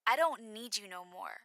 I don't need you no more.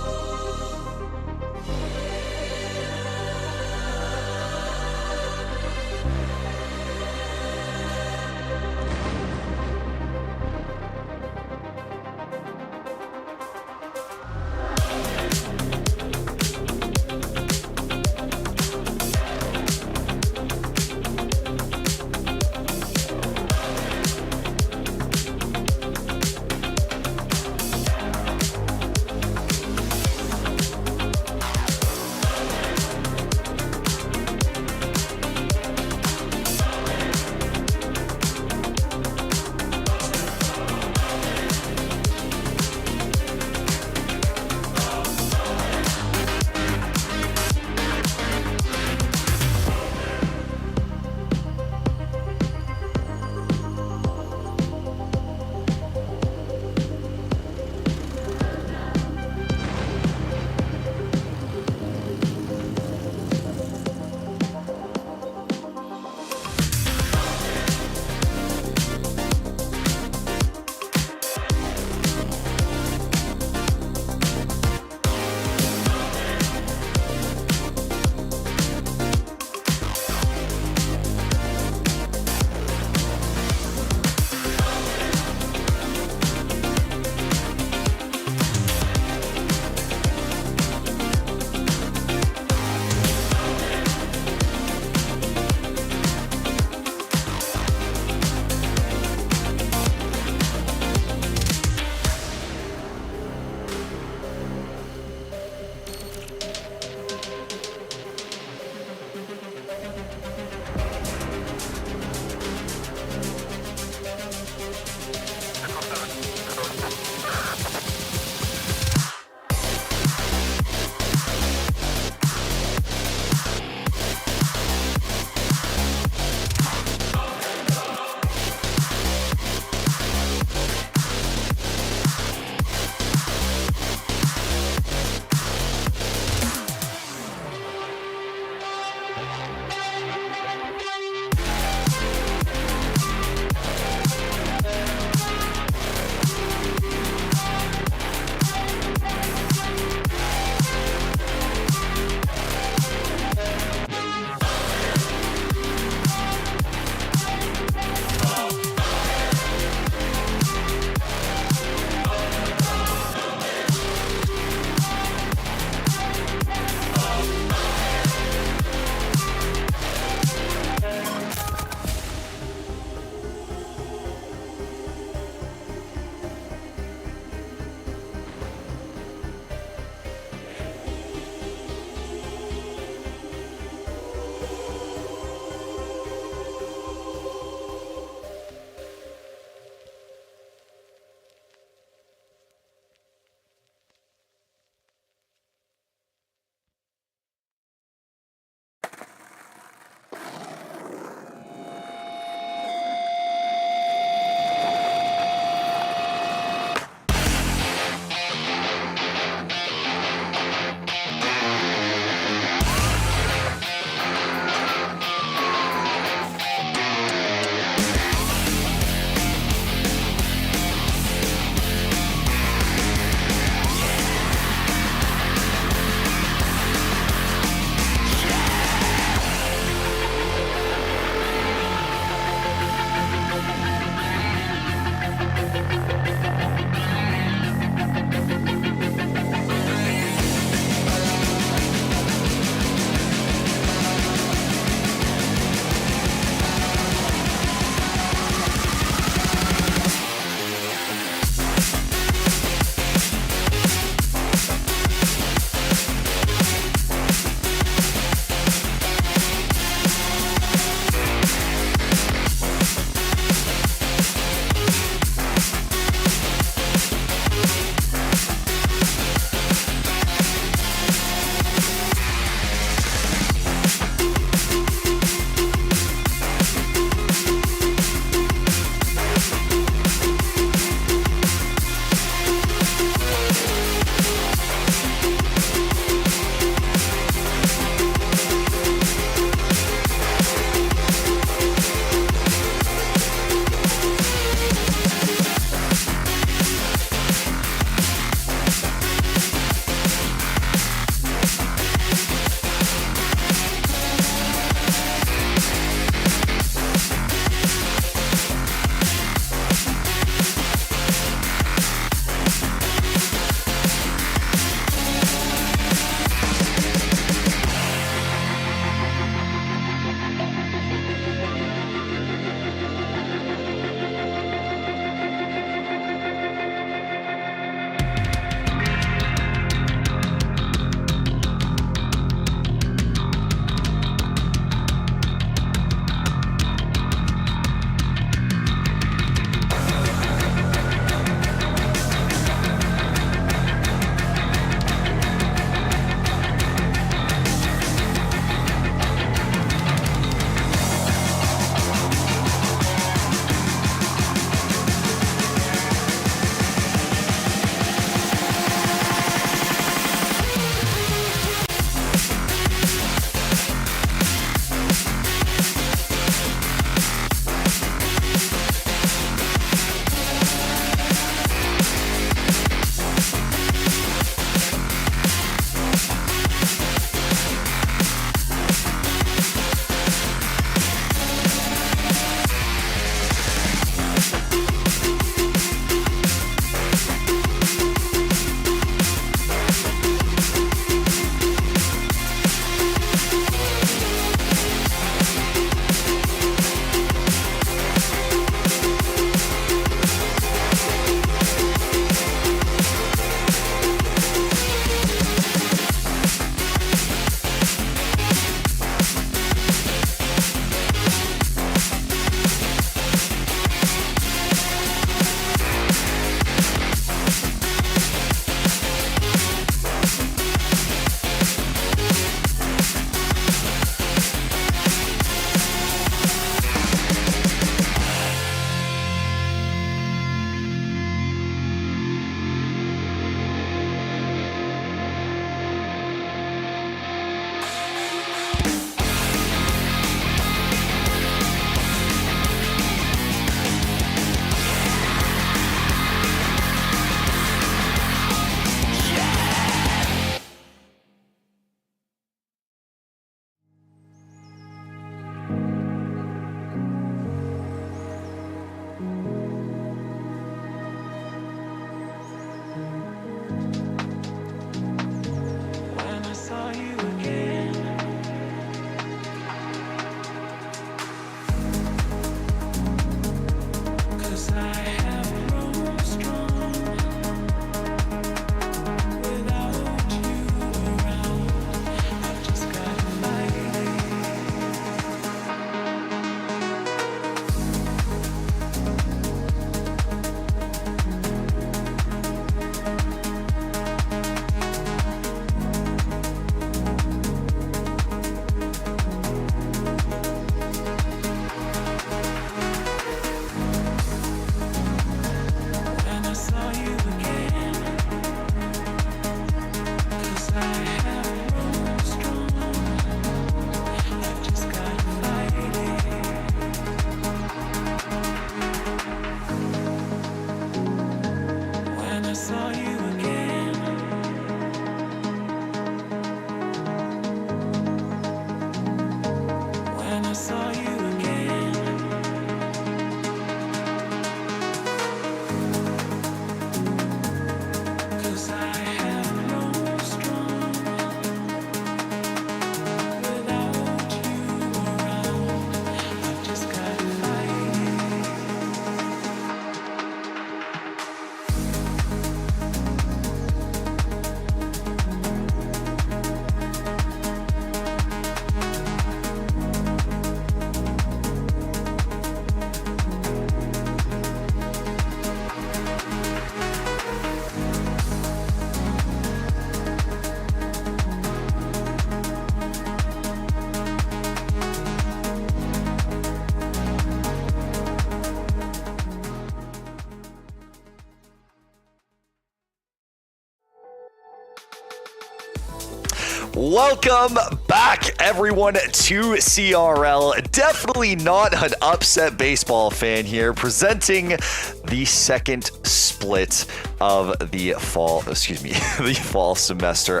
Welcome back, everyone, to CRL. Definitely not an upset baseball fan here, presenting the second split of the fall, the fall semester.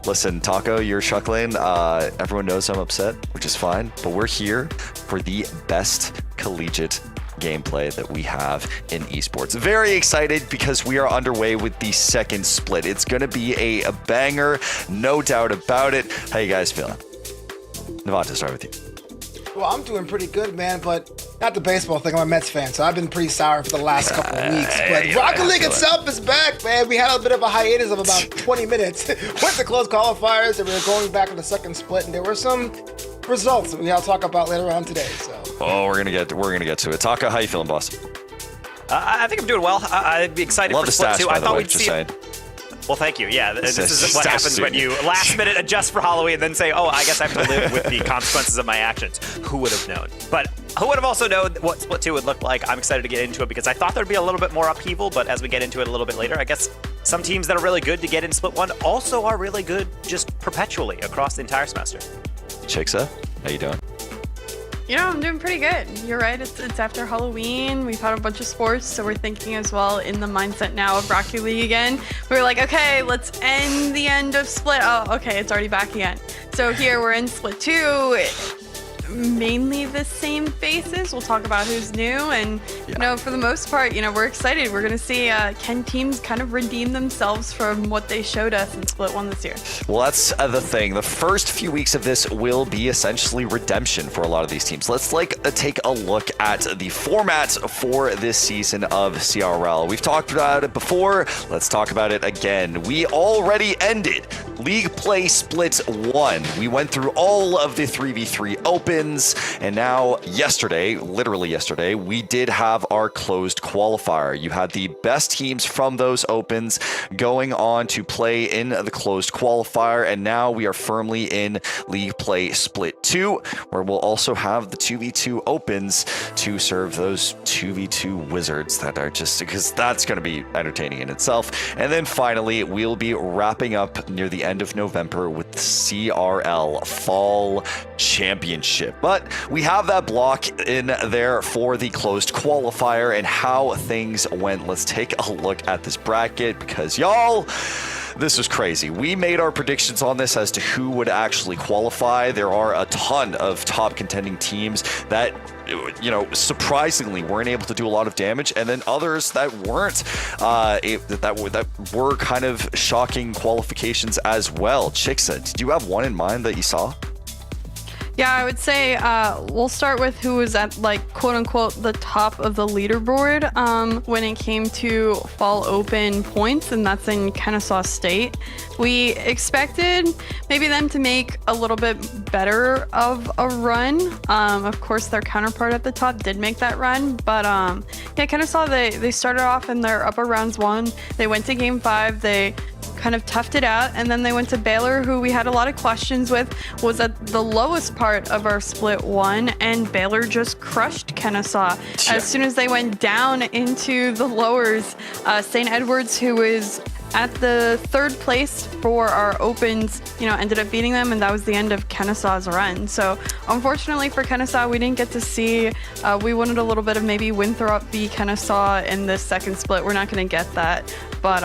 Listen, Taco, you're chuckling. Everyone knows I'm upset, which is fine, but we're here for the best collegiate gameplay that we have in esports. Very excited because we are underway with the second split. It's going to be a banger, no doubt about it. How you guys feeling? Navata, start with you. Well, I'm doing pretty good, man, but not the baseball thing. I'm a Mets fan, so I've been pretty sour for the last couple of weeks. But Rocket League itself is back, man. We had a bit of a hiatus of about 20 minutes. Went to close qualifiers, and we were going back to the second split, and there were some results that we will talk about later on today. So. Oh, we're gonna get to it. Taka, how you feeling, boss? I think I'm doing well. I'd be excited for split two. I thought we'd see. Well, thank you. Yeah, this is what happens when you last minute adjust for Halloween and then say, oh, I guess I have to live with the consequences of my actions. Who would have known? But who would have also known what split two would look like? I'm excited to get into it because I thought there'd be a little bit more upheaval, but as we get into it a little bit later, I guess some teams that are really good to get in split one also are really good just perpetually across the entire semester. Chixa, how you doing? You know, I'm doing pretty good. You're right, it's after Halloween. We've had a bunch of sports, so we're thinking as well in the mindset now of Rocket League again. We're like, okay, let's end the end of Split. Oh, okay, it's already back again. So here we're in Split 2. Mainly the same faces. We'll talk about who's new, and you know, for the most part, you know, we're excited. We're gonna see can teams kind of redeem themselves from what they showed us in Split 1 this year. Well, that's the thing. The first few weeks of this will be essentially redemption for a lot of these teams. Let's take a look at the format for this season of CRL. We've talked about it before. Let's talk about it again. We already ended League Play Split 1. We went through all of the 3v3 opens, and now literally yesterday, we did have our closed qualifier. You had the best teams from those opens going on to play in the closed qualifier, and now we are firmly in League Play Split 2, where we'll also have the 2v2 opens to serve those 2v2 wizards that are just, because that's going to be entertaining in itself. And then finally, we'll be wrapping up near the end of November with the CRL Fall Championship. But we have that block in there for the closed qualifier and how things went. Let's take a look at this bracket because, y'all, this was crazy. We made our predictions on this as to who would actually qualify. There are a ton of top contending teams that, you know, surprisingly weren't able to do a lot of damage, and then others that weren't, that were kind of shocking qualifications as well. Chixa, did you have one in mind that you saw? Yeah, I would say we'll start with who was at, like, quote unquote the top of the leaderboard when it came to fall open points, and that's in Kennesaw State. We expected maybe them to make a little bit better of a run. Of course, their counterpart at the top did make that run, but yeah, Kennesaw, they started off in their upper rounds 1. They went to game 5. They kind of toughed it out, and then they went to Baylor, who we had a lot of questions with, was at the lowest part of our Split 1, and Baylor just crushed Kennesaw. As soon as they went down into the lowers, St. Edwards, who is at the 3rd place for our opens, you know, ended up beating them, and that was the end of Kennesaw's run. So unfortunately for Kennesaw, we didn't get to see, we wanted a little bit of maybe Winthrop v Kennesaw in this second split. We're not going to get that, but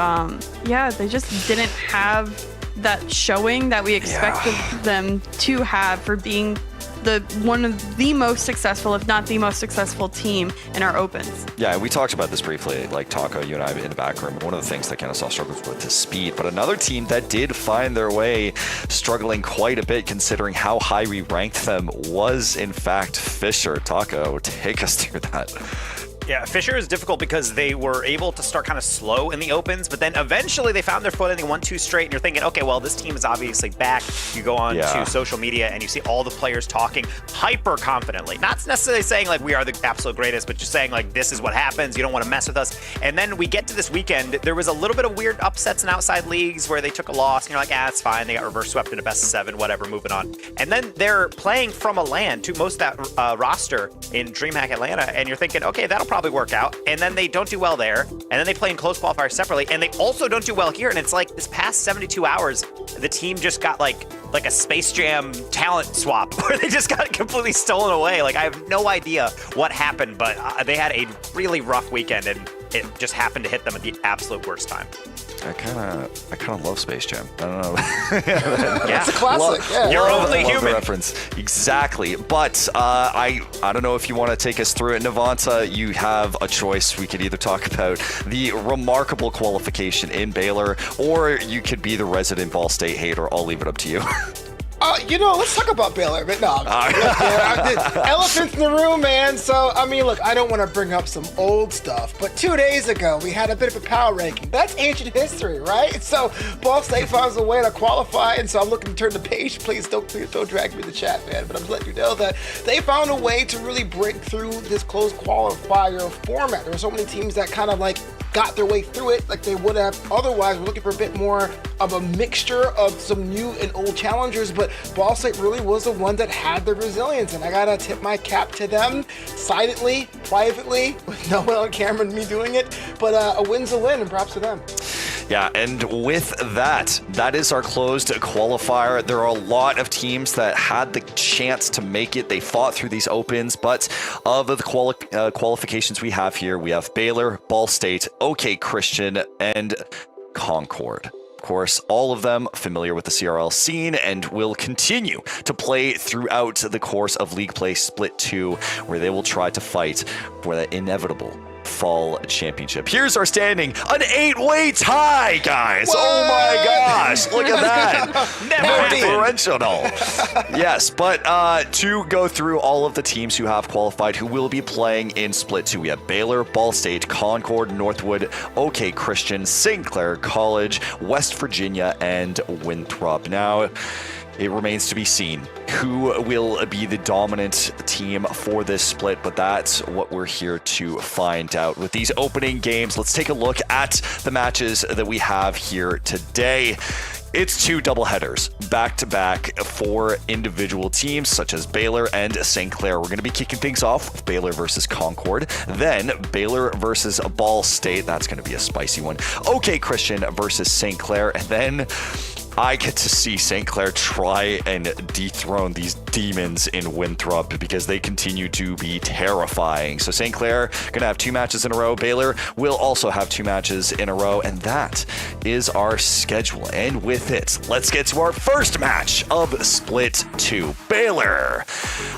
yeah, they just didn't have that showing that we expected them to have for being one of the most successful, if not the most successful team in our opens. Yeah, we talked about this briefly, like Taco, you and I in the back room. One of the things that Kennesaw struggles with is speed, but another team that did find their way struggling quite a bit considering how high we ranked them was in fact Fisher. Taco, take us through that. Yeah, Fisher is difficult because they were able to start kind of slow in the opens, but then eventually they found their foot and they won 2 straight, and you're thinking, okay, well, this team is obviously back. You go on to social media and you see all the players talking hyper confidently. Not necessarily saying like we are the absolute greatest, but just saying like this is what happens. You don't want to mess with us. And then we get to this weekend. There was a little bit of weird upsets in outside leagues where they took a loss and you're like, it's fine. They got reverse swept into best of 7, whatever, moving on. And then they're playing from a LAN to most of that roster in DreamHack Atlanta, and you're thinking, okay, that'll probably work out. And then they don't do well there, and then they play in close qualifiers separately, and they also don't do well here. And it's like this past 72 hours, the team just got like a Space Jam talent swap where they just got completely stolen away. Like I have no idea what happened, but they had a really rough weekend, and it just happened to hit them at the absolute worst time. I kind of love Space Jam. I don't know. Yeah, it's a classic. You're only human. Reference. Exactly. But I don't know if you want to take us through it, Navanta. You have a choice. We could either talk about the remarkable qualification in Baylor, or you could be the resident Ball State hater. I'll leave it up to you. Let's talk about Baylor. But no, elephants in the room, man. So, I mean, look, I don't want to bring up some old stuff, but 2 days ago, we had a bit of a power ranking. That's ancient history, right? So, Ball State finds a way to qualify, and so I'm looking to turn the page. Please don't drag me in the chat, man. But I'm just letting you know that they found a way to really break through this closed qualifier format. There were so many teams that kind of like got their way through it like they would have otherwise. We're looking for a bit more of a mixture of some new and old challengers, but Ball State really was the one that had the resilience, and I gotta tip my cap to them silently, privately, with no one on camera and me doing it, but a win's a win, and props to them. Yeah, and with that is our closed qualifier. There are a lot of teams that had the chance to make it. They fought through these opens, but of the qualifications we have here, we have Baylor, Ball State, OK Christian, and Concord. Of course, all of them familiar with the CRL scene and will continue to play throughout the course of League Play Split 2, where they will try to fight for that inevitable fall championship. Here's our standing, an 8-way tie, guys. What? Oh my gosh, look at that. Never differential. Yes, but to go through all of the teams who have qualified who will be playing in Split 2, we have Baylor, Ball State, Concord, Northwood, OK Christian, St. Clair College, West Virginia, and Winthrop. Now, it remains to be seen who will be the dominant team for this split, but that's what we're here to find out. With these opening games, let's take a look at the matches that we have here today. It's 2 doubleheaders, back-to-back for individual teams such as Baylor and St. Clair. We're going to be kicking things off with Baylor versus Concord, then Baylor versus Ball State. That's going to be a spicy one. OK Christian versus St. Clair, and then I get to see St. Clair try and dethrone these demons in Winthrop because they continue to be terrifying. So St. Clair going to have 2 matches in a row. Baylor will also have 2 matches in a row, and that is our schedule. And with it, let's get to our first match of Split 2. Baylor.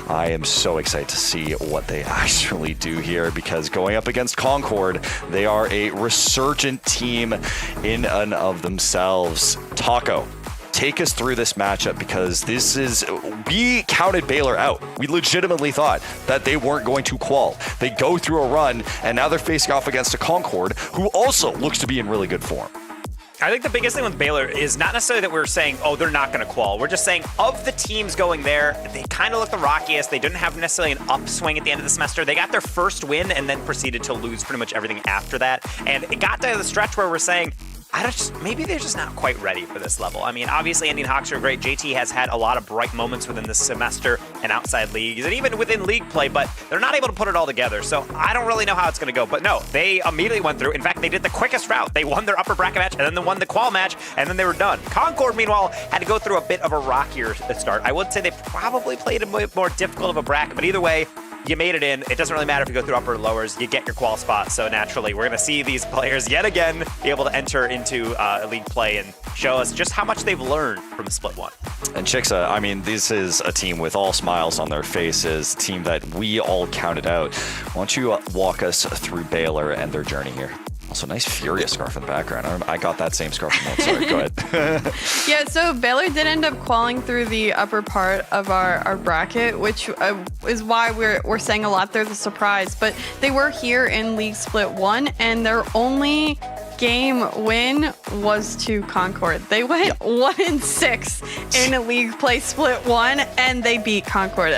I am so excited to see what they actually do here, because going up against Concord, they are a resurgent team in and of themselves. Taco, take us through this matchup, because we counted Baylor out. We legitimately thought that they weren't going to qual. They go through a run, and now they're facing off against a Concord who also looks to be in really good form. I think the biggest thing with Baylor is not necessarily that we're saying, oh, they're not going to qual. We're just saying of the teams going there, they kind of look the rockiest. They didn't have necessarily an upswing at the end of the semester. They got their first win and then proceeded to lose pretty much everything after that. And it got to the stretch where we're saying, maybe they're just not quite ready for this level. I mean, obviously, Indian Hawks are great. JT has had a lot of bright moments within this semester and outside leagues and even within league play, but they're not able to put it all together. So I don't really know how it's going to go. But no, they immediately went through. In fact, they did the quickest route. They won their upper bracket match, and then they won the qual match, and then they were done. Concord, meanwhile, had to go through a bit of a rockier start. I would say they probably played a bit more difficult of a bracket, but either way, you made it in. It doesn't really matter if you go through upper or lowers. You get your qual spot. So naturally, we're going to see these players yet again be able to enter into league play and show us just how much they've learned from the split one. And Chixa, I mean, this is a team with all smiles on their faces, a team that we all counted out. Why don't you walk us through Baylor and their journey here? Also, nice Furious scarf in the background. I got that same scarf from Sorry, go ahead. Yeah, so Baylor did end up qualing through the upper part of our bracket, which is why we're saying a lot. They're the surprise, but they were here in League Split 1, and their only game win was to Concord. They went 1-6 in a League Play Split 1, and they beat Concord.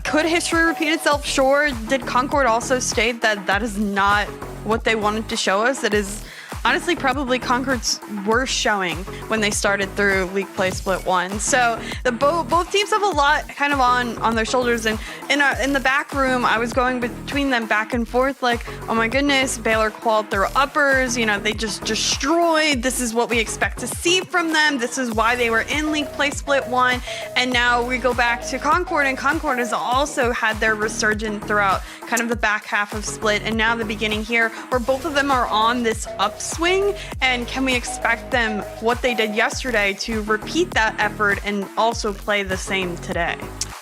Could history repeat itself? Sure. Did Concord also state that is not what they wanted to show us? It is honestly probably Concord's worst showing when they started through League Play Split 1. So both teams have a lot kind of on their shoulders, and in the back room I was going between them back and forth like, oh my goodness, Baylor qualified their uppers, they just destroyed. This is what we expect to see from them. This is why they were in League Play Split 1, and now we go back to Concord, and Concord has also had their resurgence throughout kind of the back half of Split, and now the beginning here where both of them are on this upswing. And can we expect them, what they did yesterday, to repeat that effort and also play the same today?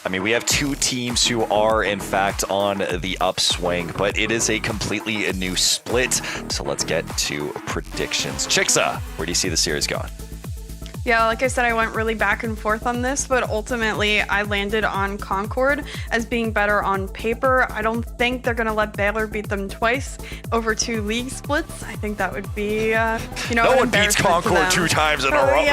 I mean, we have two teams who are, in fact, on the upswing, but it is a completely new split. So let's get to predictions. Chixa, where do you see the series going? Yeah, like I said, I went really back and forth on this, but ultimately I landed on Concord as being better on paper. I don't think they're going to let Baylor beat them twice over 2 league splits. I think that would be, no one beats Concord 2 times in a row.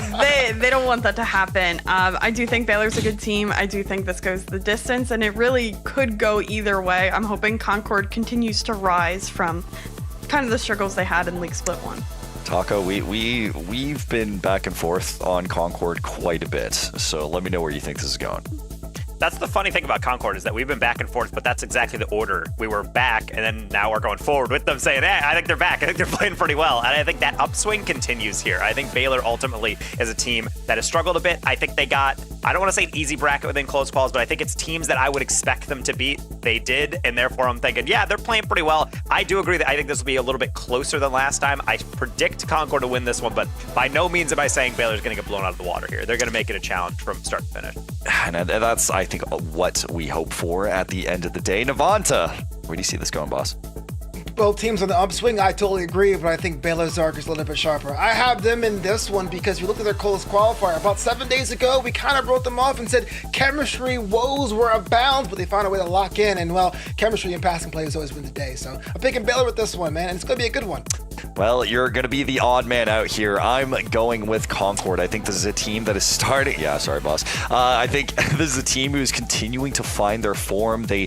So they don't want that to happen. I do think Baylor's a good team. I do think this goes the distance, and it really could go either way. I'm hoping Concord continues to rise from kind of the struggles they had in League Split 1. Taco, we've been back and forth on Concord quite a bit, so let me know where you think this is going. That's the funny thing about Concord, is that we've been back and forth, but that's exactly the order. We were back, and then now we're going forward with them saying, hey, I think they're back. I think they're playing pretty well. And I think that upswing continues here. I think Baylor ultimately is a team that has struggled a bit. I think they got, I don't want to say an easy bracket within close calls, but I think it's teams that I would expect them to beat. They did, and therefore I'm thinking, yeah, they're playing pretty well. I do agree that I think this will be a little bit closer than last time. I predict Concord to win this one, but by no means am I saying Baylor's going to get blown out of the water here. They're going to make it a challenge from start to finish. And that's, I think, what we hope for at the end of the day. Navanta, where do you see this going, boss? Both teams on the upswing, I totally agree, but I think Baylor's arc is a little bit sharper. I have them in this one because you look at their closest qualifier. About 7 days ago, we kind of wrote them off and said chemistry woes were abound, but they found a way to lock in, and well, chemistry and passing plays always win the day. So I'm picking Baylor with this one, man, and it's going to be a good one. Well, you're going to be the odd man out here. I'm going with Concord. I think this is a team that is starting. Yeah, sorry, boss. I think this is a team who's continuing to find their form. They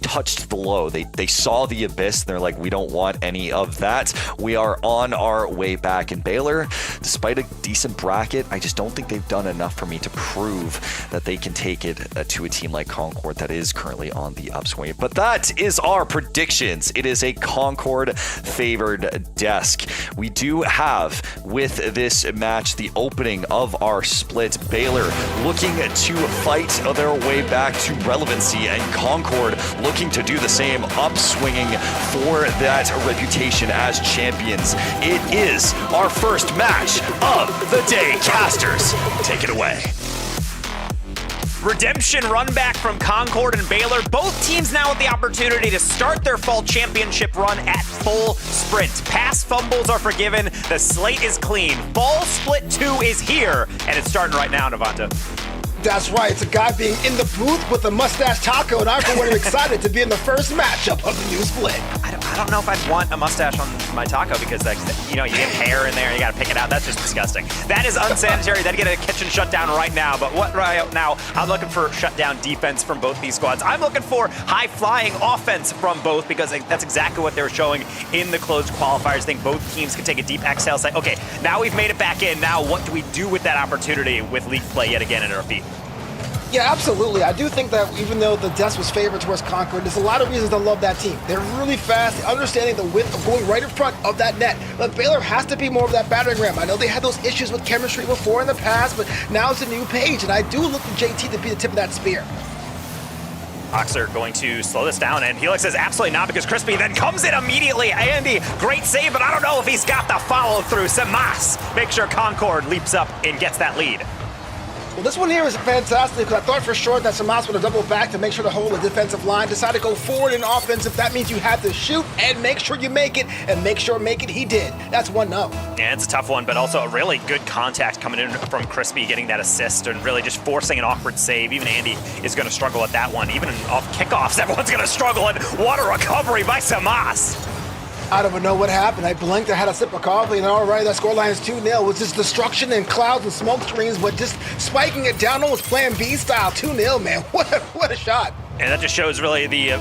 touched the low. They saw the abyss, and they're like, we don't want any of that. We are on our way back. In Baylor, despite a decent bracket, I just don't think they've done enough for me to prove that they can take it to a team like Concord that is currently on the upswing. But that is our predictions. It is a Concord favored desk. We do have, with this match, the opening of our split. Baylor looking to fight their way back to relevancy, and Concord looking to do the same, upswinging for that reputation as champions. It is our first match of the day. Casters, take it away. Redemption run back from Concord and Baylor. Both teams now with the opportunity to start their fall championship run at full sprint. Pass fumbles are forgiven. The slate is clean. Fall Split 2 is here, and it's starting right now, Navanta. That's right. It's a guy being in the booth with a mustache taco, and I'm for one excited to be in the first matchup of the new split. I don't know if I'd want a mustache on my taco because, you get hair in there and you got to pick it out. That's just disgusting. That is unsanitary. That'd get a kitchen shutdown right now. But right now, I'm looking for shutdown defense from both these squads. I'm looking for high-flying offense from both because that's exactly what they were showing in the closed qualifiers. I think both teams can take a deep exhale, say, okay, now we've made it back in. Now what do we do with that opportunity with league play yet again in our feet? Yeah, absolutely. I do think that even though the Deaths was favored towards Concord, there's a lot of reasons to love that team. They're really fast, understanding the width of going right in front of that net. But Baylor has to be more of that battering ram. I know they had those issues with chemistry before in the past, but now it's a new page, and I do look to JT to be the tip of that spear. Oxer going to slow this down, and Helix says absolutely not, because Crispy then comes in immediately. Andy, great save, but I don't know if he's got the follow-through. Samas make sure Concord leaps up and gets that lead. Well, this one here is fantastic, because I thought for sure that Samas would have doubled back to make sure to hold the defensive line. Decided to go forward in offensive. That means you have to shoot and make sure you make it, and make sure make it he did. That's 1-0. Yeah, it's a tough one, but also a really good contact coming in from Crispy, getting that assist and really just forcing an awkward save. Even Andy is going to struggle at that one. Even off kickoffs, everyone's going to struggle, and what a recovery by Samas. I don't even know what happened. I blinked, I had a sip of coffee, and already that scoreline is 2-0. It was just destruction and clouds and smoke screens, but just spiking it down, almost playing B style. 2-0, man. What a shot. And that just shows really the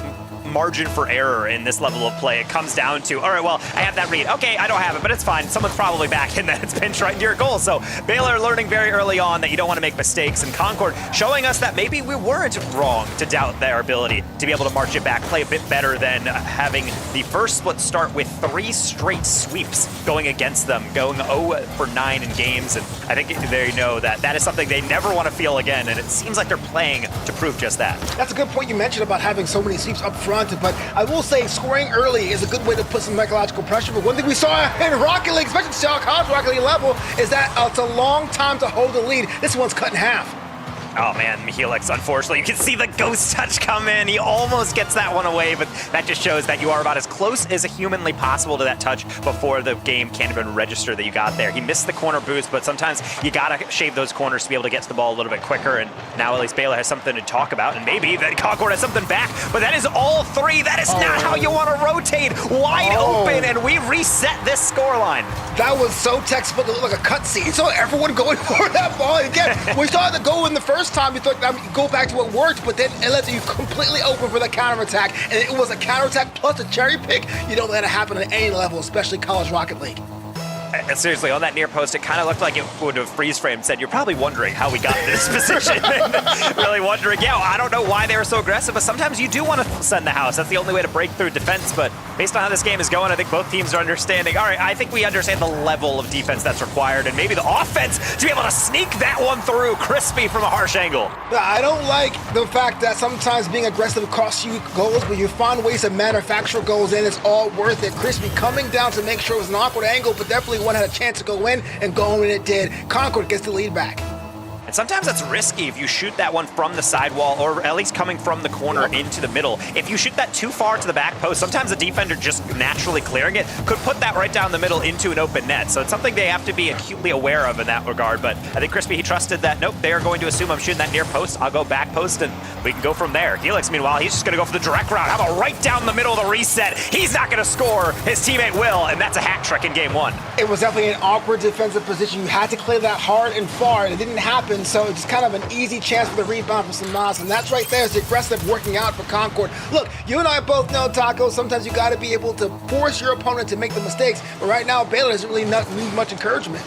margin for error in this level of play. It comes down to, all right, well, I have that read. Okay, I don't have it, but it's fine. Someone's probably back, and then it's pinched right into your goal. So Baylor learning very early on that you don't want to make mistakes, and Concord showing us that maybe we weren't wrong to doubt their ability to be able to march it back, play a bit better than having the first split start with 3 straight sweeps going against them, going 0 for 9 in games. And I think they know that that is something they never want to feel again, and it seems like they're playing to prove just that. That's a good point you mentioned about having so many sweeps up front. But I will say scoring early is a good way to put some psychological pressure. But one thing we saw in Rocket League, especially South College Rocket League level, is that it's a long time to hold the lead. This one's cut in half. Oh man, Helix, unfortunately, you can see the ghost touch come in. He almost gets that one away, but that just shows that you are about as close as humanly possible to that touch before the game can't even register that you got there. He missed the corner boost, but sometimes you gotta shave those corners to be able to get to the ball a little bit quicker, and now at least Baylor has something to talk about, and maybe that Concord has something back, but that is all 3. That is not how you want to rotate. Wide open, and we reset this scoreline. That was so textbook, it looked like a cutscene. You saw everyone going for that ball. Again, we saw the goal in the first time, you thought, go back to what worked, but then it left you completely open for the counterattack, and it was a counterattack plus a cherry pick. You don't let it happen at any level, especially College Rocket League. Seriously, on that near post, it kind of looked like it would have freeze framed said, you're probably wondering how we got in this position. Really wondering, yeah, I don't know why they were so aggressive, but sometimes you do want to send the house. That's the only way to break through defense, but based on how this game is going, I think both teams are understanding, all right, I think we understand the level of defense that's required, and maybe the offense to be able to sneak that one through Crispy from a harsh angle. I don't like the fact that sometimes being aggressive costs you goals, but you find ways to manufacture goals, and it's all worth it. Crispy coming down to make sure it was an awkward angle, but definitely one had a chance to go in, and go in it did. Concord gets the lead back. And sometimes that's risky if you shoot that one from the sidewall, or at least coming from the corner into the middle. If you shoot that too far to the back post, sometimes the defender just naturally clearing it could put that right down the middle into an open net. So it's something they have to be acutely aware of in that regard. But I think Crispy, he trusted that, nope, they are going to assume I'm shooting that near post. I'll go back post, and we can go from there. Helix, meanwhile, he's just going to go for the direct route. How about right down the middle of the reset? He's not going to score. His teammate will, and that's a hat trick in game 1. It was definitely an awkward defensive position. You had to clear that hard and far, and it didn't happen, so it's kind of an easy chance for the rebound for Samas, and that's right there is the aggressive working out for Concord. Look, you and I both know, Taco, sometimes you got to be able to force your opponent to make the mistakes, but right now Baylor doesn't really need much encouragement.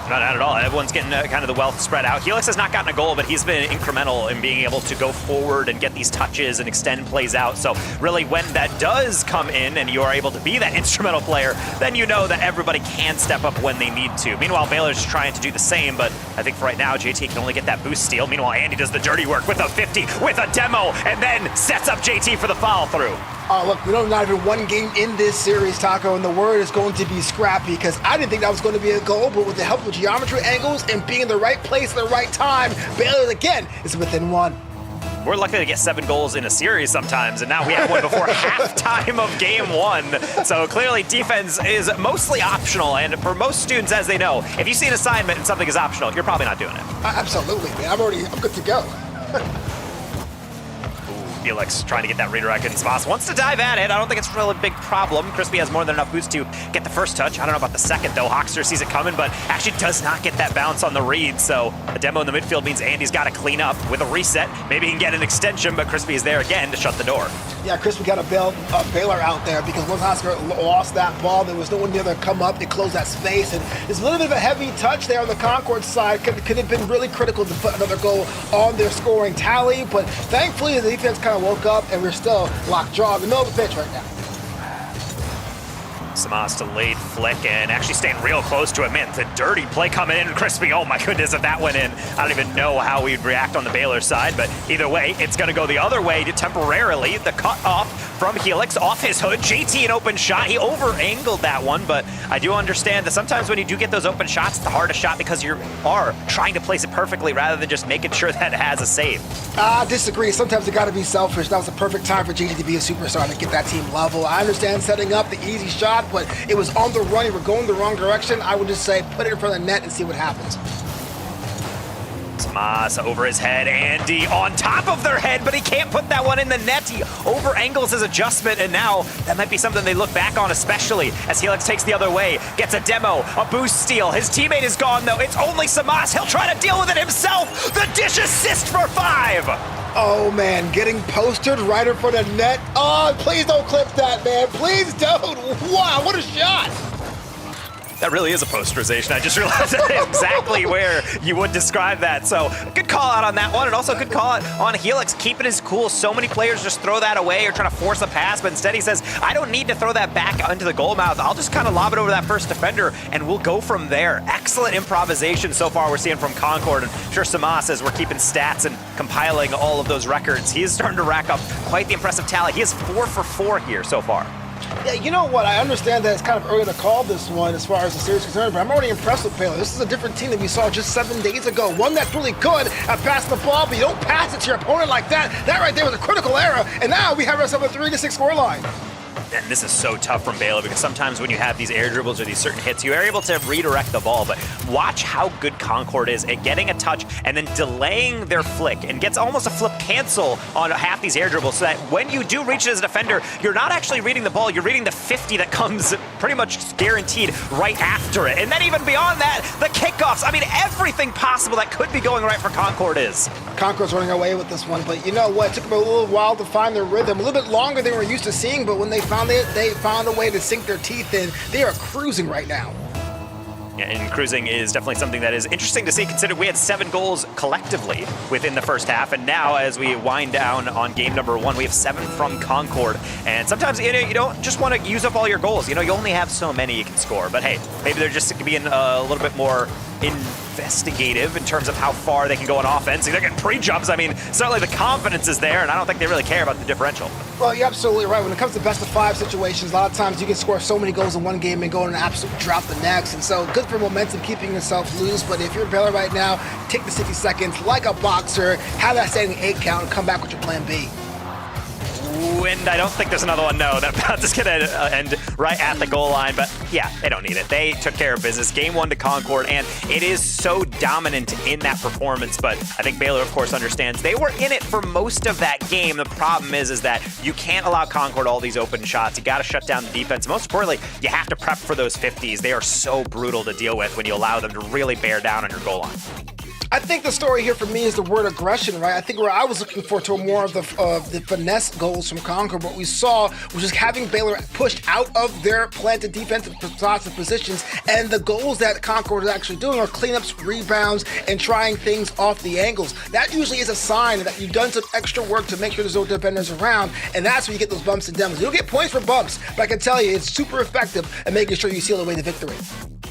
Not at all. Everyone's getting kind of the wealth spread out. Helix has not gotten a goal, but he's been incremental in being able to go forward and get these touches and extend plays out. So really, when that does come in and you are able to be that instrumental player, then you know that everybody can step up when they need to. Meanwhile, Baylor's trying to do the same, but I think for right now, JT can only get that boost steal. Meanwhile, Andy does the dirty work with a 50, with a demo, and then sets up JT for the follow through. Look, we don't have even one game in this series, Taco, and the word is going to be scrappy, because I didn't think that was going to be a goal, but with the help of geometry angles and being in the right place at the right time, Baylor, again, is within 1. We're lucky to get 7 goals in a series sometimes, and now we have one before halftime of game 1. So clearly defense is mostly optional, and for most students, as they know, if you see an assignment and something is optional, you're probably not doing it. Absolutely, man. I'm good to go. Felix trying to get that redirect, and Smas wants to dive at it. I don't think it's really a big problem. Crispy has more than enough boost to get the first touch. I don't know about the second, though. Hawkster sees it coming, but actually does not get that bounce on the read. So a demo in the midfield means Andy's got to clean up with a reset. Maybe he can get an extension, but Crispy is there again to shut the door. Yeah, Crispy got a Baylor out there because once Oscar lost that ball, there was no one near to come up. They closed that space, and there's a little bit of a heavy touch there on the Concord side. Could have been really critical to put another goal on their scoring tally, but thankfully the defense kind of woke up, and we're still lockjaw in the middle of the pitch right now. Samas delayed flick and actually staying real close to it. Man, the dirty play coming in. Crispy, oh my goodness, if that went in, I don't even know how we'd react on the Baylor side, but either way, it's going to go the other way to temporarily. The cut off from Helix off his hood. JT, an open shot. He over-angled that one, but I do understand that sometimes when you do get those open shots, it's the hardest shot because you are trying to place it perfectly rather than just making sure that it has a save. I disagree. Sometimes you got to be selfish. That was the perfect time for JT to be a superstar to get that team level. I understand setting up the easy shot, but it was on the run. You were going the wrong direction. I would just say put it in front of the net and see what happens. Samas over his head. Andy on top of their head, but he can't put that one in the net. He over-angles his adjustment, and now that might be something they look back on, especially as Helix takes the other way. Gets a demo, a boost steal. His teammate is gone, though. It's only Samas. He'll try to deal with it himself. The dish assist for 5. Oh, man, getting posted right in front of net. Oh, please don't clip that, man. Please don't. Wow, what a shot. That really is a posterization. I just realized exactly where you would describe that. So good call out on that one, and also good call out on Helix, keeping his cool. So many players just throw that away or trying to force a pass, but instead he says, I don't need to throw that back into the goal mouth. I'll just kind of lob it over that first defender, and we'll go from there. Excellent improvisation so far we're seeing from Concord, and I'm sure Samas, as we're keeping stats and compiling all of those records, he is starting to rack up quite the impressive tally. He is 4 for 4 here so far. Yeah, you know what? I understand that it's kind of early to call this one as far as the series is concerned, but I'm already impressed with Baylor. This is a different team that we saw just 7 days ago. One that's really good at passing the ball, but you don't pass it to your opponent like that. That right there was a critical error, and now we have ourselves a 3-6 score line. And this is so tough from Baylor because sometimes when you have these air dribbles or these certain hits, you are able to redirect the ball. But watch how good Concord is at getting a touch and then delaying their flick, and gets almost a flip cancel on half these air dribbles, so that when you do reach it as a defender, you're not actually reading the ball, you're reading the 50 that comes pretty much guaranteed right after it. And then even beyond that, the kickoffs. I mean, everything possible that could be going right for Concord is. Concord's running away with this one, but you know what? It took them a little while to find their rhythm, a little bit longer than we're used to seeing, but when they found it, they found a way to sink their teeth in. They are cruising right now. Yeah, and cruising is definitely something that is interesting to see, considering we had 7 goals collectively within the first half, and now as we wind down on game number 1, we have 7 from Concord. And sometimes you don't just want to use up all your goals. You only have so many you can score. But hey, maybe they're just being a little bit more investigative in terms of how far they can go on offense. They're getting pre-jumps. I mean, certainly the confidence is there, and I don't think they really care about the differential. Well, you're absolutely right. When it comes to best of 5 situations, a lot of times you can score so many goals in one game and go on an absolute drought the next. And so good for momentum, keeping yourself loose. But if you're Baylor right now, take the 60 seconds like a boxer, have that standing 8 count, and come back with your plan B. And I don't think there's another one. No, that bounce is going to end right at the goal line. But yeah, they don't need it. They took care of business. Game 1 to Concord, and it is so dominant in that performance. But I think Baylor, of course, understands they were in it for most of that game. The problem is that you can't allow Concord all these open shots. You got to shut down the defense. Most importantly, you have to prep for those 50s. They are so brutal to deal with when you allow them to really bear down on your goal line. I think the story here for me is the word aggression, right? I think where I was looking for to more of the finesse goals from Concord, what we saw was just having Baylor pushed out of their planted defensive spots and positions, and the goals that Concord is actually doing are cleanups, rebounds, and trying things off the angles. That usually is a sign that you've done some extra work to make sure there's no defenders around, and that's when you get those bumps and demos. You'll get points for bumps, but I can tell you it's super effective at making sure you seal away the victory.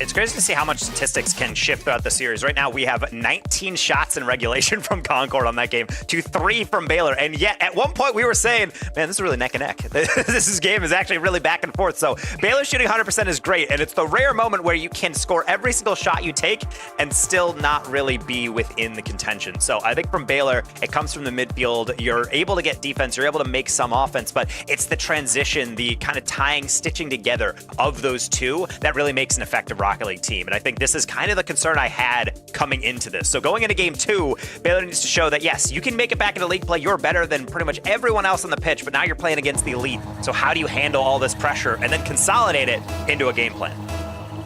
It's crazy to see how much statistics can shift throughout the series. Right now, we have 19 shots in regulation from Concord on that game to 3 from Baylor. And yet, at one point, we were saying, man, this is really neck and neck. This game is actually really back and forth. So Baylor shooting 100% is great. And it's the rare moment where you can score every single shot you take and still not really be within the contention. So I think from Baylor, it comes from the midfield. You're able to get defense. You're able to make some offense. But it's the transition, the kind of tying, stitching together of those two that really makes an effective ride Rocket League team. And I think this is kind of the concern I had coming into this. So going into game 2, Baylor needs to show that, yes, you can make it back into league play. You're better than pretty much everyone else on the pitch, but now you're playing against the elite. So how do you handle all this pressure and then consolidate it into a game plan?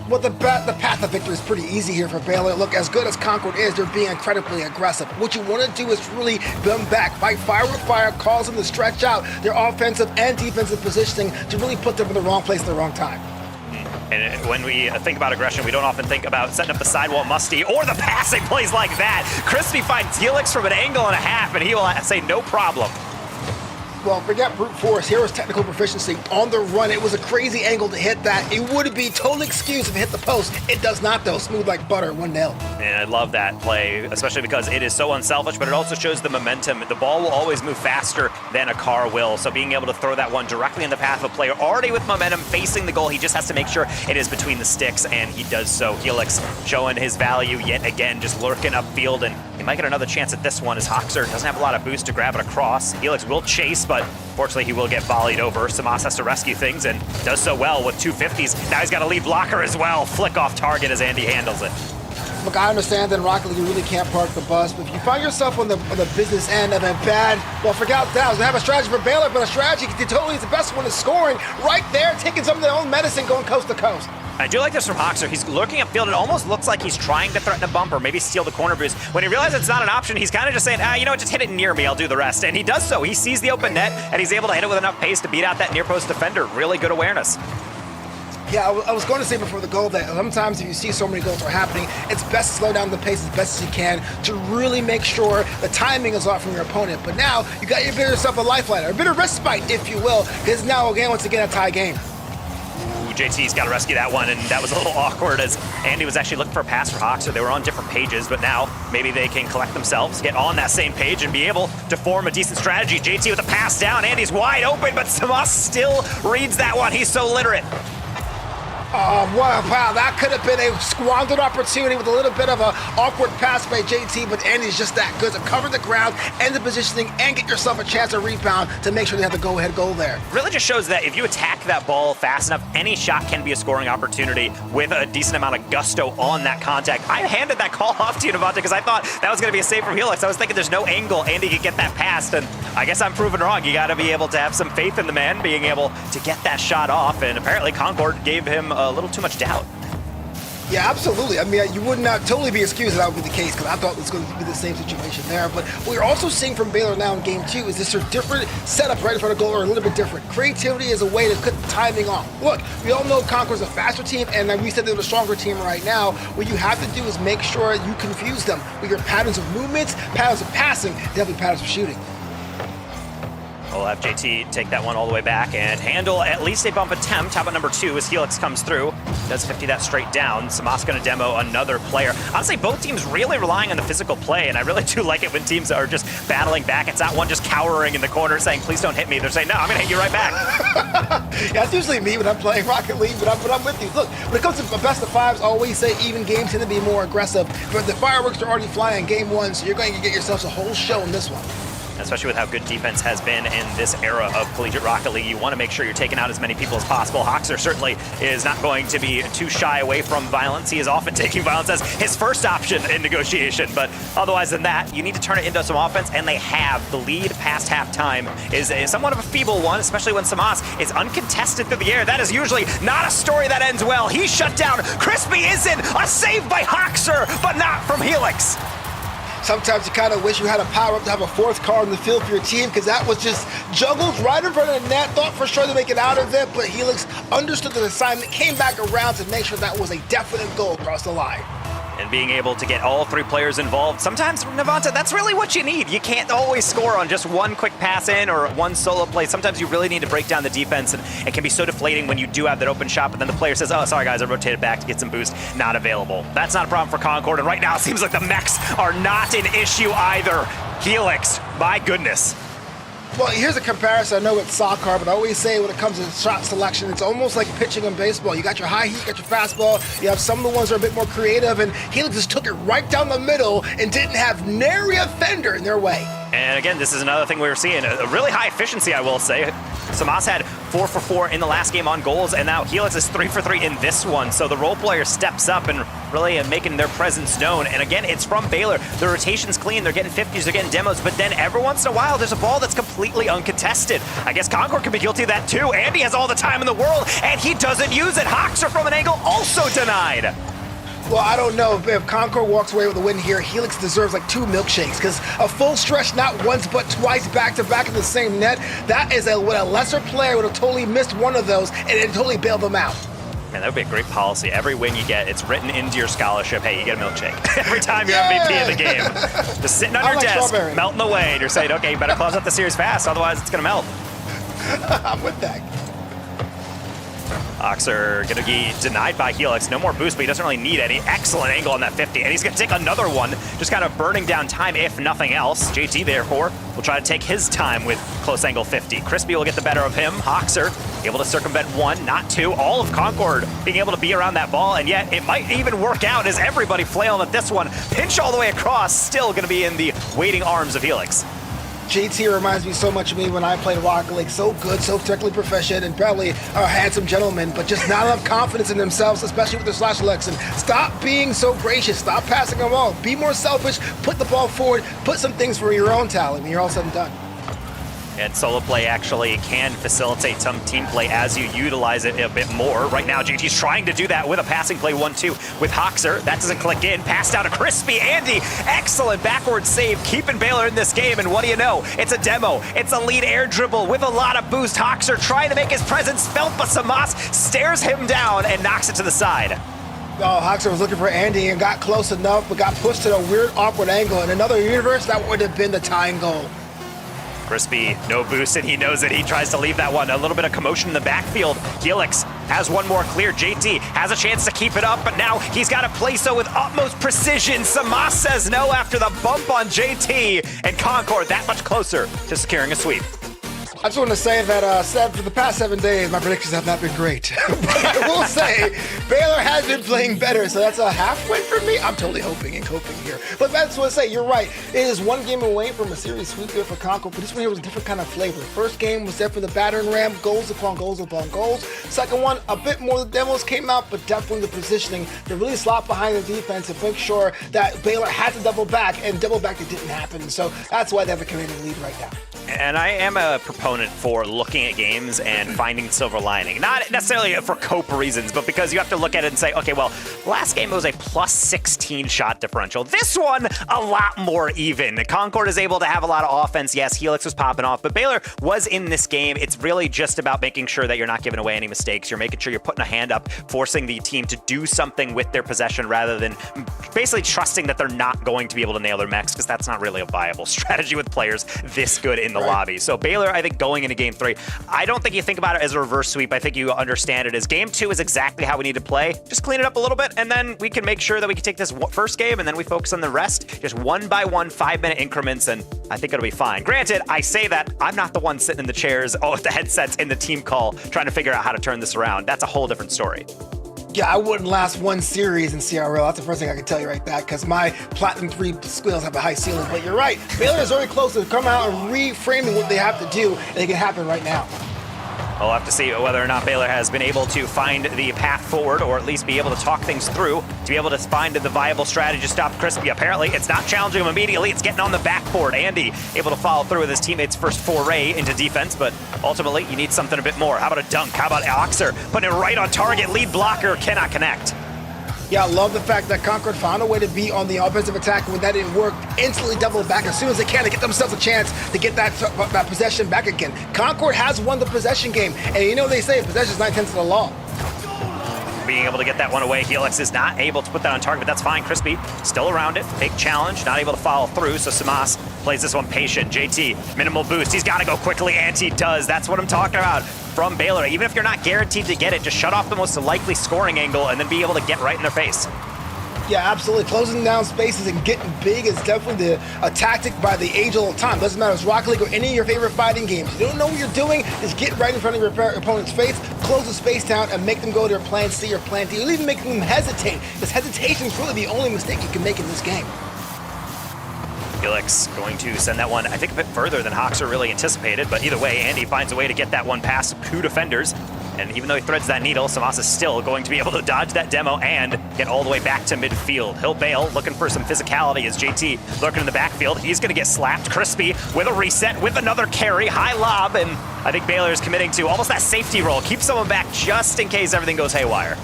Well, the path to victory is pretty easy here for Baylor. Look, as good as Concord is, they're being incredibly aggressive. What you want to do is really them back, fight fire with fire, cause them to stretch out their offensive and defensive positioning to really put them in the wrong place at the wrong time. And when we think about aggression, we don't often think about setting up the sidewall musty or the passing plays like that. Crispy finds Helix from an angle and a half, and he will say no problem. Well, forget brute force. Here was technical proficiency on the run. It was a crazy angle to hit that. It would be total excuse if it hit the post. It does not, though. Smooth like butter, 1-0. And I love that play, especially because it is so unselfish, but it also shows the momentum. The ball will always move faster than a car will. So being able to throw that one directly in the path of a player already with momentum facing the goal, he just has to make sure it is between the sticks, and he does so. Helix showing his value yet again, just lurking upfield, and he might get another chance at this one as Hoxer doesn't have a lot of boost to grab it across. Helix will chase, but fortunately he will get volleyed over. Samas has to rescue things and does so well with 250s. Now he's got a lead blocker as well. Flick off target as Andy handles it. Look, I understand that in Rocket League you really can't park the bus, but if you find yourself on the business end of a bad, well, forget that. I was going to have a strategy for Baylor, but a strategy totally is the best one is scoring right there, taking some of their own medicine, going coast to coast. I do like this from Hoxer. He's lurking upfield. It almost looks like he's trying to threaten a bump or maybe steal the corner boost. When he realizes it's not an option, he's kind of just saying, you know what, just hit it near me, I'll do the rest. And he does so. He sees the open net, and he's able to hit it with enough pace to beat out that near post defender. Really good awareness. Yeah, I was going to say before the goal that sometimes if you see so many goals are happening, it's best to slow down the pace as best as you can to really make sure the timing is off from your opponent. But now you got yourself a lifeline, or a bit of respite, if you will, because now again, once again, a tie game. JT's got to rescue that one, and that was a little awkward as Andy was actually looking for a pass for Hoxer. They were on different pages, but now maybe they can collect themselves, get on that same page, and be able to form a decent strategy. JT with a pass down. Andy's wide open, but Samas still reads that one. He's so literate. Oh, wow, that could have been a squandered opportunity with a little bit of an awkward pass by JT, but Andy's just that good to cover the ground and the positioning and get yourself a chance to rebound to make sure they have the go-ahead goal there. Really just shows that if you attack that ball fast enough, any shot can be a scoring opportunity with a decent amount of gusto on that contact. I handed that call off to you, Devonta, because I thought that was going to be a save from Helix. I was thinking there's no angle Andy could get that past, and I guess I'm proven wrong. You got to be able to have some faith in the man being able to get that shot off, and apparently Concord gave him a little too much doubt. Yeah, absolutely. I mean, you would not totally be excused that would be the case, because I thought it was going to be the same situation there. But what you're also seeing from Baylor now in game 2 is this sort of different setup right in front of goal, or a little bit different. Creativity is a way to cut the timing off. Look, we all know Concord's a faster team, and we said they're a stronger team right now. What you have to do is make sure you confuse them with your patterns of movements, patterns of passing, definitely patterns of shooting. We'll have JT take that one all the way back and handle at least a bump attempt. How about number 2 as Helix comes through? Does 50 that straight down. Samas going to demo another player. Honestly, both teams really relying on the physical play, and I really do like it when teams are just battling back. It's not one just cowering in the corner saying, please don't hit me. They're saying, no, I'm going to hit you right back. Yeah, that's usually me when I'm playing Rocket League, but I'm with you. Look, when it comes to best of fives, I always say even games tend to be more aggressive. But the fireworks are already flying in game 1, so you're going to get yourselves a whole show in this one. Especially with how good defense has been in this era of collegiate Rocket League. You want to make sure you're taking out as many people as possible. Hoxer certainly is not going to be too shy away from violence. He is often taking violence as his first option in negotiation. But otherwise than that, you need to turn it into some offense, and they have. The lead past halftime is somewhat of a feeble one, especially when Samas is uncontested through the air. That is usually not a story that ends well. He's shut down. Crispy is in. A save by Hoxer, but not from Helix. Sometimes you kind of wish you had a power-up to have a fourth card in the field for your team, because that was just juggled right in front of the net. Thought for sure to make it out of it, but Helix understood the assignment, came back around to make sure that was a definite goal across the line. And being able to get all 3 players involved, sometimes, Devonta, that's really what you need. You can't always score on just one quick pass in or one solo play. Sometimes you really need to break down the defense, and it can be so deflating when you do have that open shot, but then the player says, oh, sorry guys, I rotated back to get some boost. Not available. That's not a problem for Concord, and right now it seems like the mechs are not an issue either. Helix, my goodness. Well, here's a comparison. I know it's soccer, but I always say when it comes to shot selection, it's almost like pitching in baseball. You got your high heat, you got your fastball. You have some of the ones that are a bit more creative, and Helix just took it right down the middle and didn't have nary a fender in their way. And again, this is another thing we were seeing, a really high efficiency, I will say. Samas had 4 for 4 in the last game on goals, and now Helix is 3 for 3 in this one. So the role player steps up and really making their presence known. And again, it's from Baylor. The rotation's clean. They're getting 50s, they're getting demos, but then every once in a while, there's a ball that's completely uncontested. I guess Concord could be guilty of that too. Andy has all the time in the world, and he doesn't use it. Hoxer from an angle also denied. Well, I don't know. If Concord walks away with a win here, Helix deserves like 2 milkshakes, because a full stretch, not once but twice back-to-back in the same net, that is what a lesser player would have totally missed one of those and it totally bailed them out. Man, that would be a great policy. Every win you get, it's written into your scholarship. Hey, you get a milkshake. Every time you're MVP of the game. Just sitting on your desk, melting away, and you're saying, okay, you better close out the series fast, otherwise it's going to melt. I'm with that. Hoxer going to be denied by Helix. No more boost, but he doesn't really need any. Excellent angle on that 50, and he's going to take another one, just kind of burning down time, if nothing else. JT, therefore, will try to take his time with close angle 50. Crispy will get the better of him. Hoxer able to circumvent 1, not 2. All of Concord being able to be around that ball, and yet it might even work out as everybody flailing at this one. Pinch all the way across, still going to be in the waiting arms of Helix. JT reminds me so much of me when I played Rocket League. So good, so technically proficient, and probably a handsome gentleman, but just not enough confidence in themselves, especially with their slash selection. Stop being so gracious. Stop passing them all. Be more selfish. Put the ball forward. Put some things for your own talent when you're all said and done. And solo play actually can facilitate some team play as you utilize it a bit more. Right now, JT's trying to do that with a passing play 1-2 with Hoxer. That doesn't click in. Passed out to Crispy. Andy, excellent backward save, keeping Baylor in this game. And what do you know? It's a demo. It's a lead air dribble with a lot of boost. Hoxer trying to make his presence felt, but Samas stares him down and knocks it to the side. Oh, Hoxer was looking for Andy and got close enough, but got pushed to a weird, awkward angle. In another universe, that would have been the tying goal. Crispy, no boost, and he knows it. He tries to leave that one. A little bit of commotion in the backfield. Helix has one more clear. JT has a chance to keep it up, but now he's got to play so with utmost precision. Samas says no after the bump on JT, and Concord that much closer to securing a sweep. I just want to say that for the past 7 days, my predictions have not been great. But I will say, Baylor has been playing better, so that's a half win for me. I'm totally hoping here. But that's what I say, you're right. It is one game away from a series sweep here for Concord, but this one here was a different kind of flavor. First game was there for the battering ram, goals upon goals upon goals. Second one, a bit more of the demos came out, but definitely the positioning to really slot behind the defense and make sure that Baylor had to double back, and double back it didn't happen. So that's why they have a commanding lead right now. And I am a proponent for looking at games and finding silver lining. Not necessarily for cope reasons, but because you have to look at it and say, okay, well, last game it was a plus 16 shot differential. This one, a lot more even. Concord is able to have a lot of offense. Yes, Helix was popping off, but Baylor was in this game. It's really just about making sure that you're not giving away any mistakes. You're making sure you're putting a hand up, forcing the team to do something with their possession rather than basically trusting that they're not going to be able to nail their mechs, because that's not really a viable strategy with players this good in the lobby. So Baylor, I think, going into game 3, I don't think you think about it as a reverse sweep. I think you understand it as game 2 is exactly how we need to play. Just clean it up a little bit, and then we can make sure that we can take this first game, and then we focus on the rest, just one by one, 5-minute increments, and I think it'll be fine. Granted, I say that I'm not the one sitting in the chairs, with the headsets in the team call, trying to figure out how to turn this around. That's a whole different story. Yeah, I wouldn't last one series in CRL. That's the first thing I can tell you right there, because my Platinum 3 squills have a high ceiling. But you're right. Baylor is very close to come out and reframing what they have to do, and it can happen right now. We'll have to see whether or not Baylor has been able to find the path forward, or at least be able to talk things through to be able to find the viable strategy to stop Crispy. Apparently, it's not challenging him immediately. It's getting on the backboard. Andy able to follow through with his teammate's first foray into defense, but ultimately, you need something a bit more. How about a dunk? How about Hoxer putting it right on target? Lead blocker cannot connect. Yeah, I love the fact that Concord found a way to be on the offensive attack, and when that didn't work, instantly double back as soon as they can to get themselves a chance to get that possession back again. Concord has won the possession game, and you know they say possession is 9/10 of the law. Being able to get that one away. Helix is not able to put that on target, but that's fine. Crispy still around it. Big challenge, not able to follow through, so Samas plays this one patient. JT, minimal boost. He's got to go quickly, and he does. That's what I'm talking about from Baylor. Even if you're not guaranteed to get it, just shut off the most likely scoring angle and then be able to get right in their face. Yeah, absolutely. Closing down spaces and getting big is definitely a tactic by the age-old time. Doesn't matter if it's Rocket League or any of your favorite fighting games. You don't know what you're doing, just get right in front of your opponent's face, close the space down, and make them go to their plan C or plan D, or even make them hesitate. Because hesitation is really the only mistake you can make in this game. Felix going to send that one, I think, a bit further than Hoxer really anticipated, but either way, Andy finds a way to get that one past two defenders. And even though he threads that needle, Samas is still going to be able to dodge that demo and get all the way back to midfield. He'll bail, looking for some physicality as JT lurking in the backfield. He's going to get slapped. Crispy with a reset, with another carry, high lob, and I think Baylor is committing to almost that safety roll. Keep someone back just in case everything goes haywire.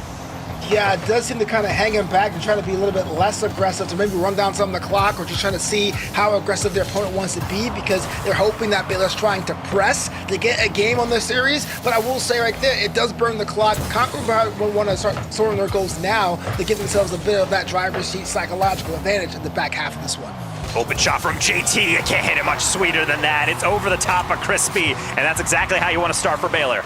Yeah, it does seem to kind of hang him back and try to be a little bit less aggressive to maybe run down some of the clock, or just trying to see how aggressive their opponent wants to be, because they're hoping that Baylor's trying to press to get a game on this series. But I will say right there, it does burn the clock. Concord will want to start scoring their goals now to give themselves a bit of that driver's seat psychological advantage in the back half of this one. Open shot from JT. I can't hit it much sweeter than that. It's over the top of Crispy, and that's exactly how you want to start for Baylor.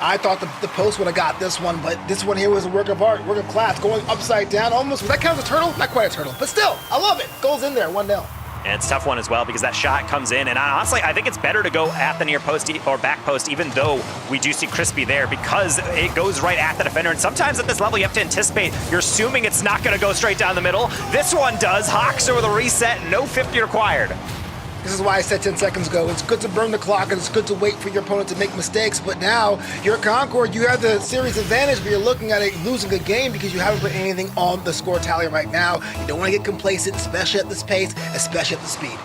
I thought the post would have got this one, but this one here was a work of art, work of class, going upside down almost. Would that count as a turtle? Not quite a turtle, but still, I love it. Goes in there, 1-0. And it's a tough one as well, because that shot comes in, and honestly, I think it's better to go at the near post or back post, even though we do see Crispy there, because it goes right at the defender. And sometimes at this level, you have to anticipate. You're assuming it's not going to go straight down the middle. This one does. Hoxer with a reset, no 50 required. This is why I said 10 seconds ago. It's good to burn the clock, and it's good to wait for your opponent to make mistakes. But now, you're Concord. You have the series advantage, but you're looking at it losing a game because you haven't put anything on the score tally right now. You don't want to get complacent, especially at this pace, especially at the speed.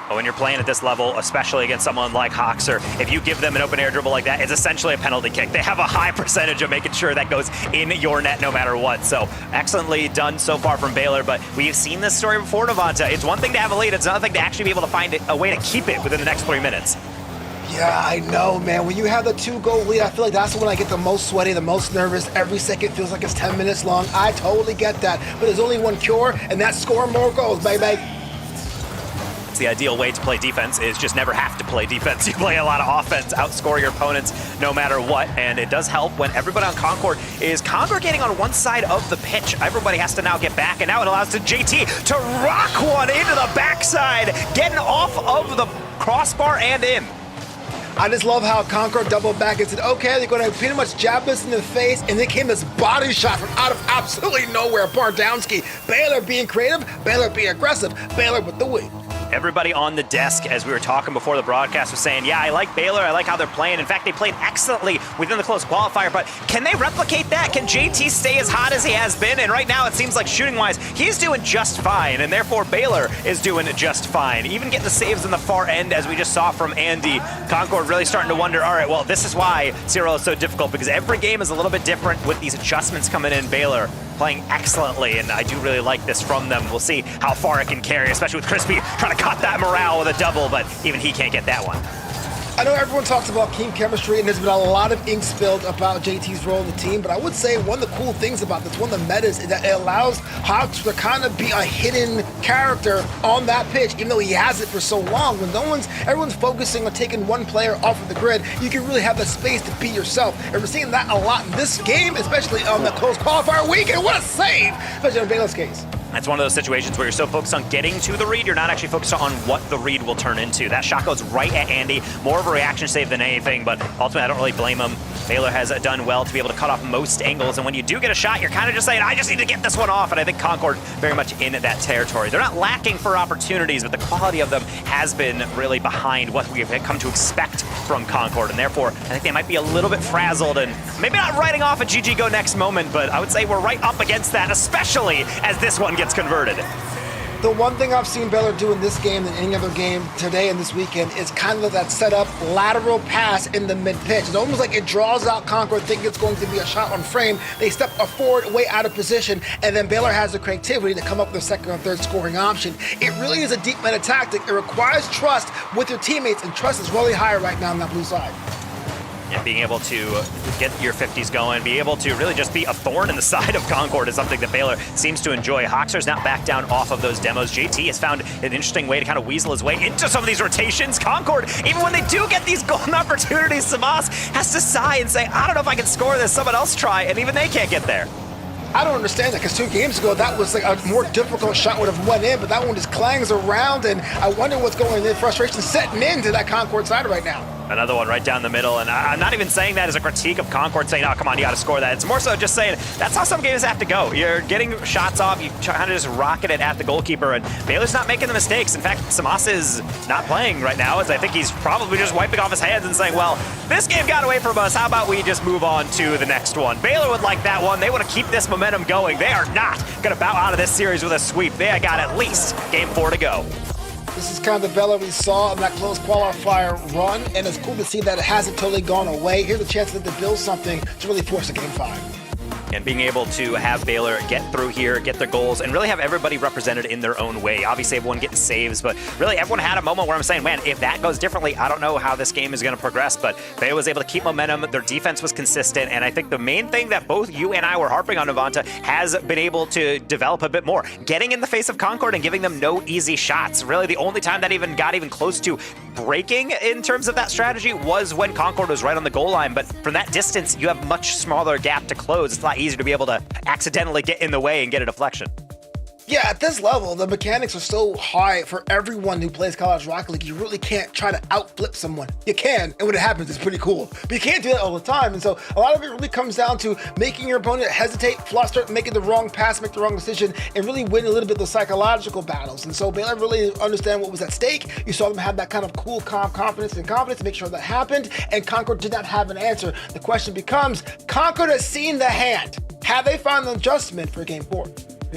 When you're playing at this level, especially against someone like Hoxer, if you give them an open air dribble like that, it's essentially a penalty kick. They have a high percentage of making sure that goes in your net no matter what. So excellently done so far from Baylor, but we've seen this story before, Devonta. It's one thing to have a lead, it's another thing to actually be able to find a way to keep it within the next 3 minutes. Yeah, I know, man. When you have the 2-goal lead, I feel like that's when I get the most sweaty, the most nervous. Every second feels like it's 10 minutes long. I totally get that. But there's only one cure, and that's score more goals, baby. The ideal way to play defense is just never have to play defense. You play a lot of offense, outscore your opponents no matter what, and it does help when everybody on Concord is congregating on one side of the pitch. Everybody has to now get back, and now it allows JT to rock one into the backside, getting off of the crossbar and in. I just love how Concord doubled back and said, okay, they're going to pretty much jab us in the face, and then came this body shot from out of absolutely nowhere. Bardowski, Baylor being creative, Baylor being aggressive, Baylor with the win. Everybody on the desk, as we were talking before the broadcast, was saying, yeah, I like Baylor, I like how they're playing. In fact, they played excellently within the close qualifier, but can they replicate that? Can JT stay as hot as he has been? And right now, it seems like shooting-wise, he's doing just fine, and therefore Baylor is doing just fine. Even getting the saves in the far end, as we just saw from Andy. Concord really starting to wonder, all right, well, this is why CRL is so difficult, because every game is a little bit different with these adjustments coming in. Baylor playing excellently, and I do really like this from them. We'll see how far it can carry, especially with Crispy trying to cut that morale with a double, but even he can't get that one. I know everyone talks about team chemistry, and there's been a lot of ink spilled about JT's role in the team, but I would say one of the cool things about this, one of the metas, is that it allows Hawks to kind of be a hidden character on that pitch, even though he has it for so long. When everyone's focusing on taking one player off of the grid, you can really have the space to be yourself. And we're seeing that a lot in this game, especially on the close qualifier weekend. What a save, especially in Baylor's case. It's one of those situations where you're so focused on getting to the read, you're not actually focused on what the read will turn into. That shot goes right at Andy. More of a reaction save than anything, but ultimately I don't really blame him. Baylor has done well to be able to cut off most angles, and when you do get a shot, you're kind of just saying, I just need to get this one off, and I think Concord very much in that territory. They're not lacking for opportunities, but the quality of them has been really behind what we have come to expect from Concord, and therefore I think they might be a little bit frazzled, and maybe not writing off a GG go next moment, but I would say we're right up against that, especially as this one gets converted. The one thing I've seen Baylor do in this game than any other game today and this weekend is kind of that setup lateral pass in the mid-pitch. It's almost like it draws out Concord thinking it's going to be a shot on frame. They step forward way out of position, and then Baylor has the creativity to come up with a second or third scoring option. It really is a deep meta tactic. It requires trust with your teammates, and trust is really high right now on that blue side. Yeah, being able to get your 50s going, be able to really just be a thorn in the side of Concord is something that Baylor seems to enjoy. Hoxer's now back down off of those demos. JT has found an interesting way to kind of weasel his way into some of these rotations. Concord, even when they do get these golden opportunities, Samas has to sigh and say, I don't know if I can score this, someone else try, and even they can't get there. I don't understand that, because 2 games ago, that was like a more difficult shot would have went in, but that one just clangs around, and I wonder what's going in. Frustration setting into that Concord side right now. Another one right down the middle, and I'm not even saying that as a critique of Concord, saying, oh, come on, you got to score that. It's more so just saying that's how some games have to go. You're getting shots off, you kind of just rocket it at the goalkeeper, and Baylor's not making the mistakes. In fact, Samasa is not playing right now, as I think he's probably just wiping off his hands and saying, well, this game got away from us. How about we just move on to the next one? Baylor would like that one. They want to keep this momentum going. They are not going to bow out of this series with a sweep. They got at least game 4 to go. This is kind of the Baylor we saw in that close qualifier run, and it's cool to see that it hasn't totally gone away. Here's a chance to build something to really force a game 5. And being able to have Baylor get through here, get their goals, and really have everybody represented in their own way. Obviously, everyone getting saves, but really everyone had a moment where I'm saying, man, if that goes differently, I don't know how this game is going to progress, but Baylor was able to keep momentum. Their defense was consistent, and I think the main thing that both you and I were harping on, Navanta, has been able to develop a bit more. Getting in the face of Concord and giving them no easy shots. Really, the only time that even got even close to breaking in terms of that strategy was when Concord was right on the goal line, but from that distance, you have much smaller gap to close. It's a lot easier to be able to accidentally get in the way and get a deflection. Yeah, at this level, the mechanics are so high for everyone who plays College Rocket League. You really can't try to outflip someone. You can, and when it happens, it's pretty cool. But you can't do that all the time, and so a lot of it really comes down to making your opponent hesitate, fluster, making the wrong pass, make the wrong decision, and really win a little bit of the psychological battles. And so Baylor really understand what was at stake. You saw them have that kind of cool, calm confidence to make sure that happened, and Concord did not have an answer. The question becomes, Concord has seen the hand. Have they found an adjustment for game 4?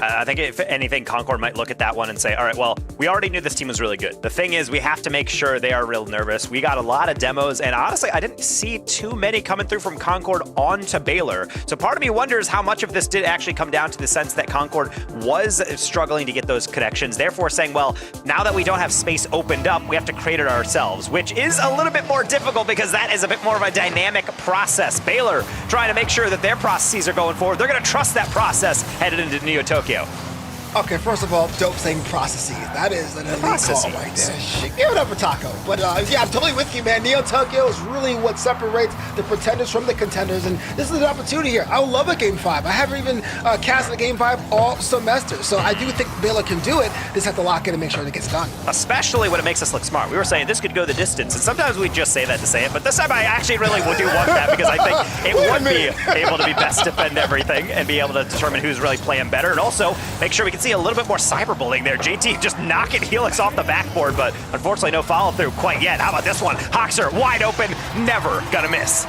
I think if anything, Concord might look at that one and say, all right, well, we already knew this team was really good. The thing is, we have to make sure they are real nervous. We got a lot of demos, and honestly, I didn't see too many coming through from Concord onto Baylor. So part of me wonders how much of this did actually come down to the sense that Concord was struggling to get those connections, therefore saying, well, now that we don't have space opened up, we have to create it ourselves, which is a little bit more difficult because that is a bit more of a dynamic process. Baylor trying to make sure that their processes are going forward. They're going to trust that process headed into Neo-Tokyo. Okay, first of all, dope saying processes. That is an elite call right there. Shit, give it up for Taco. But yeah, I'm totally with you, man. Neo-Tokyo is really what separates the pretenders from the contenders, and this is an opportunity here. I would love a Game 5. I haven't even cast a Game 5 all semester, so I do think Baylor can do it. Just have to lock in and make sure it gets done. Especially when it makes us look smart. We were saying this could go the distance, and sometimes we just say that to say it, but this time I actually really do want that because I think it would be able to be best defend everything and be able to determine who's really playing better, and also make sure we can see a little bit more cyberbullying there. JT just knocking Helix off the backboard, but unfortunately no follow through quite yet. How about this one? Hoxer wide open, never gonna miss.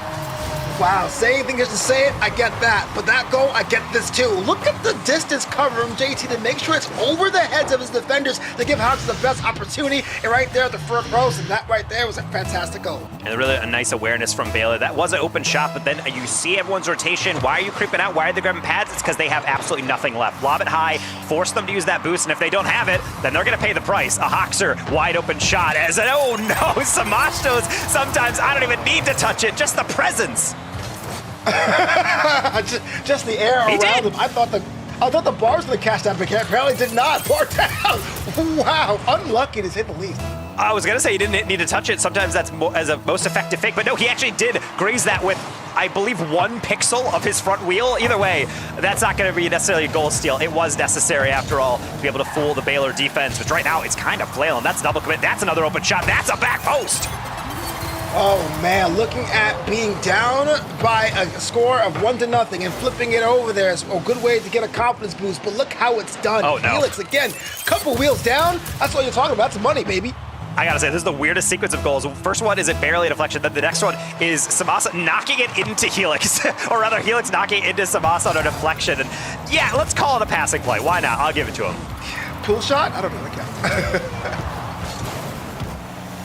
Wow, say anything just to say it, I get that. But that goal, I get this too. Look at the distance cover from JT to make sure it's over the heads of his defenders to give Hoxer the best opportunity. And right there at the front row, and that right there was a fantastic goal. And really a nice awareness from Baylor. That was an open shot, but then you see everyone's rotation. Why are you creeping out? Why are they grabbing pads? It's because they have absolutely nothing left. Lob it high, force them to use that boost, and if they don't have it, then they're going to pay the price. A Hoxer wide open shot as an, oh no, Samashtos. Sometimes I don't even need to touch it, just the presence. just the air around him. I thought the bars would have catch that, but apparently did not. Bar down. Wow, unlucky to say the least. I was gonna say he didn't need to touch it. Sometimes that's as a most effective fake, but no, he actually did graze that with, I believe, 1 pixel of his front wheel. Either way, that's not gonna be necessarily a goal steal. It was necessary, after all, to be able to fool the Baylor defense, which right now it's kind of flailing. That's double commit. That's another open shot. That's a back post. Oh man, looking at being down by a score of 1-0 and flipping it over there is a good way to get a confidence boost, but look how it's done. Oh no. Helix again, couple wheels down, that's what you're talking about, that's money, baby. I gotta say, this is the weirdest sequence of goals. First one is it barely a deflection, then the next one is Samasa knocking it into Helix, or rather Helix knocking it into Samasa on a deflection. And yeah, let's call it a passing play. Why not? I'll give it to him. Pool shot? I don't know the count.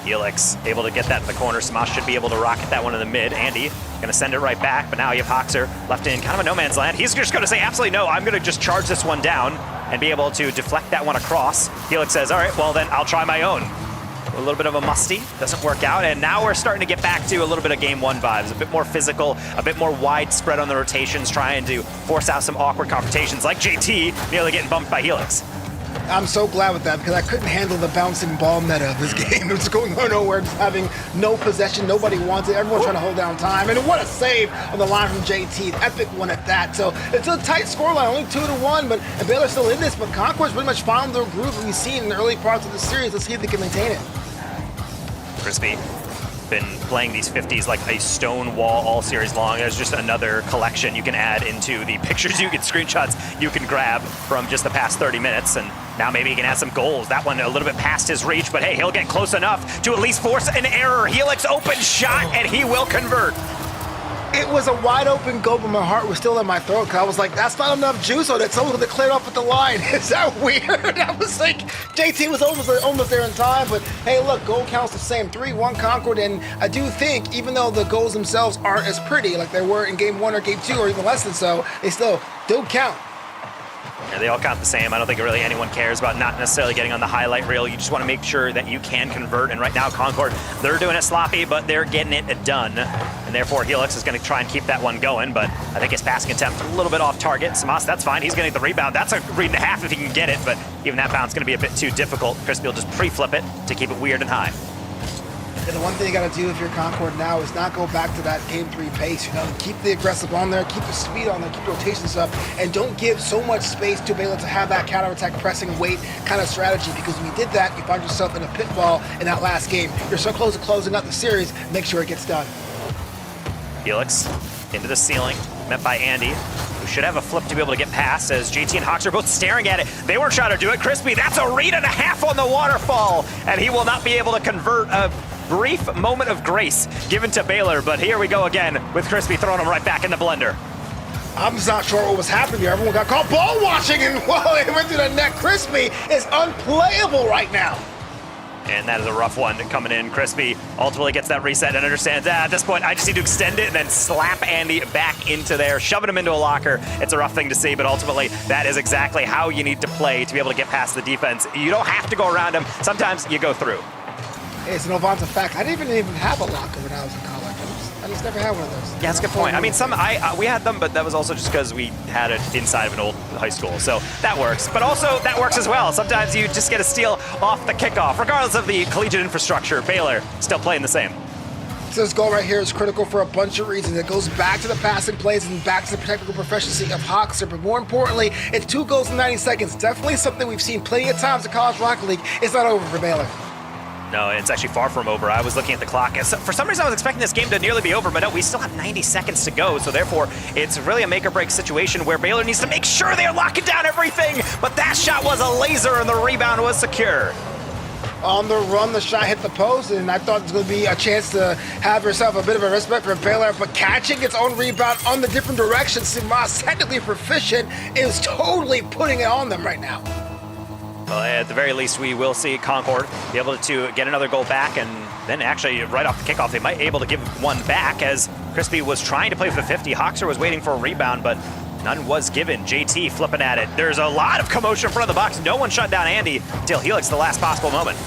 Helix able to get that in the corner. Samash should be able to rocket that one in the mid. Andy gonna send it right back, but now you have Hoxer left in kind of a no man's land. He's just gonna say absolutely no, I'm gonna just charge this one down and be able to deflect that one across. Helix says, all right, well then I'll try my own. A little bit of a musty, doesn't work out, and now we're starting to get back to a little bit of game 1 vibes, a bit more physical, a bit more widespread on the rotations, trying to force out some awkward confrontations like JT nearly getting bumped by Helix. I'm so glad with that because I couldn't handle the bouncing ball meta of this game. It was going nowhere, just having no possession. Nobody wants it. Everyone's trying to hold down time. And what a save on the line from JT. Epic one at that. So it's a tight scoreline, only 2-1, but Baylor's still in this. But Concord's pretty much found their groove that we've seen in the early parts of the series. Let's see if they can maintain it. Crispy been playing these 50s like a stone wall all series long. There's just another collection you can add into the pictures you get, screenshots you can grab from just the past 30 minutes. And now maybe he can add some goals. That one a little bit past his reach, but hey, he'll get close enough to at least force an error. Helix open shot, and he will convert. It was a wide open goal, but my heart was still in my throat because I was like, that's not enough juice, or that someone would have cleared off at the line. Is that weird? I was like, JT was almost there in time, but hey, look, goal counts the same. 3-1 Concord, and I do think, even though the goals themselves aren't as pretty like they were in game 1 or game 2, or even less than so, they still do count. Yeah, they all count the same. I don't think really anyone cares about not necessarily getting on the highlight reel. You just want to make sure that you can convert. And right now, Concord, they're doing it sloppy, but they're getting it done. And therefore, Helix is going to try and keep that one going. But I think his passing attempt a little bit off target. Samas, that's fine. He's going to get the rebound. That's a read and a half if he can get it. But even that bounce is going to be a bit too difficult. Crispy will just pre-flip it to keep it weird and high. And the one thing you got to do if you're Concord now is not go back to that game 3 pace. You know, keep the aggressive on there, keep the speed on there, keep the rotations up, and don't give so much space to Baylor to have that counterattack pressing weight kind of strategy. Because when you did that, you find yourself in a pitfall in that last game. You're so close to closing out the series. Make sure it gets done. Helix into the ceiling, met by Andy, who should have a flip to be able to get past as JT and Hawks are both staring at it. They weren't trying to do it. Crispy, that's a read and a half on the waterfall, and he will not be able to convert. A brief moment of grace given to Baylor, but here we go again with Crispy throwing him right back in the blender. I'm just not sure what was happening here. Everyone got caught ball watching, and while it went through the net, Crispy is unplayable right now. And that is a rough one coming in. Crispy ultimately gets that reset and understands, at this point, I just need to extend it and then slap Andy back into there, shoving him into a locker. It's a rough thing to see, but ultimately, that is exactly how you need to play to be able to get past the defense. You don't have to go around him. Sometimes you go through. It's an Ovanta fact. I didn't even have a locker when I was in college. I just never had one of those. Yeah, that's a good point. I mean, we had them, but that was also just because we had it inside of an old high school. So that works. But also, that works as well. Sometimes you just get a steal off the kickoff. Regardless of the collegiate infrastructure, Baylor still playing the same. So this goal right here is critical for a bunch of reasons. It goes back to the passing plays and back to the technical proficiency of Hawkster. But more importantly, it's 2 goals in 90 seconds. Definitely something we've seen plenty of times in College Rocket League. It's not over for Baylor. No, it's actually far from over. I was looking at the clock. For some reason, I was expecting this game to nearly be over, but no, we still have 90 seconds to go. So therefore, it's really a make-or-break situation where Baylor needs to make sure they're locking down everything. But that shot was a laser, and the rebound was secure. On the run, the shot hit the post, and I thought it was going to be a chance to have yourself a bit of a respect for Baylor, but catching its own rebound on the different direction, Simas, technically proficient, is totally putting it on them right now. Well, at the very least, we will see Concord be able to get another goal back, and then actually right off the kickoff, they might be able to give one back as Crispy was trying to play for the 50. Hawkster was waiting for a rebound, but none was given. JT flipping at it. There's a lot of commotion in front of the box. No one shut down Andy until Helix the last possible moment.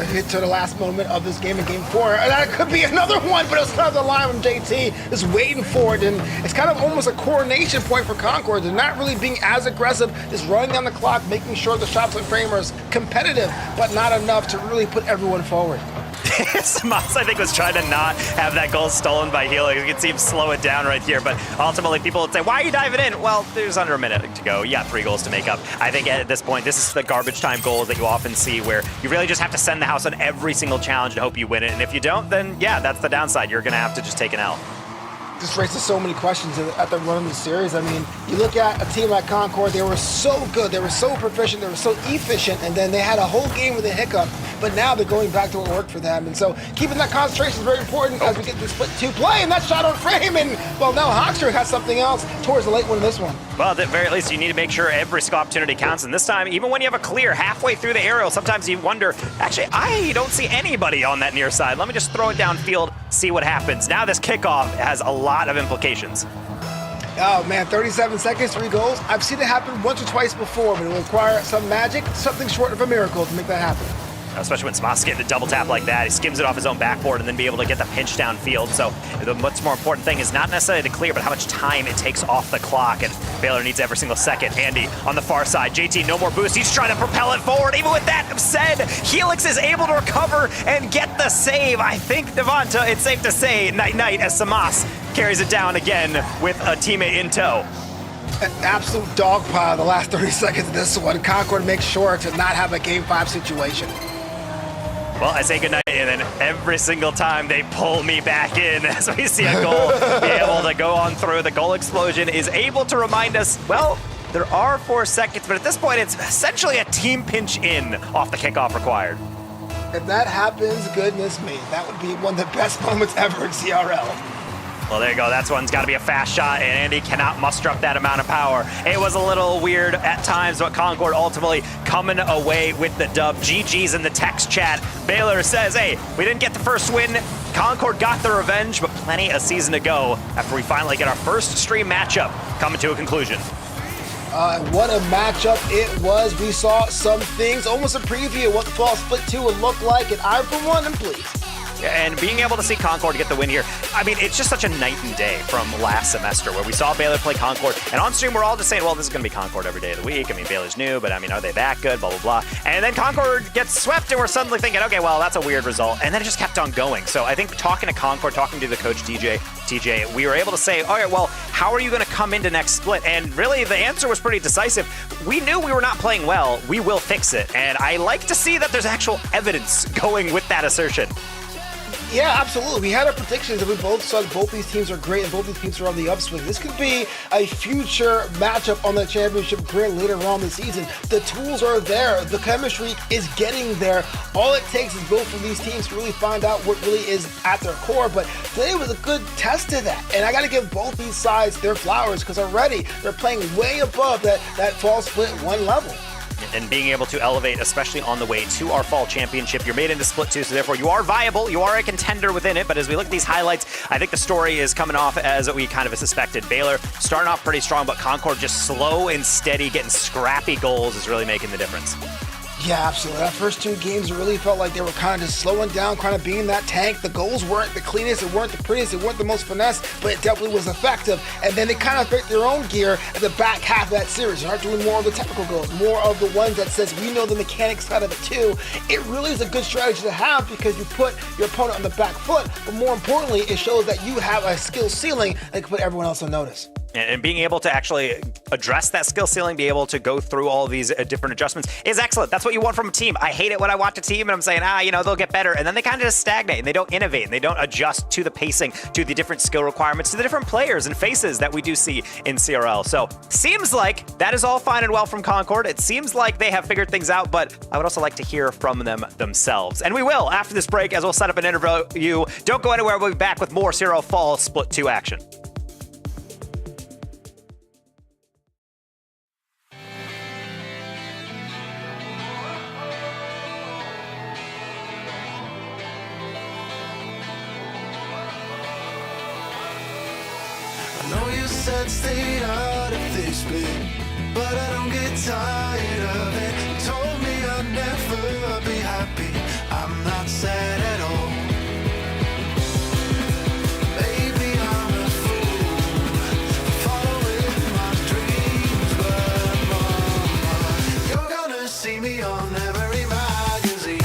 Hit to the last moment of this game in game 4. And that could be another one, but it's kind of the line from JT just waiting for it. And it's kind of almost a coronation point for Concord. They're not really being as aggressive, just running down the clock, making sure the shots on frame are competitive, but not enough to really put everyone forward. Samas, I think, was trying to not have that goal stolen by Helix. You can see him slow it down right here, but ultimately people would say, why are you diving in? Well, there's under a minute to go. You got 3 goals to make up. I think at this point, this is the garbage time goals that you often see where you really just have to send the house on every single challenge and hope you win it. And if you don't, then yeah, that's the downside. You're going to have to just take an L. This raises so many questions at the run of the series. I mean, you look at a team like Concord, they were so good, they were so proficient, they were so efficient, and then they had a whole game with a hiccup, but now they're going back to what worked for them. And so keeping that concentration is very important as we get this split 2 play, and that shot on frame, and well, now Hawkster has something else towards the late one in this one. Well, at the very least, you need to make sure every single opportunity counts, and this time, even when you have a clear halfway through the aerial, sometimes you wonder, actually, I don't see anybody on that near side. Let me just throw it downfield, see what happens. Now this kickoff has a lot of implications. Oh man, 37 seconds, 3 goals. I've seen it happen once or twice before, but it will require some magic, something short of a miracle to make that happen. especially when Samas getting the double tap like that. He skims it off his own backboard and then be able to get the pinch downfield. So the much more important thing is not necessarily to clear, but how much time it takes off the clock. And Baylor needs every single second. Andy on the far side. JT, no more boost. He's trying to propel it forward. Even with that said, Helix is able to recover and get the save. I think, Devonta, it's safe to say night-night as Samas carries it down again with a teammate in tow. An absolute dog pile the last 30 seconds of this one. Concord makes sure to not have a Game 5 situation. Well, I say goodnight, and then every single time they pull me back in as we see a goal be able to go on through. The goal explosion is able to remind us, well, there are 4 seconds, but at this point, it's essentially a team pinch in off the kickoff required. If that happens, goodness me, that would be one of the best moments ever in CRL. Well, there you go. That's one's got to be a fast shot, and Andy cannot muster up that amount of power. It was a little weird at times, but Concord ultimately coming away with the dub. GG's in the text chat. Baylor says, hey, we didn't get the first win. Concord got the revenge, but plenty of season to go after we finally get our first stream matchup coming to a conclusion. What a matchup it was. We saw some things, almost a preview of what the Fall Split 2 would look like, and I, for one, am pleased. And being able to see Concord get the win here, I mean, it's just such a night and day from last semester where we saw Baylor play Concord. And on stream, we're all just saying, well, this is going to be Concord every day of the week. I mean, Baylor's new, but I mean, are they that good? Blah, blah, blah. And then Concord gets swept, and we're suddenly thinking, okay, well, that's a weird result. And then it just kept on going. So I think talking to Concord, talking to the coach, TJ, we were able to say, all right, well, how are you going to come into next split? And really, the answer was pretty decisive. We knew we were not playing well. We will fix it. And I like to see that there's actual evidence going with that assertion. Yeah, absolutely. We had our predictions that we both saw that both these teams are great and both these teams are on the upswing. This could be a future matchup on the championship grid later on this season. The tools are there. The chemistry is getting there. All it takes is both of these teams to really find out what really is at their core. But today was a good test of that. And I got to give both these sides their flowers because already they're playing way above that Fall Split 1 level. And being able to elevate, especially on the way to our fall championship. You're made into Split 2, so therefore you are viable. You are a contender within it. But as we look at these highlights, I think the story is coming off as we kind of suspected. Baylor starting off pretty strong, but Concord just slow and steady, getting scrappy goals is really making the difference. Yeah, absolutely. That first 2 games, it really felt like they were kind of just slowing down, kind of being that tank. The goals weren't the cleanest, it weren't the prettiest, it weren't the most finesse, but it definitely was effective. And then they kind of picked their own gear at the back half of that series. They start doing more of the technical goals, more of the ones that says we know the mechanics side of it too. It really is a good strategy to have because you put your opponent on the back foot, but more importantly, it shows that you have a skill ceiling that can put everyone else on notice. And being able to actually address that skill ceiling, be able to go through all these different adjustments is excellent. That's what you want from a team. I hate it when I watch a team and I'm saying, they'll get better. And then they kind of just stagnate and they don't innovate and they don't adjust to the pacing, to the different skill requirements, to the different players and faces that we do see in CRL. So seems like that is all fine and well from Concord. It seems like they have figured things out, but I would also like to hear from them themselves. And we will after this break as we'll set up an interview. Don't go anywhere. We'll be back with more CRL Fall Split 2 action. Stay out of this bit, but I don't get tired of it. You told me I'd never be happy. I'm not sad at all. Maybe I'm a fool, following my dreams, but mama, you're gonna see me on every magazine.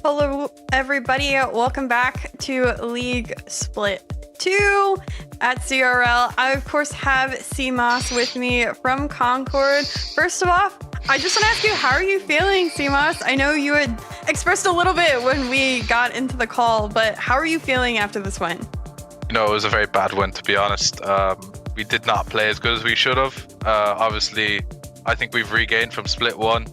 Hello, everybody. Welcome back to League Split 2 at CRL. I, of course, have CMOS with me from Concord. First of all, I just want to ask you, how are you feeling, CMOS? I know you had expressed a little bit when we got into the call, but how are you feeling after this win? You know, it was a very bad win, to be honest. We did not play as good as we should have. Obviously, I think we've regained from Split 1,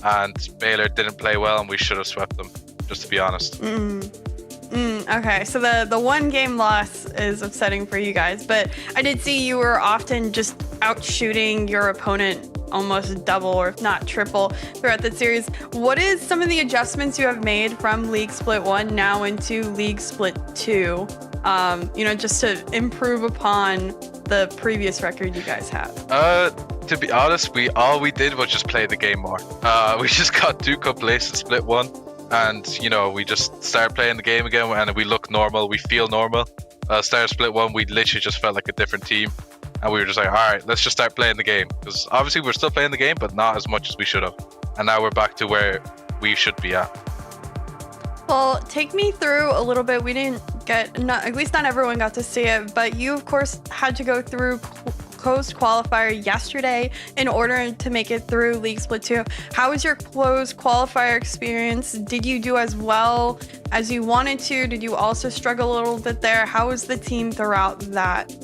and Baylor didn't play well, and we should have swept them, just to be honest. Okay, so the one game loss is upsetting for you guys, but I did see you were often just out shooting your opponent almost double or if not triple throughout the series. What is some of the adjustments you have made from League Split 1 now into League Split 2, just to improve upon the previous record you guys have? To be honest, all we did was just play the game more. We just got too complacent Split 1, and we just started playing the game again, and we look normal, we feel normal. Start Split 1, we literally just felt like a different team, and we were just like, all right, let's just start playing the game, because obviously we're still playing the game, but not as much as we should have, and now we're back to where we should be at. Well, take me through a little bit. We didn't get, at least not everyone got to see it, but you, of course, had to go through closed qualifier yesterday in order to make it through League Split 2. How was your closed qualifier experience? Did you do as well as you wanted to? Did you also struggle a little bit there? How was the team throughout that?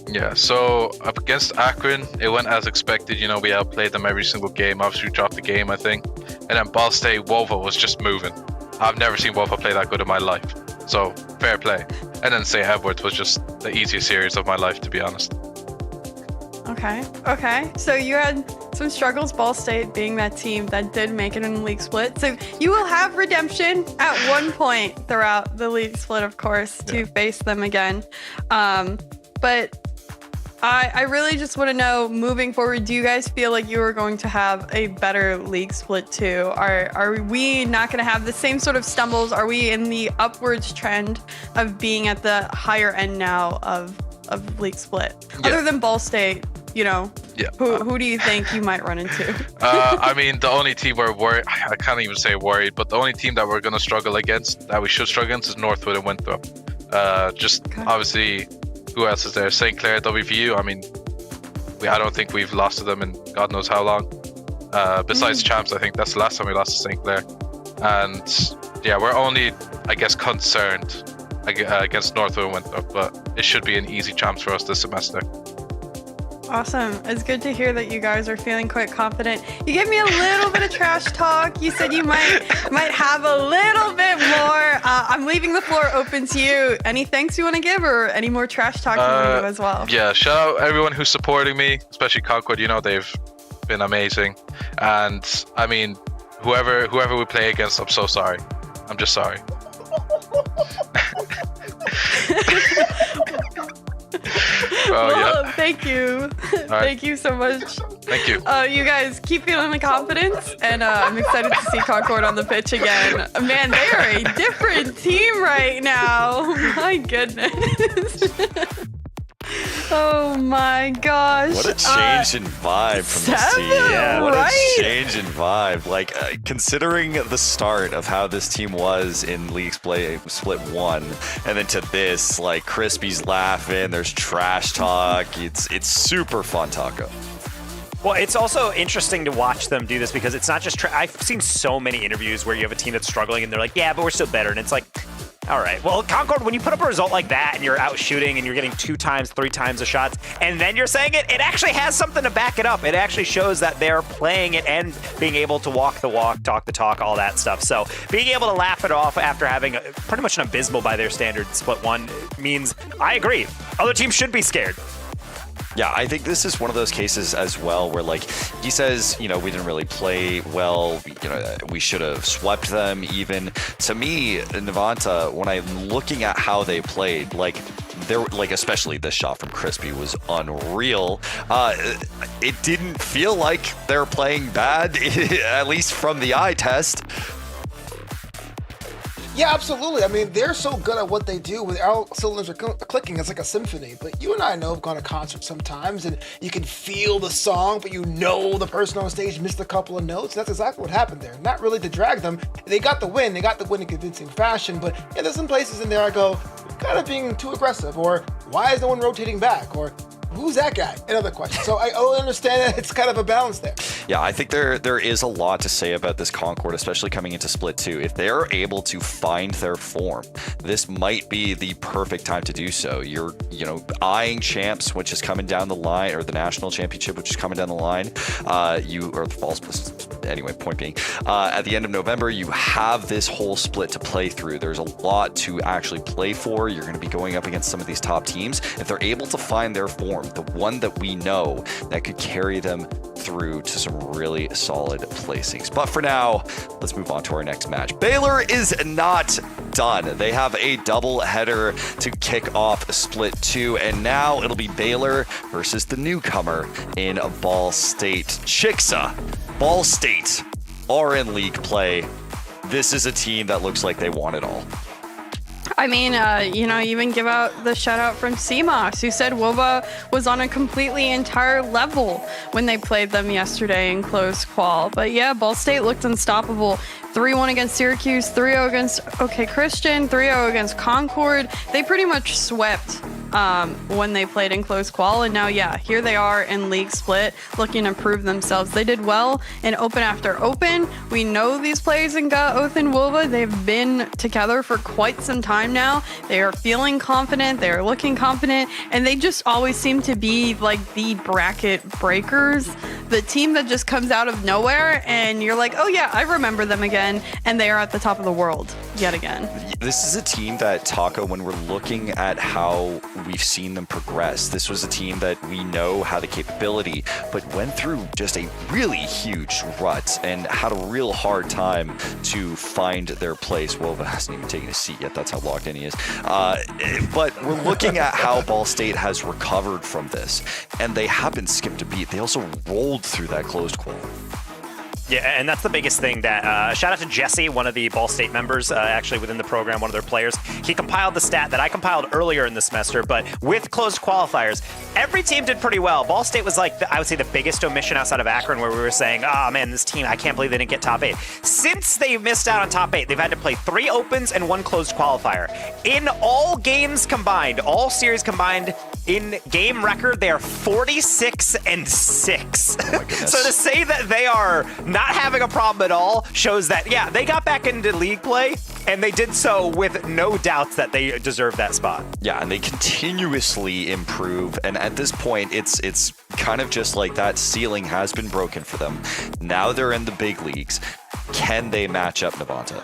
Yeah, so up against Akron, it went as expected. We outplayed them every single game. Obviously, we dropped the game, I think. And then Ball State, Wova was just moving. I've never seen Wova play that good in my life. So, fair play. And then St. Edwards was just the easiest series of my life, to be honest. Okay. So you had some struggles, Ball State being that team that did make it in the League Split. So you will have redemption at one point throughout the League Split, of course, to face them again. But I really just want to know, moving forward, do you guys feel like you are going to have a better League Split 2? Are we not going to have the same sort of stumbles? Are we in the upwards trend of being at the higher end now of League Split? Yeah. Other than Ball State you know, who do you think you might run into? I mean, the only team we're worried, I can't even say worried, but the only team that we're going to struggle against, that we should struggle against, is Northwood and Winthrop. Obviously, who else is there? St. Clair, WVU. I mean, I don't think we've lost to them in God knows how long. Besides champs, I think that's the last time we lost to St. Clair. And yeah, we're only, I guess, concerned against Northwood and Winthrop, but it should be an easy champs for us this semester. Awesome. It's good to hear that you guys are feeling quite confident. You gave me a little bit of trash talk. You said you might have a little bit more. I'm leaving the floor open to you. Any thanks you want to give, or any more trash talk you want to give as well? Yeah, shout out everyone who's supporting me, especially Concord. You know, they've been amazing. And I mean, whoever we play against, I'm so sorry. I'm just sorry. Thank you. Thank you so much. Thank you. You guys keep feeling the confidence, and I'm excited to see Concord on the pitch again. Man, they are a different team right now. My goodness. Oh my gosh. What a change in vibe from this team. Yeah, what a change in vibe. Like, considering the start of how this team was in League Split 1, and then to this, like, Crispy's laughing, there's trash talk. It's super fun, Taco. Well, it's also interesting to watch them do this, because it's not just I've seen so many interviews where you have a team that's struggling and they're like, yeah, but we're still better. And it's like, all right, well, Concord, when you put up a result like that and you're out shooting and you're getting 2 times, 3 times the shots, and then you're saying it actually has something to back it up. It actually shows that they're playing it and being able to walk the walk, talk the talk, all that stuff. So being able to laugh it off after having pretty much an abysmal by their standards Split 1 means, I agree, other teams should be scared. Yeah, I think this is one of those cases as well where, like, he says, you know, we didn't really play well, you know, we should have swept them even. To me, Navanta, when I'm looking at how they played, like, they're like, especially this shot from Crispy was unreal. It didn't feel like they're playing bad, at least from the eye test. Yeah, absolutely. I mean, they're so good at what they do. When all cylinders are clicking, it's like a symphony. But you and I know have gone to concerts sometimes, and you can feel the song, but you know the person on stage missed a couple of notes. That's exactly what happened there. Not really to drag them. They got the win. They got the win in convincing fashion. But yeah, there's some places in there I go, kind of being too aggressive, or why is no one rotating back, or who's that guy? Another question. So I understand that it's kind of a balance there. Yeah, I think there is a lot to say about this Concord, especially coming into Split 2. If they're able to find their form, this might be the perfect time to do so. You're, you know, eyeing champs, which is coming down the line, or the national championship, which is coming down the line. Or the fall split. Anyway, point being, at the end of November, you have this whole split to play through. There's a lot to actually play for. You're going to be going up against some of these top teams. If they're able to find their form, the one that we know that could carry them through to some really solid placings. But for now, let's move on to our next match. Baylor is not done. They have a double header to kick off Split 2, and now it'll be Baylor versus the newcomer in Ball State. Chicksa, Ball State are in league play. This is a team that looks like they want it all. I mean, you know, even give out the shout out from CMOS, who said WOBA was on a completely entire level when they played them yesterday in close qual. But yeah, Ball State looked unstoppable. 3-1 against Syracuse, 3-0 against OK Christian, 3-0 against Concord. They pretty much swept when they played in close qual, and now, yeah, here they are in league split looking to prove themselves. They did well in open after open. We know these players in Oath and WOBA. They've been together for quite some time now. They are feeling confident, they are looking confident, and they just always seem to be like the bracket breakers, the team that just comes out of nowhere and you're like, oh yeah, I remember them again, and they are at the top of the world yet again. This is a team that, Taco, when we're looking at how we've seen them progress, this was a team that we know had the capability, but went through just a really huge rut and had a real hard time to find their place. Wova hasn't even taken a seat yet. That's how locked in he is. But we're looking at how Ball State has recovered from this, and they haven't skipped a beat. They also rolled through that closed qual. Yeah, and that's the biggest thing that, shout out to Jesse, one of the Ball State members, actually within the program, one of their players. He compiled the stat that I compiled earlier in the semester, but with closed qualifiers, every team did pretty well. Ball State was like, I would say, the biggest omission outside of Akron, where we were saying, oh man, this team, I can't believe they didn't get top 8. Since they missed out on top 8, they've had to play 3 opens and 1 closed qualifier. In all games combined, all series combined, in game record, they are 46-6. Oh my goodness. So to say that they are not having a problem at all shows that, yeah, they got back into league play, and they did so with no doubts that they deserve that spot. Yeah, and they continuously improve, and at this point, it's kind of just like that ceiling has been broken for them. Now they're in the big leagues. Can they match up Navanta?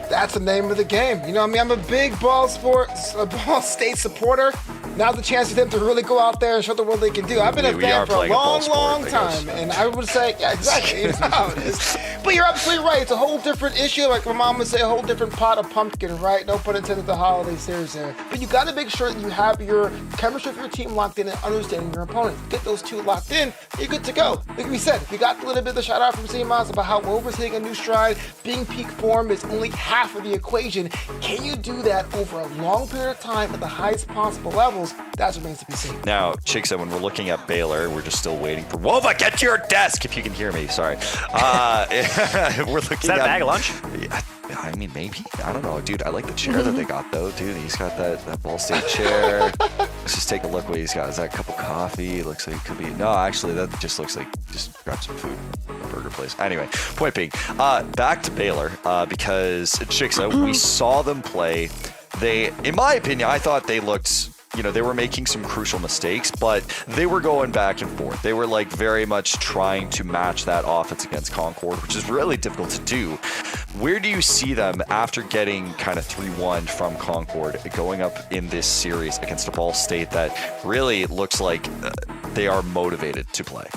That's the name of the game. You know what I mean? I'm a big Ball State supporter. Now's the chance for them to really go out there and show the world they can do. I've been a fan for a long time, and I would say, yeah, exactly. You know how it is. But you're absolutely right. It's a whole different issue. Like my mom would say, a whole different pot of pumpkin, right? No pun intended, the holiday series there. But you got to make sure that you have your chemistry of your team locked in and understanding your opponent. Get those two locked in, you're good to go. Like we said, we got a little bit of the shout out from Seamoss about how Wolver's hitting a new stride. Being peak form is only half of the equation. Can you do that over a long period of time at the highest possible levels? That remains to be seen. Now, Chicks, when we're looking at Baylor, we're just still waiting for Wova. Get to your desk if you can hear me. Sorry. We're looking. Is that a bag of lunch? I mean, maybe. I don't know, dude. I like the chair that they got, though, dude. He's got that Ball State chair. Let's just take a look what he's got. Is that a cup of coffee? It looks like it could be. No, actually, that just looks like just grab some food. Burger place. Anyway, point being, back to Baylor, because Chicksa, we saw them play. They, in my opinion, I thought they looked, they were making some crucial mistakes, but they were going back and forth. They were like very much trying to match that offense against Concord, which is really difficult to do. Where do you see them after getting kind of 3-1 from Concord, going up in this series against a Ball State that really looks like they are motivated to play?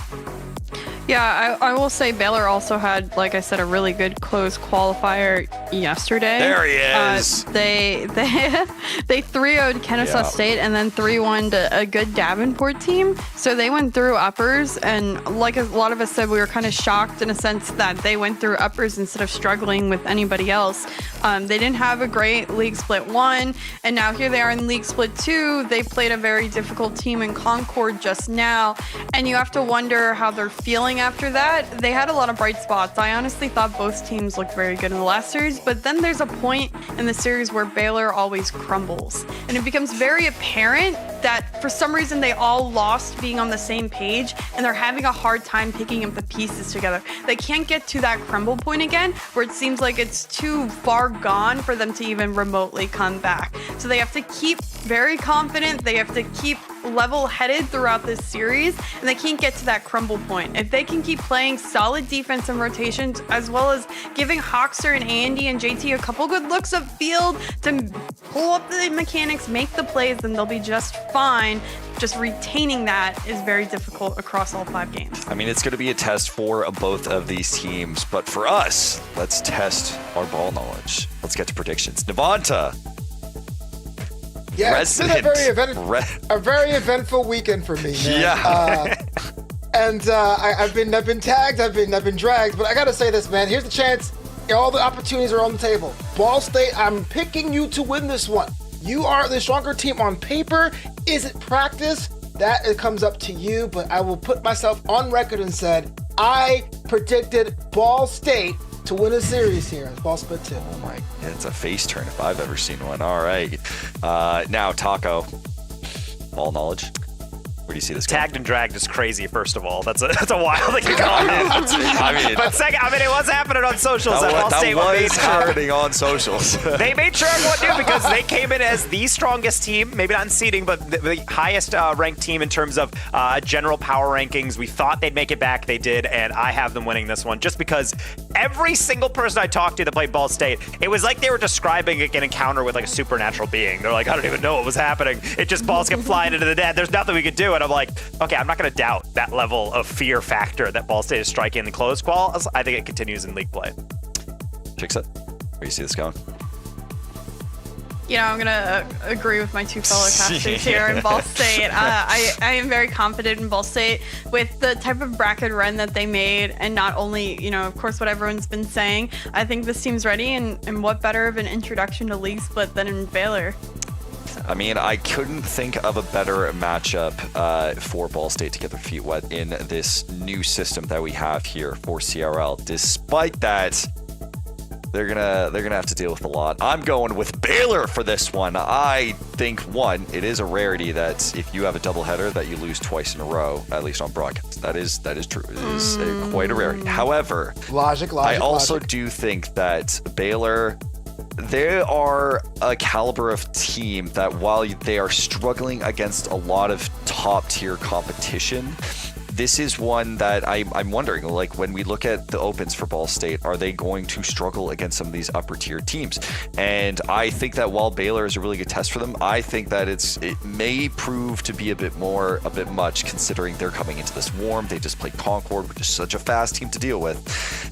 Yeah, I will say Baylor also had, like I said, a really good close qualifier yesterday. There he is. They 3-0'd Kennesaw State and then 3-1 a good Davenport team. So they went through uppers, and like a lot of us said, we were kind of shocked in a sense that they went through uppers instead of struggling with anybody else. They didn't have a great League Split 1, and now here they are in League Split 2. They played a very difficult team in Concord just now, and you have to wonder how they're feeling after that. They had a lot of bright spots. I honestly thought both teams looked very good in the last series, but then there's a point in the series where Baylor always crumbles, and it becomes very apparent that for some reason they all lost being on the same page, and they're having a hard time picking up the pieces together. They can't get to that crumble point again where it seems like it's too far gone for them to even remotely come back. So they have to keep very confident. They have to keep level-headed throughout this series, and they can't get to that crumble point. If they can keep playing solid defense and rotations, as well as giving Hoxter and Andy and JT a couple good looks of field to pull up the mechanics, make the plays, then they'll be just fine. Just retaining that is very difficult across all 5 games. I mean, it's going to be a test for both of these teams, but for us, let's test our ball knowledge. Let's get to predictions. Navanta. Yeah, it's been a very eventful weekend for me, man. Yeah. I've been tagged, I've been dragged, but I gotta say this, man. Here's the chance. All the opportunities are on the table. Ball State, I'm picking you to win this one. You are the stronger team on paper. Is it practice? That it comes up to you, but I will put myself on record and said I predicted Ball State to win a series here at Ball Split 2. Oh my, it's a face turn if I've ever seen one. All right. Now, Taco, ball knowledge. Where do you see this going? Tagged and dragged is crazy, first of all. That's a wild thing to call it. But second, it was happening on socials. That was happening on socials. They made sure everyone knew because they came in as the strongest team, maybe not in seeding, but the highest ranked team in terms of general power rankings. We thought they'd make it back. They did, and I have them winning this one just because every single person I talked to that played Ball State, it was like they were describing an encounter with like a supernatural being. They're like, I don't even know what was happening. It just balls kept flying into the net. There's nothing we could do. And I'm like, okay, I'm not going to doubt that level of fear factor that Ball State is striking in the closed quals. I think it continues in league play. Chicksa, where do you see this going? I'm going to agree with my two fellow casters here in Ball State. I am very confident in Ball State with the type of bracket run that they made, and not only, of course, what everyone's been saying. I think this team's ready, and what better of an introduction to League Split than in Baylor? I mean, I couldn't think of a better matchup for Ball State to get their feet wet in this new system that we have here for CRL. Despite that, they're gonna have to deal with a lot. I'm going with Baylor for this one. I think, one, it is a rarity that if you have a doubleheader that you lose twice in a row, at least on broadcast. That is true. It is quite a rarity. However, I also do think that Baylor, they are a caliber of team that while they are struggling against a lot of top tier competition, this is one that I'm wondering, like, when we look at the opens for Ball State, are they going to struggle against some of these upper tier teams? And I think that while Baylor is a really good test for them, I think that it may prove to be a bit much, considering they're coming into this warm. They just played Concord, which is such a fast team to deal with.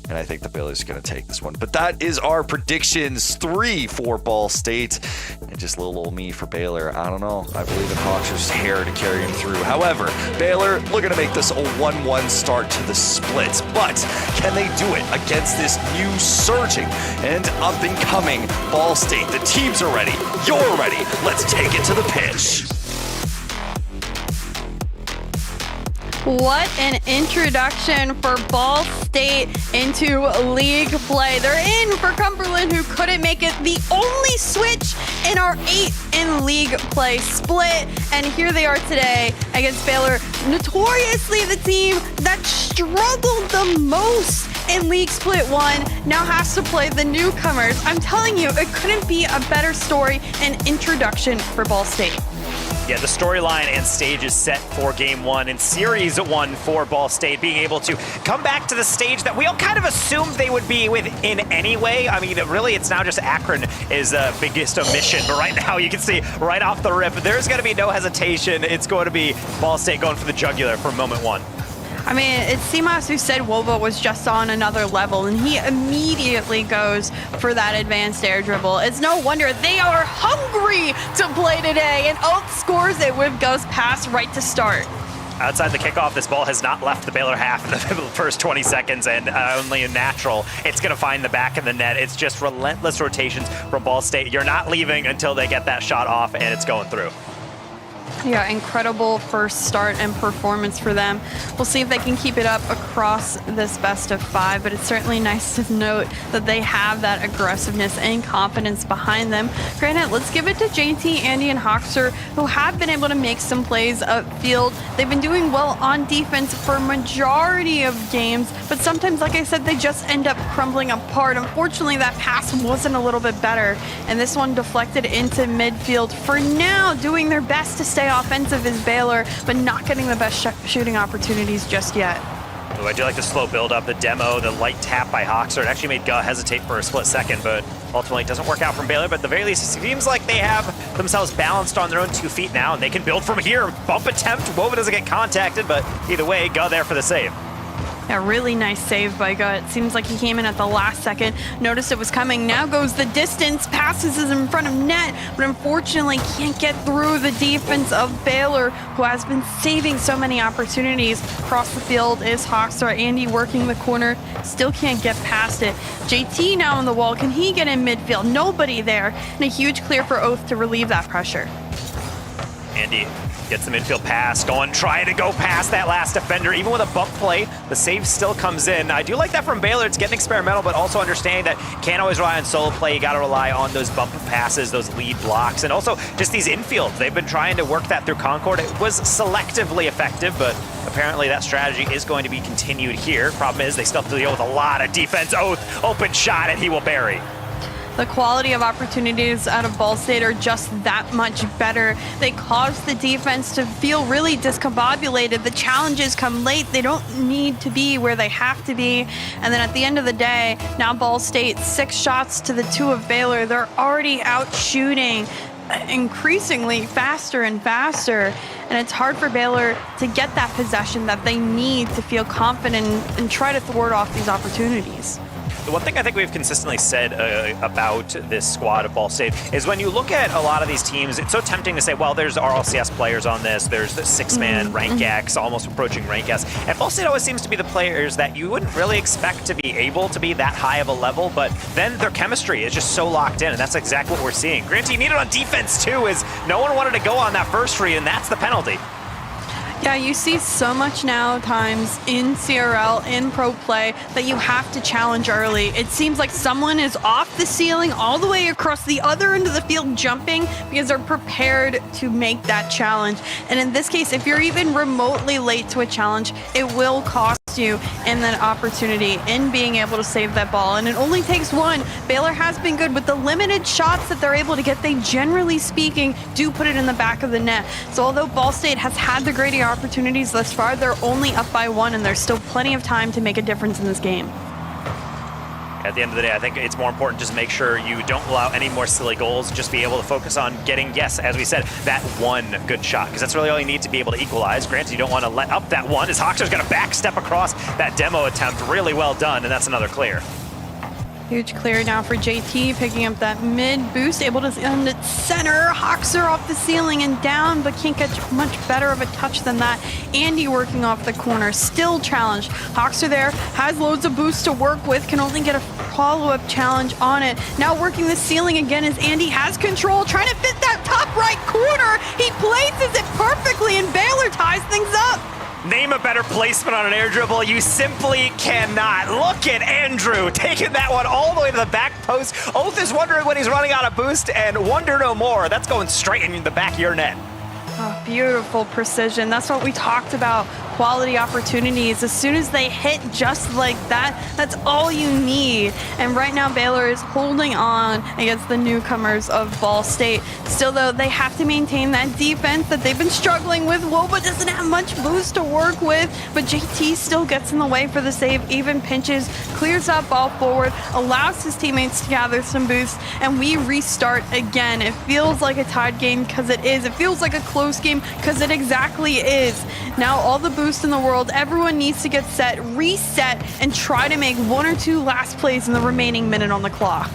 And I think that Baylor's going to take this one. But that is our predictions. 3 for Ball State, and just little old me for Baylor. I don't know. I believe in Hawks' hair to carry him through. However, Baylor looking to make this a 1-1 start to the split, but can they do it against this new surging and up and coming Ball State? The teams are ready. You're ready. Let's take it to the pitch. What an introduction for Ball State into league play. They're in for Cumberland, who couldn't make it. The only switch in our 8 in league play split. And here they are today against Baylor, notoriously the team that struggled the most in League Split 1, now has to play the newcomers. I'm telling you, it couldn't be a better story and introduction for Ball State. Yeah, the storyline and stage is set for Game 1 and Series 1 for Ball State, being able to come back to the stage that we all kind of assumed they would be within anyway. I mean, really, it's now just Akron is the biggest omission, but right now you can see right off the rip, there's going to be no hesitation. It's going to be Ball State going for the jugular for moment 1. I mean, it's Simas who said Woba was just on another level, and he immediately goes for that advanced air dribble. It's no wonder they are hungry to play today, and Oath scores it with Ghost pass right to start. Outside the kickoff, this ball has not left the Baylor half in the first 20 seconds, and only a natural, it's going to find the back of the net. It's just relentless rotations from Ball State. You're not leaving until they get that shot off, and it's going through. Yeah, incredible first start and performance for them. We'll see if they can keep it up across this best of 5, but it's certainly nice to note that they have that aggressiveness and confidence behind them. Granted, let's give it to JT, Andy, and Hoxer, who have been able to make some plays upfield. They've been doing well on defense for majority of games, but sometimes, like I said, they just end up crumbling apart. Unfortunately, that pass wasn't a little bit better, and this one deflected into midfield. For now, doing their best to stay offensive is Baylor, but not getting the best shooting opportunities just yet. Ooh, I do like the slow build up, the demo, the light tap by Hoxer. It actually made Guh hesitate for a split second, but ultimately it doesn't work out from Baylor. But at the very least, it seems like they have themselves balanced on their own 2 feet now, and they can build from here. Bump attempt, Woba doesn't get contacted, but either way, Guh there for the save. A really nice save by Guh. It seems like he came in at the last second, noticed it was coming, now goes the distance, passes is in front of net, but unfortunately can't get through the defense of Baylor, who has been saving so many opportunities. Across the field is Hoxer. Andy working the corner, still can't get past it. JT now on the wall, can he get in midfield? Nobody there, and a huge clear for Oath to relieve that pressure. Andy gets the midfield pass, trying to go past that last defender. Even with a bump play, the save still comes in. I do like that from Baylor. It's getting experimental, but also understanding that can't always rely on solo play. You got to rely on those bump passes, those lead blocks, and also just these infields. They've been trying to work that through Concord. It was selectively effective, but apparently that strategy is going to be continued here. Problem is they still have to deal with a lot of defense. Oath, open shot, and he will bury. The quality of opportunities out of Ball State are just that much better. They cause the defense to feel really discombobulated. The challenges come late. They don't need to be where they have to be. And then at the end of the day, now Ball State 6 shots to the 2 of Baylor. They're already out shooting increasingly faster and faster. And it's hard for Baylor to get that possession that they need to feel confident and try to thwart off these opportunities. the one thing I think we've consistently said about this squad of Ball State is when you look at a lot of these teams, it's so tempting to say, well, there's RLCS players on this, there's the 6-man rank X, almost approaching rank S, and Ball State always seems to be the players that you wouldn't really expect to be able to be that high of a level, but then their chemistry is just so locked in, and that's exactly what we're seeing. Granted, you need it on defense too, is no one wanted to go on that first read, and that's the penalty. Yeah, you see so much now times in CRL, in pro play, that you have to challenge early. It seems like someone is off the ceiling all the way across the other end of the field jumping because they're prepared to make that challenge. And in this case, if you're even remotely late to a challenge, it will cost you in that opportunity in being able to save that ball. And it only takes one. Baylor has been good with the limited shots that they're able to get. They, generally speaking, do put it in the back of the net. So although Ball State has had the greater opportunities thus far, they're only up by one, and there's still plenty of time to make a difference in this game. At the end of the day, I think it's more important just make sure you don't allow any more silly goals. Just be able to focus on getting, yes, as we said, that one good shot, because that's really all you need to be able to equalize. Granted, you don't want to let up that one, as Hoxer's going to back step across that demo attempt. Really well done, and that's another clear. Huge clear now for JT, picking up that mid boost, able to end it center. Hoxer off the ceiling and down, but can't get much better of a touch than that. Andy working off the corner, still challenged. Hoxer there, has loads of boost to work with, can only get a follow-up challenge on it. Now working the ceiling again as Andy has control, trying to fit that top right corner. He places it perfectly, and Baylor ties things up. Name a better placement on an air dribble. You simply cannot. Look at Andrew taking that one all the way to the back post. Oath is wondering when he's running out of boost, and wonder no more. That's going straight in the back of your net. Oh, beautiful precision. That's what we talked about. Quality opportunities. As soon as they hit just like that, that's all you need. And right now, Baylor is holding on against the newcomers of Ball State. Still, though, they have to maintain that defense that they've been struggling with. Woba doesn't have much boost to work with, but JT still gets in the way for the save, even pinches, clears that ball forward, allows his teammates to gather some boost, and we restart again. It feels like a tied game because it is. It feels like a close game because it exactly is. Now, all the boost in the world, everyone needs to get set, reset, and try to make one or two last plays in the remaining minute on the clock.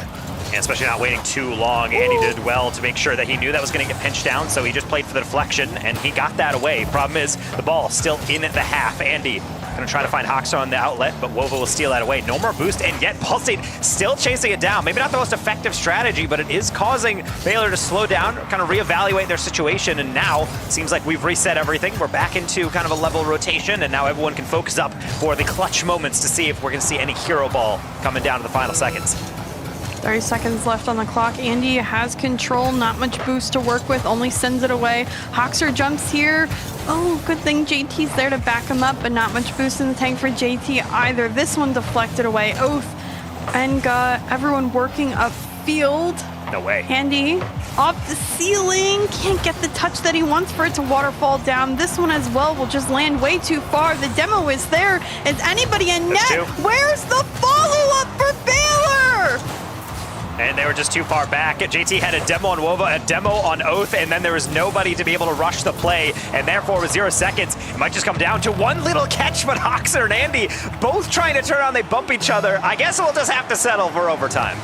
And especially not waiting too long. Andy did well to make sure that he knew that was going to get pinched down, so he just played for the deflection, and he got that away. Problem is, the ball still in the half. Andy going to try to find Hoxer on the outlet, but Wova will steal that away. No more boost, and yet Ball State still chasing it down. Maybe not the most effective strategy, but it is causing Baylor to slow down, kind of reevaluate their situation, and now it seems like we've reset everything. We're back into kind of a level rotation, and now everyone can focus up for the clutch moments to see if we're going to see any hero ball coming down to the final seconds. 30 seconds left on the clock. Andy has control, not much boost to work with, only sends it away. Hoxer jumps here. Oh, good thing JT's there to back him up, but not much boost in the tank for JT either. This one deflected away. Oath and got everyone working upfield. No way. Andy off the ceiling, can't get the touch that he wants for it to waterfall down. This one as well will just land way too far. The demo is there. Is anybody in net? Where's the follow-up for Baylor? And they were just too far back. JT had a demo on Wova, a demo on Oath, and then there was nobody to be able to rush the play, and therefore with 0 seconds, it might just come down to one little catch, but Hoxer and Andy both trying to turn around, they bump each other. I guess we'll just have to settle for overtime.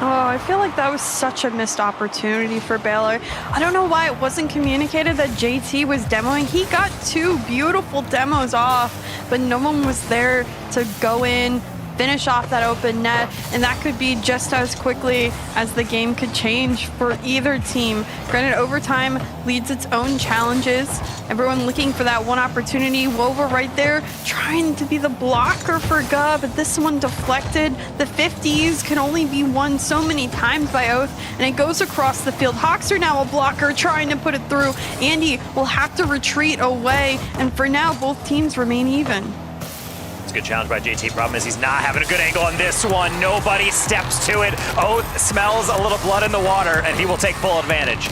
Oh, I feel like that was such a missed opportunity for Baylor. I don't know why it wasn't communicated that JT was demoing. He got 2 beautiful demos off, but no one was there to go in, finish off that open net, and that could be just as quickly as the game could change for either team. Granted, overtime leads its own challenges. Everyone looking for that one opportunity. Wova right there trying to be the blocker for Guh, but this one deflected. The 50s can only be won so many times by Oath, and it goes across the field. Hoxer now a blocker trying to put it through. Andy will have to retreat away, and for now both teams remain even. Good challenge by JT. Problem is he's not having a good angle on this one. Nobody steps to it. Oath smells a little blood in the water, and he will take full advantage.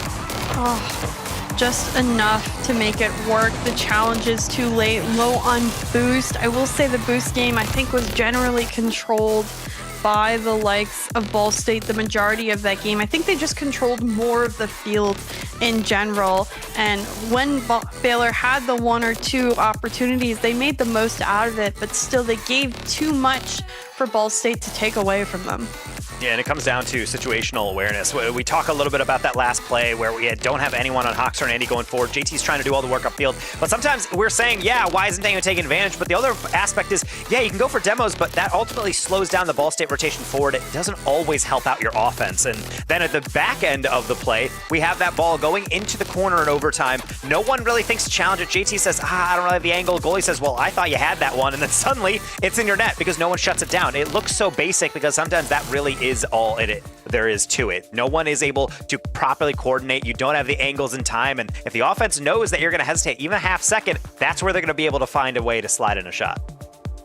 Oh, just enough to make it work. The challenge is too late. Low on boost. I will say the boost game, I think, was generally controlled by the likes of Ball State the majority of that game. I think they just controlled more of the field in general. And when Baylor had the 1 or 2 opportunities, they made the most out of it, but still they gave too much for Ball State to take away from them. Yeah, and it comes down to situational awareness. We talk a little bit about that last play where we don't have anyone on Hoxer and Andy going forward. JT's trying to do all the work upfield. But sometimes we're saying, yeah, why isn't anyone taking advantage? But the other aspect is, yeah, you can go for demos, but that ultimately slows down the Ball State rotation forward. It doesn't always help out your offense. And then at the back end of the play, we have that ball going into the corner in overtime. No one really thinks to challenge it. JT says, I don't really have the angle. Goalie says, well, I thought you had that one. And then suddenly it's in your net because no one shuts it down. It looks so basic because sometimes that really is all there is to it. No one is able to properly coordinate. You don't have the angles in time. And if the offense knows that you're going to hesitate even a half second, that's where they're going to be able to find a way to slide in a shot.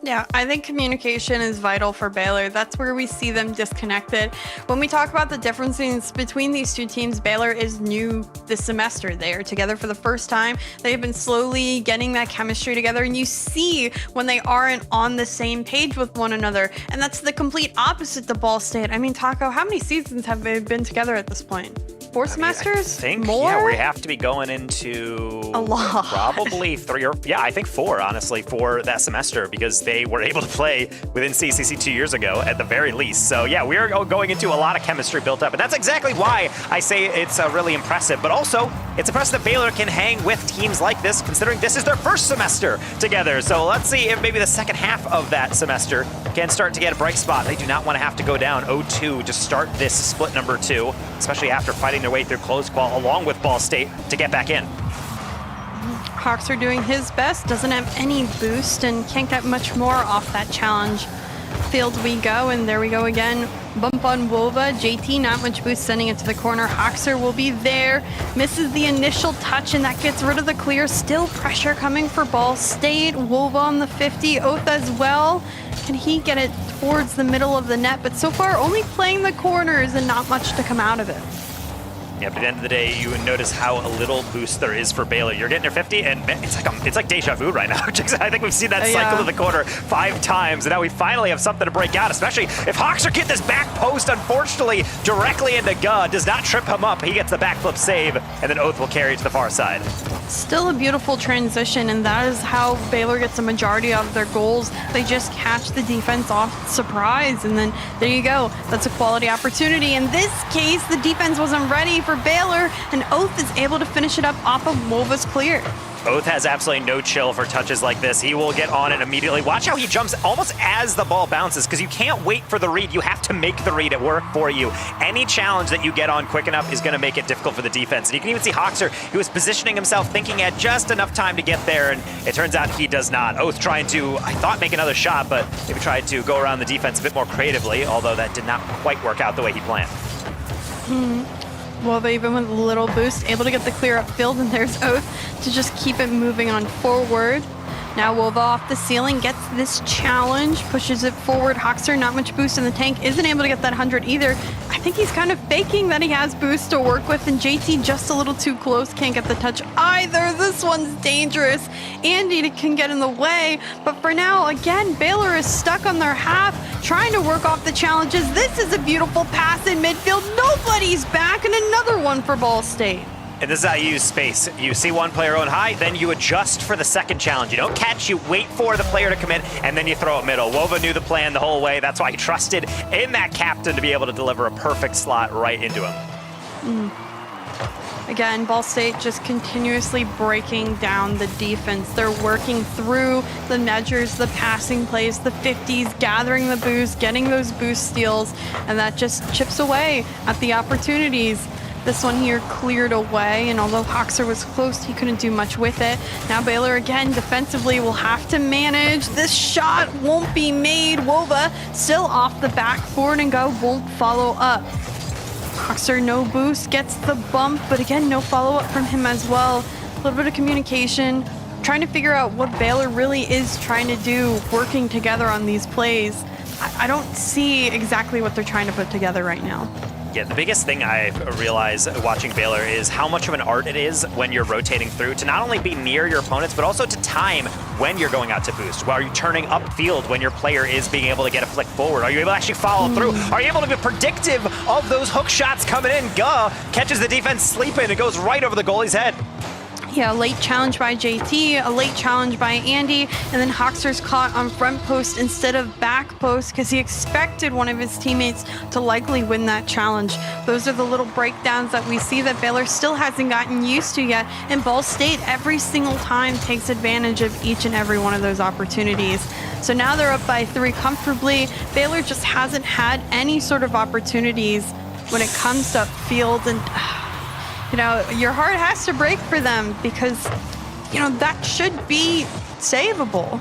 Yeah, I think communication is vital for Baylor. That's where we see them disconnected. When we talk about the differences between these two teams, Baylor is new this semester. They are together for the first time. They've been slowly getting that chemistry together, and you see when they aren't on the same page with one another. And that's the complete opposite to Ball State. I mean, Taco, how many seasons have they been together at this point? 4 semesters? I think, more? Yeah, we have to be going into a lot. Probably 3 or, yeah, I think 4, honestly, for that semester because they were able to play within CCC 2 years ago at the very least. So yeah, we are going into a lot of chemistry built up. And that's exactly why I say it's really impressive. But also, it's impressive that Baylor can hang with teams like this, considering this is their first semester together. So let's see if maybe the second half of that semester can start to get a bright spot. They do not want to have to go down 0-2 to start this split number 2, especially after fighting their way through close qual along with Ball State to get back in. Hoxer doing his best, doesn't have any boost and can't get much more off that challenge. Field we go, and there we go again. Bump on Wova. JT, not much boost, sending it to the corner. Hoxer will be there. Misses the initial touch, and that gets rid of the clear. Still pressure coming for Ball State. Wova on the 50. Oath as well. Can he get it towards the middle of the net? But so far, only playing the corners and not much to come out of it. Yeah, but at the end of the day, you would notice how little boost there is for Baylor. You're getting your 50, and it's like deja vu right now. I think we've seen that cycle to the corner 5 times, and now we finally have something to break out, especially if Hoxer get this back post, unfortunately, directly into Gud. Does not trip him up. He gets the backflip save, and then Oath will carry it to the far side. Still a beautiful transition, and that is how Baylor gets a majority of their goals. They just catch the defense off surprise, and then there you go. That's a quality opportunity. In this case, the defense wasn't ready for Baylor, and Oath is able to finish it up off of Wova's clear. Oath has absolutely no chill for touches like this. He will get on it immediately. Watch how he jumps almost as the ball bounces, because you can't wait for the read. You have to make the read at work for you. Any challenge that you get on quick enough is going to make it difficult for the defense. And you can even see Hoxer, who was positioning himself, thinking he had just enough time to get there, and it turns out he does not. Oath trying to, I thought, make another shot, but maybe tried to go around the defense a bit more creatively, although that did not quite work out the way he planned. Well, even with a little boost, able to get the clear upfield, and there's Oath to just keep it moving on forward. Now Wova off the ceiling, gets this challenge, pushes it forward. Hoxer, not much boost in the tank, isn't able to get that 100 either. I think he's kind of faking that he has boost to work with, and JT just a little too close, can't get the touch either. This one's dangerous. Andy can get in the way, but for now, again, Baylor is stuck on their half, trying to work off the challenges. This is a beautiful pass in midfield. Nobody's back, and another one for Ball State. And this is how you use space. You see one player on high, then you adjust for the second challenge. You don't catch, you wait for the player to commit, and then you throw it middle. Wova knew the plan the whole way. That's why he trusted in that captain to be able to deliver a perfect slot right into him. Again, Ball State just continuously breaking down the defense. They're working through the measures, the passing plays, the 50s, gathering the boost, getting those boost steals, and that just chips away at the opportunities. This one here cleared away, and although Hoxer was close, he couldn't do much with it. Now Baylor again defensively will have to manage. This shot won't be made. Wova still off the back, forward and go, won't follow up. Hoxer, no boost, gets the bump, but again, no follow-up from him as well. A little bit of communication, trying to figure out what Baylor really is trying to do, working together on these plays. I don't see exactly what they're trying to put together right now. Yeah, the biggest thing I realize watching Baylor is how much of an art it is when you're rotating through to not only be near your opponents, but also to time when you're going out to boost. Are you turning upfield when your player is being able to get a flick forward? Are you able to actually follow through? Are you able to be predictive of those hook shots coming in? Guh catches the defense sleeping and goes right over the goalie's head. Yeah, a late challenge by JT, a late challenge by Andy, and then Hoxer's caught on front post instead of back post because he expected one of his teammates to likely win that challenge. Those are the little breakdowns that we see that Baylor still hasn't gotten used to yet, and Ball State every single time takes advantage of each and every one of those opportunities. So now they're up by 3 comfortably. Baylor just hasn't had any sort of opportunities when it comes to upfield, and you know, your heart has to break for them because, you know, that should be savable.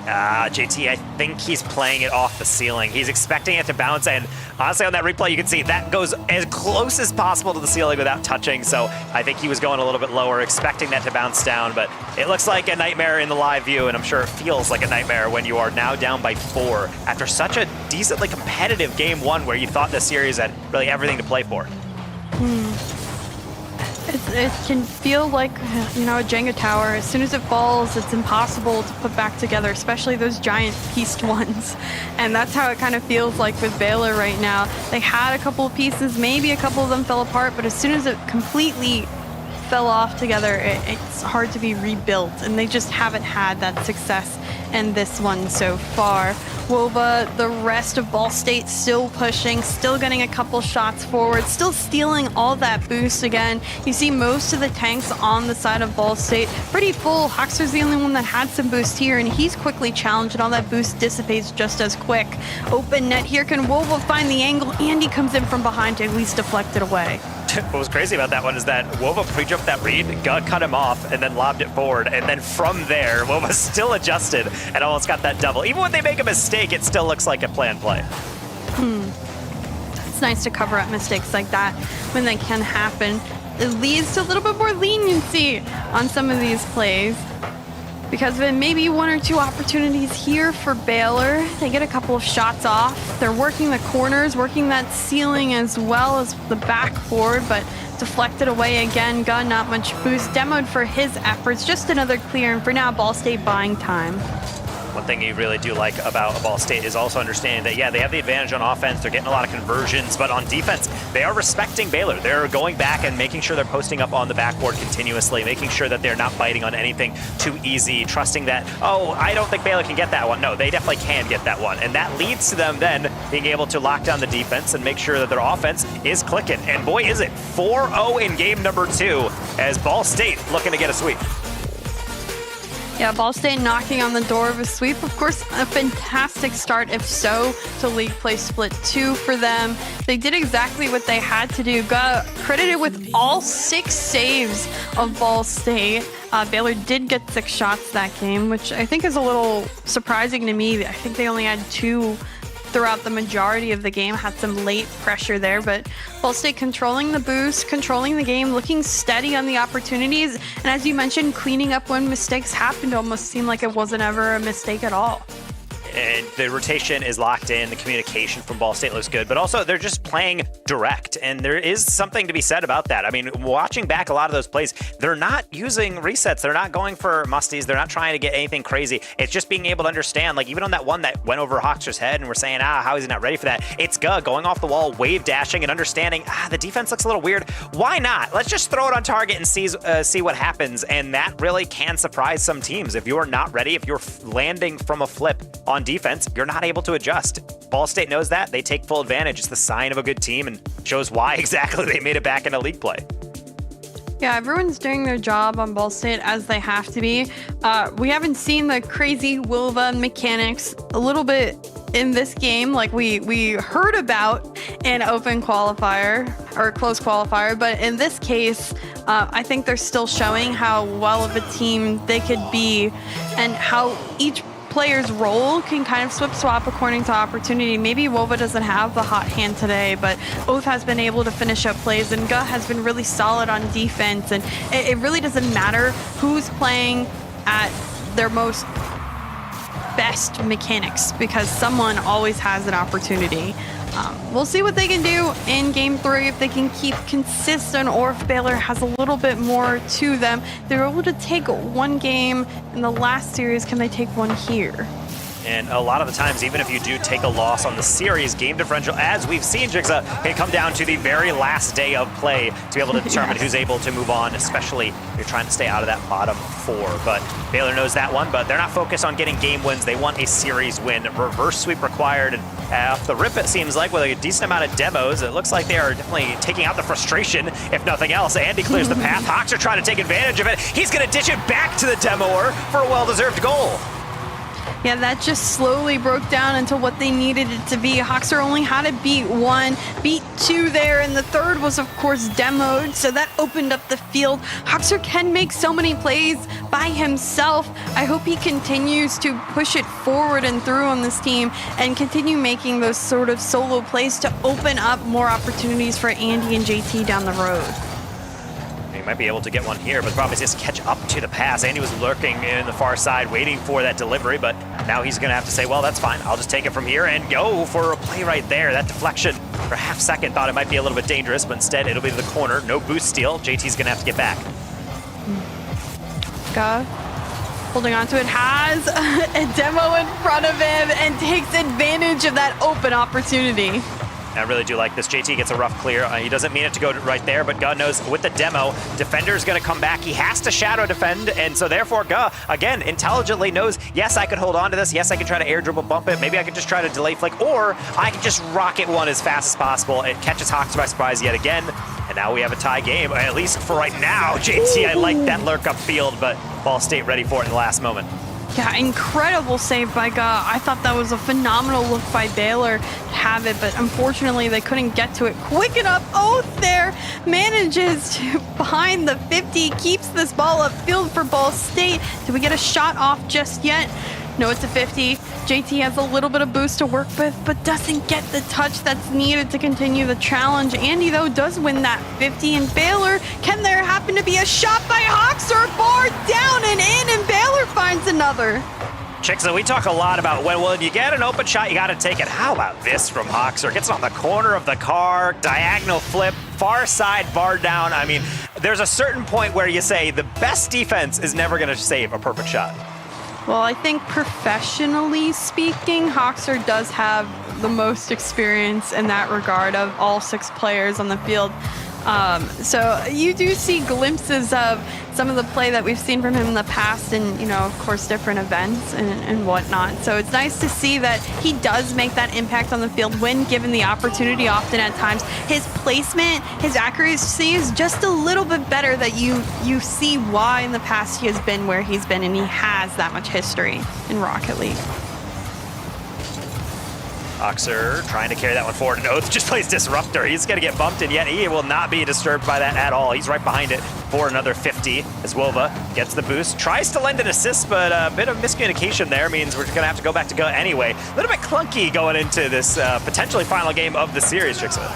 JT, I think he's playing it off the ceiling. He's expecting it to bounce, and honestly, on that replay, you can see that goes as close as possible to the ceiling without touching, so I think he was going a little bit lower, expecting that to bounce down, but it looks like a nightmare in the live view, and I'm sure it feels like a nightmare when you are now down by 4 after such a decently competitive game 1 where you thought the series had really everything to play for. It can feel like, you know, a Jenga tower. As soon as it falls, it's impossible to put back together, especially those giant pieced ones. And that's how it kind of feels like with Baylor right now. They had a couple of pieces, maybe a couple of them fell apart, but as soon as it completely fell off together, it's hard to be rebuilt. And they just haven't had that success in this one so far. Wova, the rest of Ball State still pushing, still getting a couple shots forward, still stealing all that boost again. You see most of the tanks on the side of Ball State pretty full. Hoxer's the only one that had some boost here, and he's quickly challenged, and all that boost dissipates just as quick. Open net here. Can Wova find the angle? Andy comes in from behind to at least deflect it away. What was crazy about that one is that Wova pre-jumped that read, cut him off, and then lobbed it forward. And then from there, Wova still adjusted and almost got that double. Even when they make a mistake, it still looks like a planned play. It's nice to cover up mistakes like that when they can happen. It leads to a little bit more leniency on some of these plays. Because of it, maybe 1 or 2 opportunities here for Baylor. They get a couple of shots off. They're working the corners, working that ceiling as well as the backboard, but deflected away again. Gun, not much boost. Demoed for his efforts. Just another clear, and for now, Ball State buying time. One thing you really do like about Ball State is also understanding that, yeah, they have the advantage on offense. They're getting a lot of conversions, but on defense, they are respecting Baylor. They're going back and making sure they're posting up on the backboard continuously, making sure that they're not biting on anything too easy, trusting that, oh, I don't think Baylor can get that one. No, they definitely can get that one. And that leads to them then being able to lock down the defense and make sure that their offense is clicking. And boy, is it 4-0 in game number 2 as Ball State looking to get a sweep. Yeah, Ball State knocking on the door of a sweep. Of course, a fantastic start, if so, to League Play Split 2 for them. They did exactly what they had to do. Got credited with all 6 saves of Ball State. Baylor did get 6 shots that game, which I think is a little surprising to me. I think they only had 2 throughout the majority of the game, had some late pressure there, but Ball State controlling the boost, controlling the game, looking steady on the opportunities, and as you mentioned, cleaning up when mistakes happened. Almost seemed like it wasn't ever a mistake at all. And the rotation is locked in. The communication from Ball State looks good, but also they're just playing direct. And there is something to be said about that. I mean, watching back a lot of those plays, they're not using resets. They're not going for musties. They're not trying to get anything crazy. It's just being able to understand, like even on that one that went over Hoxer's head and we're saying, how is he not ready for that? It's going off the wall, wave dashing and understanding, the defense looks a little weird. Why not? Let's just throw it on target and see what happens. And that really can surprise some teams. If you're not ready, if you're landing from a flip on defense, you're not able to adjust. Ball State knows that. They take full advantage. It's the sign of a good team and shows why exactly they made it back into league play. Yeah, everyone's doing their job on Ball State as they have to be. We haven't seen the crazy Wilva mechanics a little bit in this game like we heard about in open qualifier or close qualifier, but in this case, I think they're still showing how well of a team they could be and how each player's role can kind of swap according to opportunity. Maybe Wova doesn't have the hot hand today, but Oath has been able to finish up plays, and Guh has been really solid on defense, and it really doesn't matter who's playing at their most best mechanics because someone always has an opportunity. We'll see what they can do in Game 3, if they can keep consistent or if Baylor has a little bit more to them. They were able to take one game in the last series. Can they take one here? And a lot of the times, even if you do take a loss on the series, game differential, as we've seen, Jigsaw, can come down to the very last day of play to be able to determine who's able to move on, especially if you're trying to stay out of that bottom 4. But Baylor knows that one, but they're not focused on getting game wins. They want a series win. Reverse sweep required. And off the rip, it seems like, with a decent amount of demos, it looks like they are definitely taking out the frustration, if nothing else. Andy clears the path. Hawks are trying to take advantage of it. He's going to ditch it back to the demoer for a well-deserved goal. Yeah, that just slowly broke down into what they needed it to be. Hoxer only had to beat 1, beat 2 there, and the third was, of course, demoed, so that opened up the field. Hoxer can make so many plays by himself. I hope he continues to push it forward and through on this team and continue making those sort of solo plays to open up more opportunities for Andy and JT down the road. He might be able to get one here, but the problem is just catch up to the pass. Andy was lurking in the far side, waiting for that delivery, but now he's going to have to say, well, that's fine. I'll just take it from here and go for a play right there. That deflection for a half second thought it might be a little bit dangerous, but instead it'll be to the corner. No boost steal. JT's going to have to get back. Holding on to it, has a demo in front of him and takes advantage of that open opportunity. I really do like this. JT gets a rough clear. He doesn't mean it to go right there, but God knows with the demo, defender's going to come back. He has to shadow defend, and so therefore, again, intelligently knows, yes, I could hold on to this. Yes, I could try to air dribble bump it. Maybe I could just try to delay flick, or I could just rocket one as fast as possible. It catches Hawks by surprise yet again, and now we have a tie game, at least for right now. JT, I like that lurk upfield, but Ball State ready for it in the last moment. Yeah, incredible save by Ga. I thought that was a phenomenal look by Baylor to have it, but unfortunately they couldn't get to it quick enough. Oath there manages to behind the 50, keeps this ball upfield for Ball State. Did we get a shot off just yet? No, it's a 50. JT has a little bit of boost to work with, but doesn't get the touch that's needed to continue the challenge. Andy, though, does win that 50, and Baylor, can there happen to be a shot by Hoxer? Bar down and in, and Baylor finds another. Chicksa, we talk a lot about when you get an open shot, you got to take it. How about this from Hoxer? Gets it on the corner of the car, diagonal flip, far side, bar down. I mean, there's a certain point where you say the best defense is never going to save a perfect shot. Well, I think professionally speaking, Hoxer does have the most experience in that regard of all 6 players on the field. So you do see glimpses of some of the play that we've seen from him in the past and, you know, of course, different events and whatnot. So it's nice to see that he does make that impact on the field when given the opportunity. Often at times, his placement, his accuracy is just a little bit better, that you see why in the past he has been where he's been, and he has that much history in Rocket League. Hoxer trying to carry that one forward, and Oath just plays Disruptor. He's going to get bumped, and yet he will not be disturbed by that at all. He's right behind it for another 50 as Wova gets the boost. Tries to lend an assist, but a bit of miscommunication there means we're going to have to go back to Go anyway. A little bit clunky going into this potentially final game of the series, Jigsaw.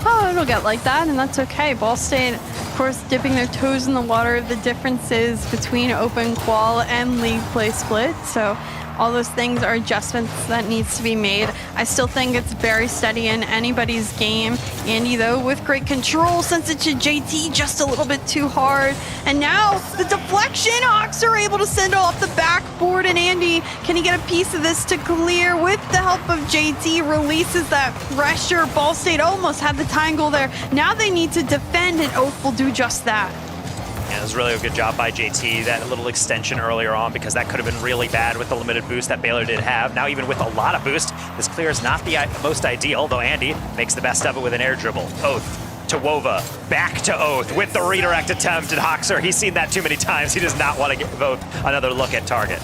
Oh, it'll get like that, and that's okay. Ball State, of course, dipping their toes in the water. The differences between open qual and league play split, so all those things are adjustments that needs to be made. I still think it's very steady in anybody's game. Andy, though, with great control, sends it to JT just a little bit too hard. And now the deflection, Hawks are able to send it off the backboard, and Andy, can he get a piece of this to clear with the help of JT? Releases that pressure. Ball State almost had the tying goal there. Now they need to defend, and Oath will do just that. Yeah, it was really a good job by JT, that little extension earlier on, because that could have been really bad with the limited boost that Baylor did have. Now, even with a lot of boost, this clear is not the most ideal, though Andy makes the best of it with an air dribble. Oath to Wova, back to Oath with the redirect attempt at Hoxer. He's seen that too many times. He does not want to give Oath another look at target.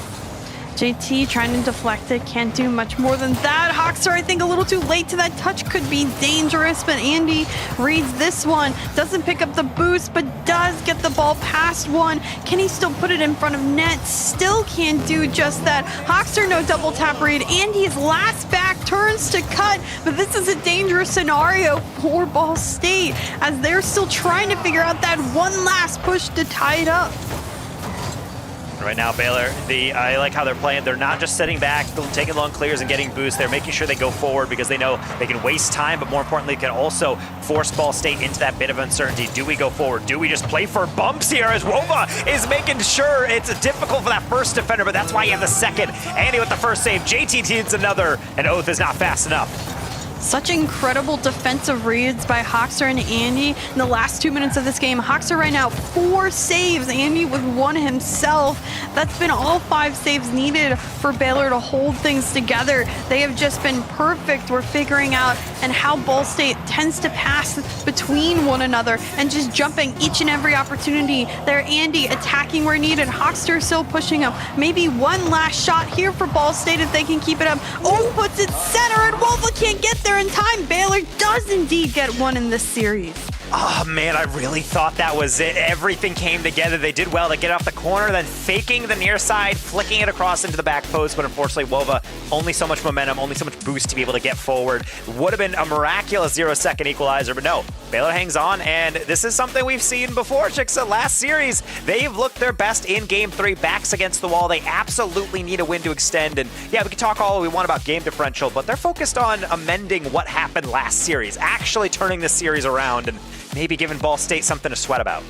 JT trying to deflect it, can't do much more than that. Hoxer, I think, a little too late to that touch, could be dangerous, but Andy reads this one, doesn't pick up the boost, but does get the ball past one. Can he still put it in front of net? Still can't do just that. Hoxer, no double tap read. Andy's last back turns to cut, but this is a dangerous scenario for Ball State as they're still trying to figure out that one last push to tie it up. Right now, Baylor, I like how they're playing. They're not just sitting back, taking long clears and getting boosts. They're making sure they go forward because they know they can waste time, but more importantly, can also force Ball State into that bit of uncertainty. Do we go forward? Do we just play for bumps here as Wova is making sure it's difficult for that first defender, but that's why you have the second. Andy with the first save. JT needs another, and Oath is not fast enough. Such incredible defensive reads by Hoxer and Andy in the last 2 minutes of this game. Hoxer right now 4 saves, Andy with 1 himself. That's been all 5 saves needed for Baylor to hold things together. They have just been perfect. We're figuring out and how Ball State tends to pass between one another and just jumping each and every opportunity. There, Andy attacking where needed. Hoxer still pushing up. Maybe one last shot here for Ball State if they can keep it up. Oh, puts it center and Wolfa can't get there in time. Baylor does indeed get one in this series. Oh man, I really thought that was it. Everything came together. They did well to get off the corner, then faking the near side, flicking it across into the back post, but unfortunately Wova, only so much momentum, only so much boost to be able to get forward. Would have been a miraculous 0-second equalizer, but no, Baylor hangs on, and this is something we've seen before, Chicksa. Last series, they've looked their best in Game 3, backs against the wall. They absolutely need a win to extend, and yeah, we can talk all we want about game differential, but they're focused on amending what happened last series, actually turning this series around, and maybe giving Ball State something to sweat about.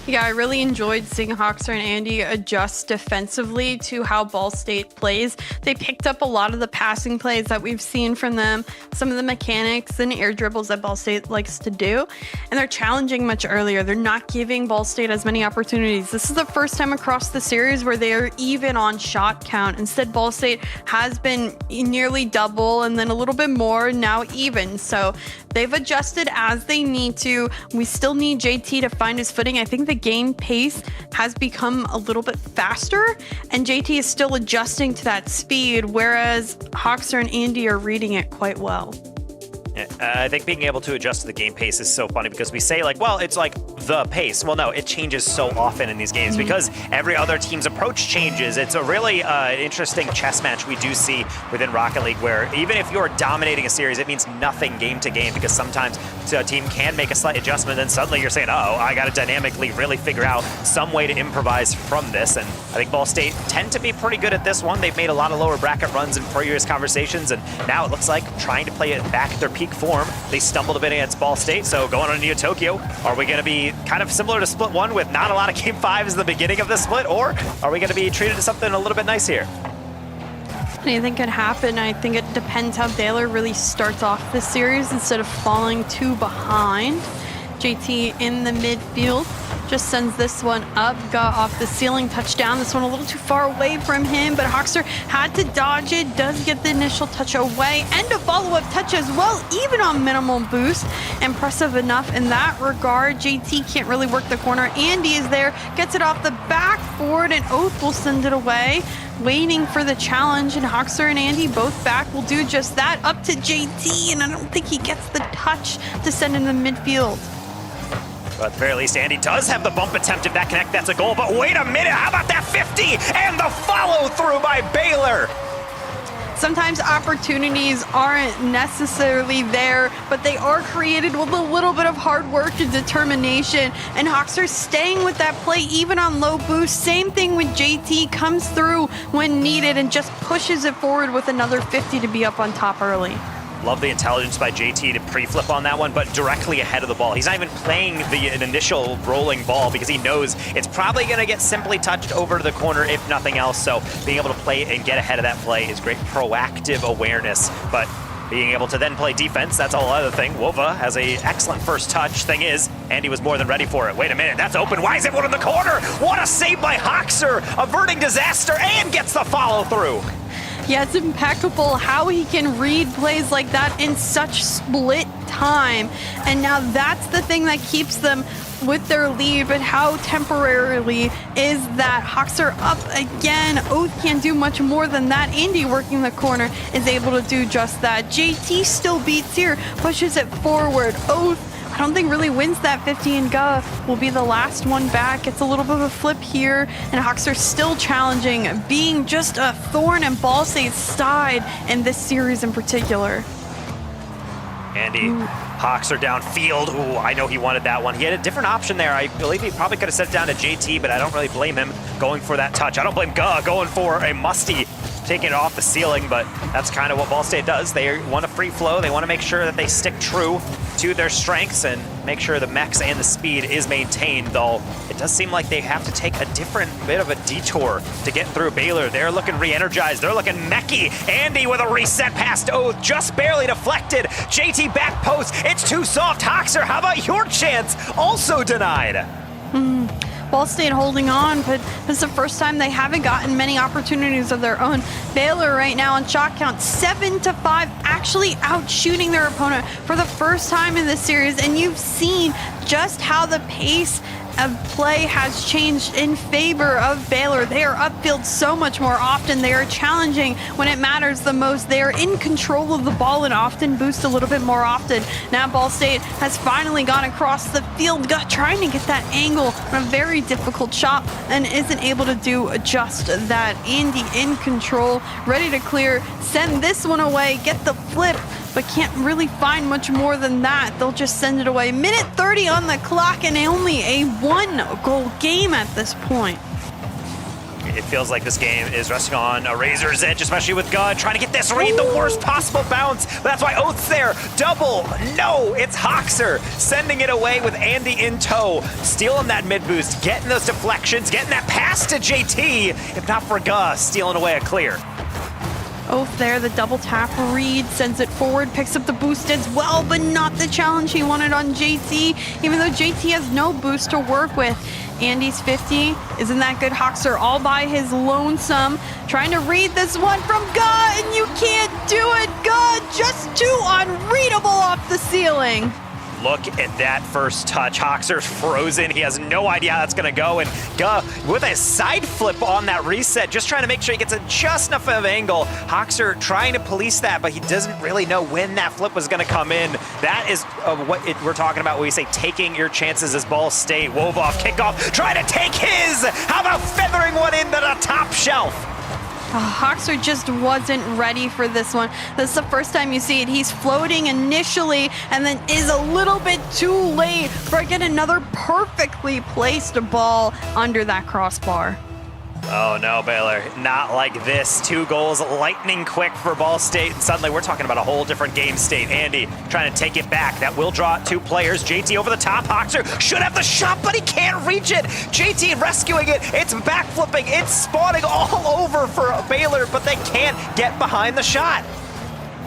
Yeah, I really enjoyed seeing Hoxer and Andy adjust defensively to how Ball State plays. They picked up a lot of the passing plays that we've seen from them, some of the mechanics and air dribbles that Ball State likes to do, and they're challenging much earlier. They're not giving Ball State as many opportunities. This is the first time across the series where they are even on shot count. Instead, Ball State has been nearly double and then a little bit more, now even. So they've adjusted as they need to. We still need JT to find his footing. I think the game pace has become a little bit faster, and JT is still adjusting to that speed, whereas Hoxer and Andy are reading it quite well. I think being able to adjust to the game pace is so funny because we say like, well, it's like the pace. Well, no, it changes so often in these games because every other team's approach changes. It's a really interesting chess match we do see within Rocket League where even if you're dominating a series, it means nothing game to game because sometimes a team can make a slight adjustment and suddenly you're saying, oh, I got to dynamically really figure out some way to improvise from this. And I think Ball State tend to be pretty good at this one. They've made a lot of lower bracket runs in previous conversations, and now it looks like trying to play it back at their peak form. They stumbled a bit against Ball State, so going on Neo Tokyo, are we going to be kind of similar to Split 1 with not a lot of Game 5s in the beginning of the split, or are we going to be treated to something a little bit nice here? Anything could happen. I think it depends how Baylor really starts off this series instead of falling 2 behind. JT in the midfield just sends this one up, got off the ceiling, touchdown. This one a little too far away from him, but Hoxer had to dodge it, does get the initial touch away, and a follow-up touch as well, even on minimal boost. Impressive enough in that regard. JT can't really work the corner. Andy is there, gets it off the backboard, and Oath will send it away. Waiting for the challenge, and Hoxer and Andy both back will do just that. Up to JT, and I don't think he gets the touch to send in the midfield. But at the very least, Andy does have the bump attempt. If that connects, that's a goal. But wait a minute, how about that 50 and the follow-through by Baylor? Sometimes opportunities aren't necessarily there, but they are created with a little bit of hard work and determination. And Hoxer staying with that play even on low boost. Same thing with JT, comes through when needed and just pushes it forward with another 50 to be up on top early. Love the intelligence by JT to pre-flip on that one, but directly ahead of the ball. He's not even playing an initial rolling ball because he knows it's probably going to get simply touched over to the corner, if nothing else. So being able to play and get ahead of that play is great proactive awareness. But being able to then play defense, that's a whole other thing. Wova has an excellent first touch. Thing is, Andy was more than ready for it. Wait a minute, that's open. Why is everyone in the corner? What a save by Hoxer, averting disaster and gets the follow-through. Yeah, it's impeccable how he can read plays like that in such split time. And now that's the thing that keeps them with their lead, but how temporarily is that? Hoxer up again. Oath can't do much more than that. Andy working the corner is able to do just that. JT still beats here, pushes it forward. Oath, I don't think really wins that 50, and Guh will be the last one back. It's a little bit of a flip here, and Hoxer still challenging, being just a thorn in Ball State's side in this series in particular. Andy Hawks are downfield. Ooh, I know he wanted that one. He had a different option there. I believe he probably could have set it down to JT, but I don't really blame him going for that touch. I don't blame Guh going for a musty, taking it off the ceiling, but that's kind of what Ball State does. They want a free flow. They want to make sure that they stick true to their strengths and make sure the mechs and the speed is maintained, though it does seem like they have to take a different bit of a detour to get through Baylor. They're looking re-energized. They're looking mechy. Andy with a reset past Oath, just barely deflected. JT back post. It's too soft. Hoxer, how about your chance? Also denied. Ball State holding on, but this is the first time they haven't gotten many opportunities of their own. Baylor right now on shot count 7-5, actually out shooting their opponent for the first time in this series, and you've seen just how the pace of play has changed in favor of Baylor. They are upfield so much more often. They are challenging when it matters the most. They are in control of the ball and often boost a little bit more often. Now Ball State has finally gone across the field, trying to get that angle on a very difficult shot and isn't able to do just that. Andy in control, ready to clear, send this one away, get the flip, but can't really find much more than that. They'll just send it away. Minute 30 on the clock and only a 1-goal game at this point. It feels like this game is resting on a razor's edge, especially with Guh trying to get this read, the worst possible bounce. But that's why Oath's there. Double. No, it's Hoxer sending it away with Andy in tow. Stealing that mid boost, getting those deflections, getting that pass to JT. If not for Guh, stealing away a clear. Oath there, the double tap read, sends it forward, picks up the boost as well, but not the challenge he wanted on JT, even though JT has no boost to work with. Andy's 50, isn't that good? Hoxer all by his lonesome, trying to read this one from Guh, and you can't do it. Guh just too unreadable off the ceiling. Look at that first touch. Hoxer's frozen. He has no idea how that's going to go. And Guh with a side flip on that reset, just trying to make sure he gets a just enough of angle. Hoxer trying to police that, but he doesn't really know when that flip was going to come in. That is we're talking about when we say taking your chances as Ball State. Wovoff kickoff, trying to take his. How about feathering one into the top shelf? Hoxer just wasn't ready for this one. This is the first time you see it. He's floating initially and then is a little bit too late for again another perfectly placed ball under that crossbar. Oh no, Baylor, not like this. 2 goals, lightning quick for Ball State. And suddenly we're talking about a whole different game state. Andy trying to take it back. That will draw 2 players. JT over the top. Hoxer should have the shot, but he can't reach it. JT rescuing it. It's backflipping. It's spawning all over for Baylor, but they can't get behind the shot.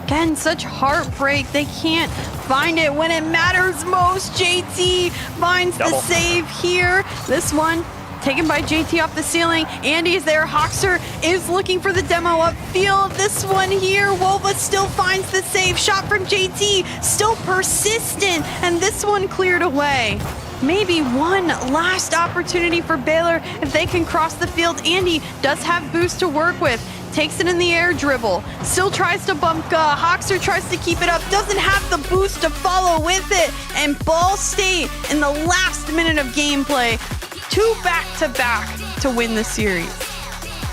Again, such heartbreak. They can't find it when it matters most. JT finds the save here. This one taken by JT off the ceiling. Andy's there. Hoxer is looking for the demo upfield. This one here. Wova still finds the save. Shot from JT. Still persistent. And this one cleared away. Maybe one last opportunity for Baylor if they can cross the field. Andy does have boost to work with. Takes it in the air dribble. Still tries to bump Guh. Hoxer tries to keep it up. Doesn't have the boost to follow with it. And Ball State in the last minute of gameplay, 2 back-to-back to win the series.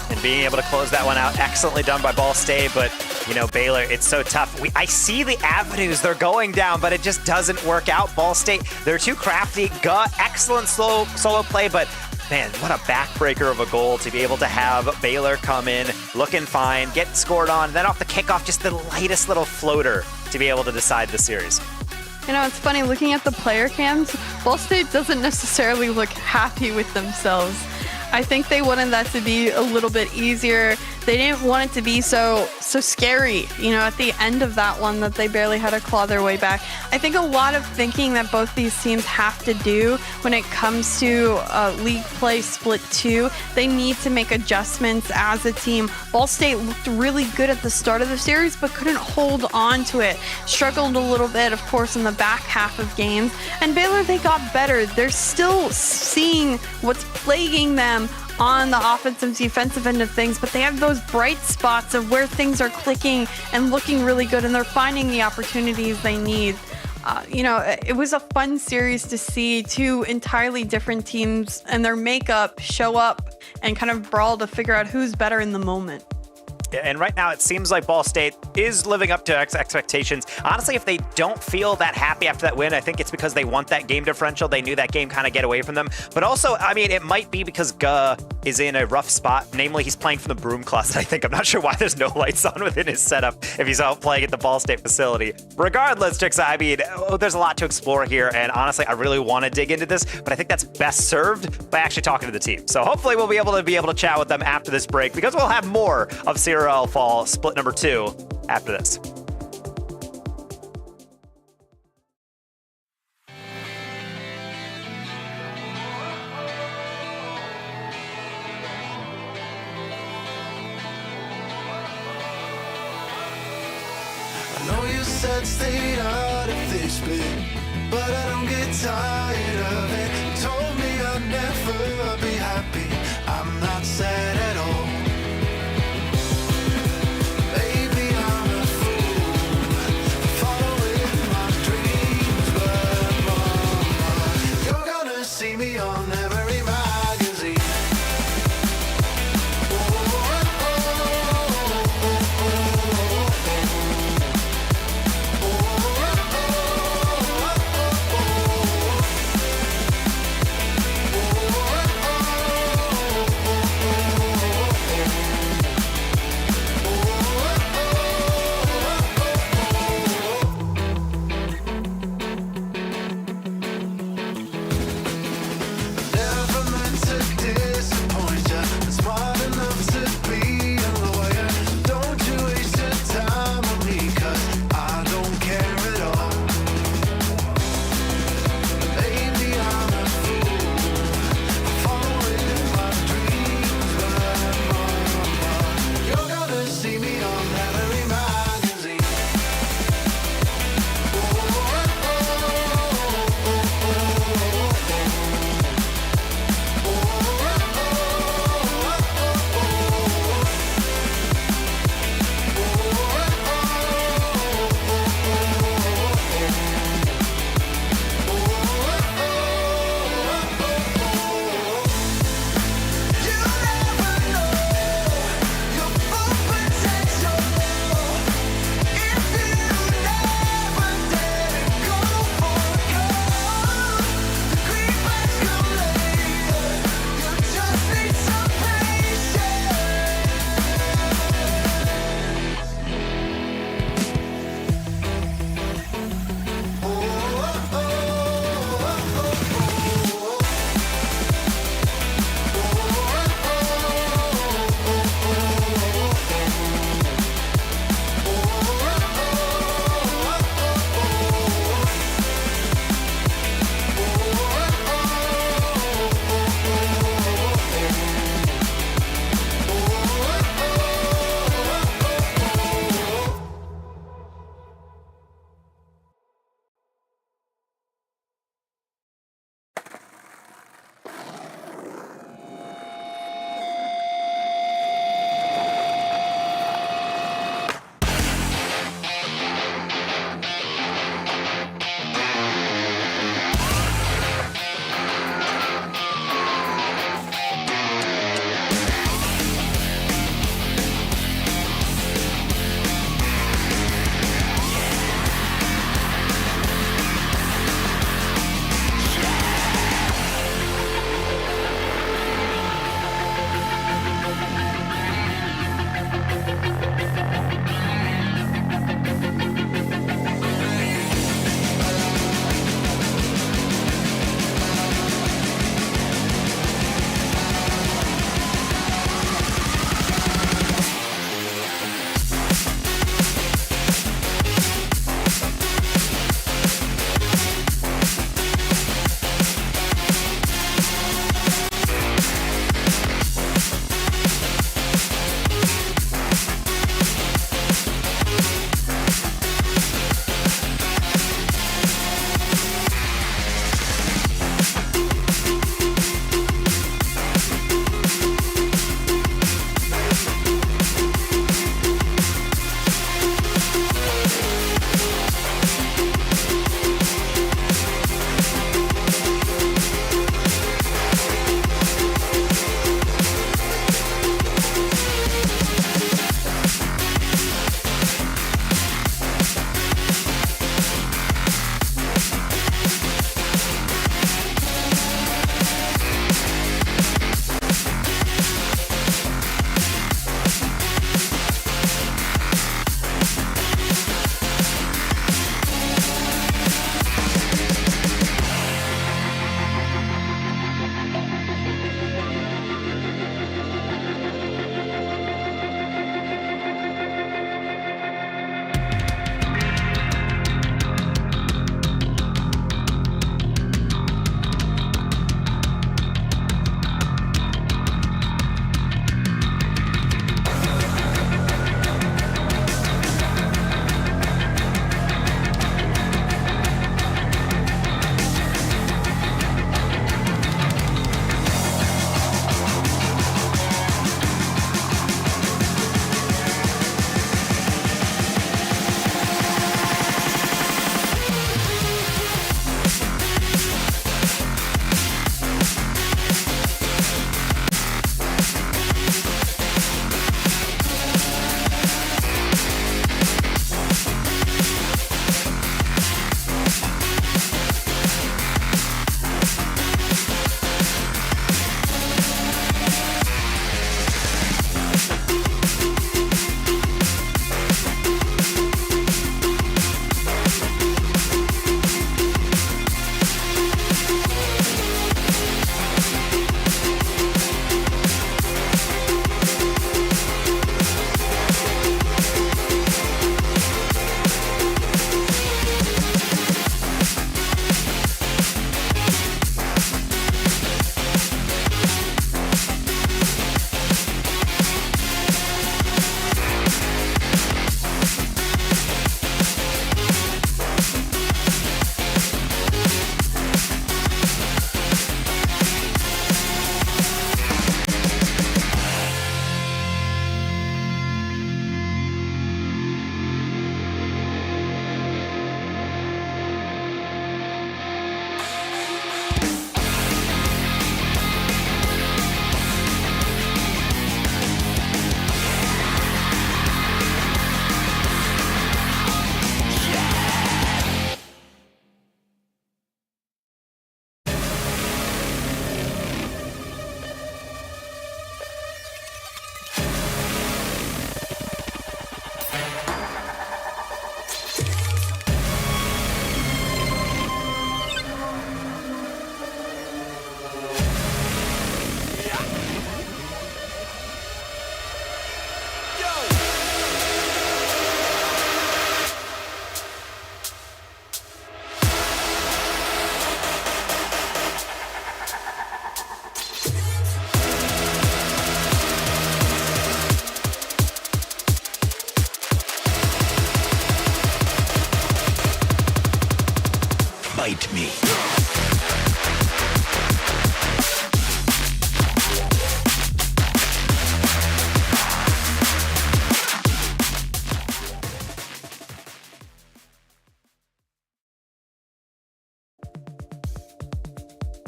And being able to close that one out, excellently done by Ball State, but you know, Baylor, it's so tough. I see the avenues they're going down, but it just doesn't work out. Ball State, they're too crafty. Guh, excellent solo play, but man, what a backbreaker of a goal to be able to have Baylor come in, looking fine, get scored on, and then off the kickoff, just the lightest little floater to be able to decide the series. You know, it's funny, looking at the player cams, Ball State doesn't necessarily look happy with themselves. I think they wanted that to be a little bit easier. They didn't want it to be so scary, you know, at the end of that one that they barely had to claw their way back. I think a lot of thinking that both these teams have to do when it comes to league play split 2, they need to make adjustments as a team. Ball State looked really good at the start of the series, but couldn't hold on to it. Struggled a little bit, of course, in the back half of games. And Baylor, they got better. They're still seeing what's plaguing them on the offensive defensive end of things, but they have those bright spots of where things are clicking and looking really good, and they're finding the opportunities they need. You know, it was a fun series to see 2 entirely different teams and their makeup show up and kind of brawl to figure out who's better in the moment. And right now, it seems like Ball State is living up to expectations. Honestly, if they don't feel that happy after that win, I think it's because they want that game differential. They knew that game kind of get away from them. But also, I mean, it might be because Guh is in a rough spot. Namely, he's playing from the broom closet, I think. I'm not sure why there's no lights on within his setup if he's out playing at the Ball State facility. Regardless, Trixa, I mean, there's a lot to explore here. And honestly, I really want to dig into this, but I think that's best served by actually talking to the team. So hopefully we'll be able to chat with them after this break, because we'll have more of CRL Fall Split number 2 after this. I know you said stay out of this bit, but I don't get tired of it. You told me I'll never be happy. I'm not sad at all. Baby, I'm a fool, following my dreams, but mama, you're gonna see me on every magazine.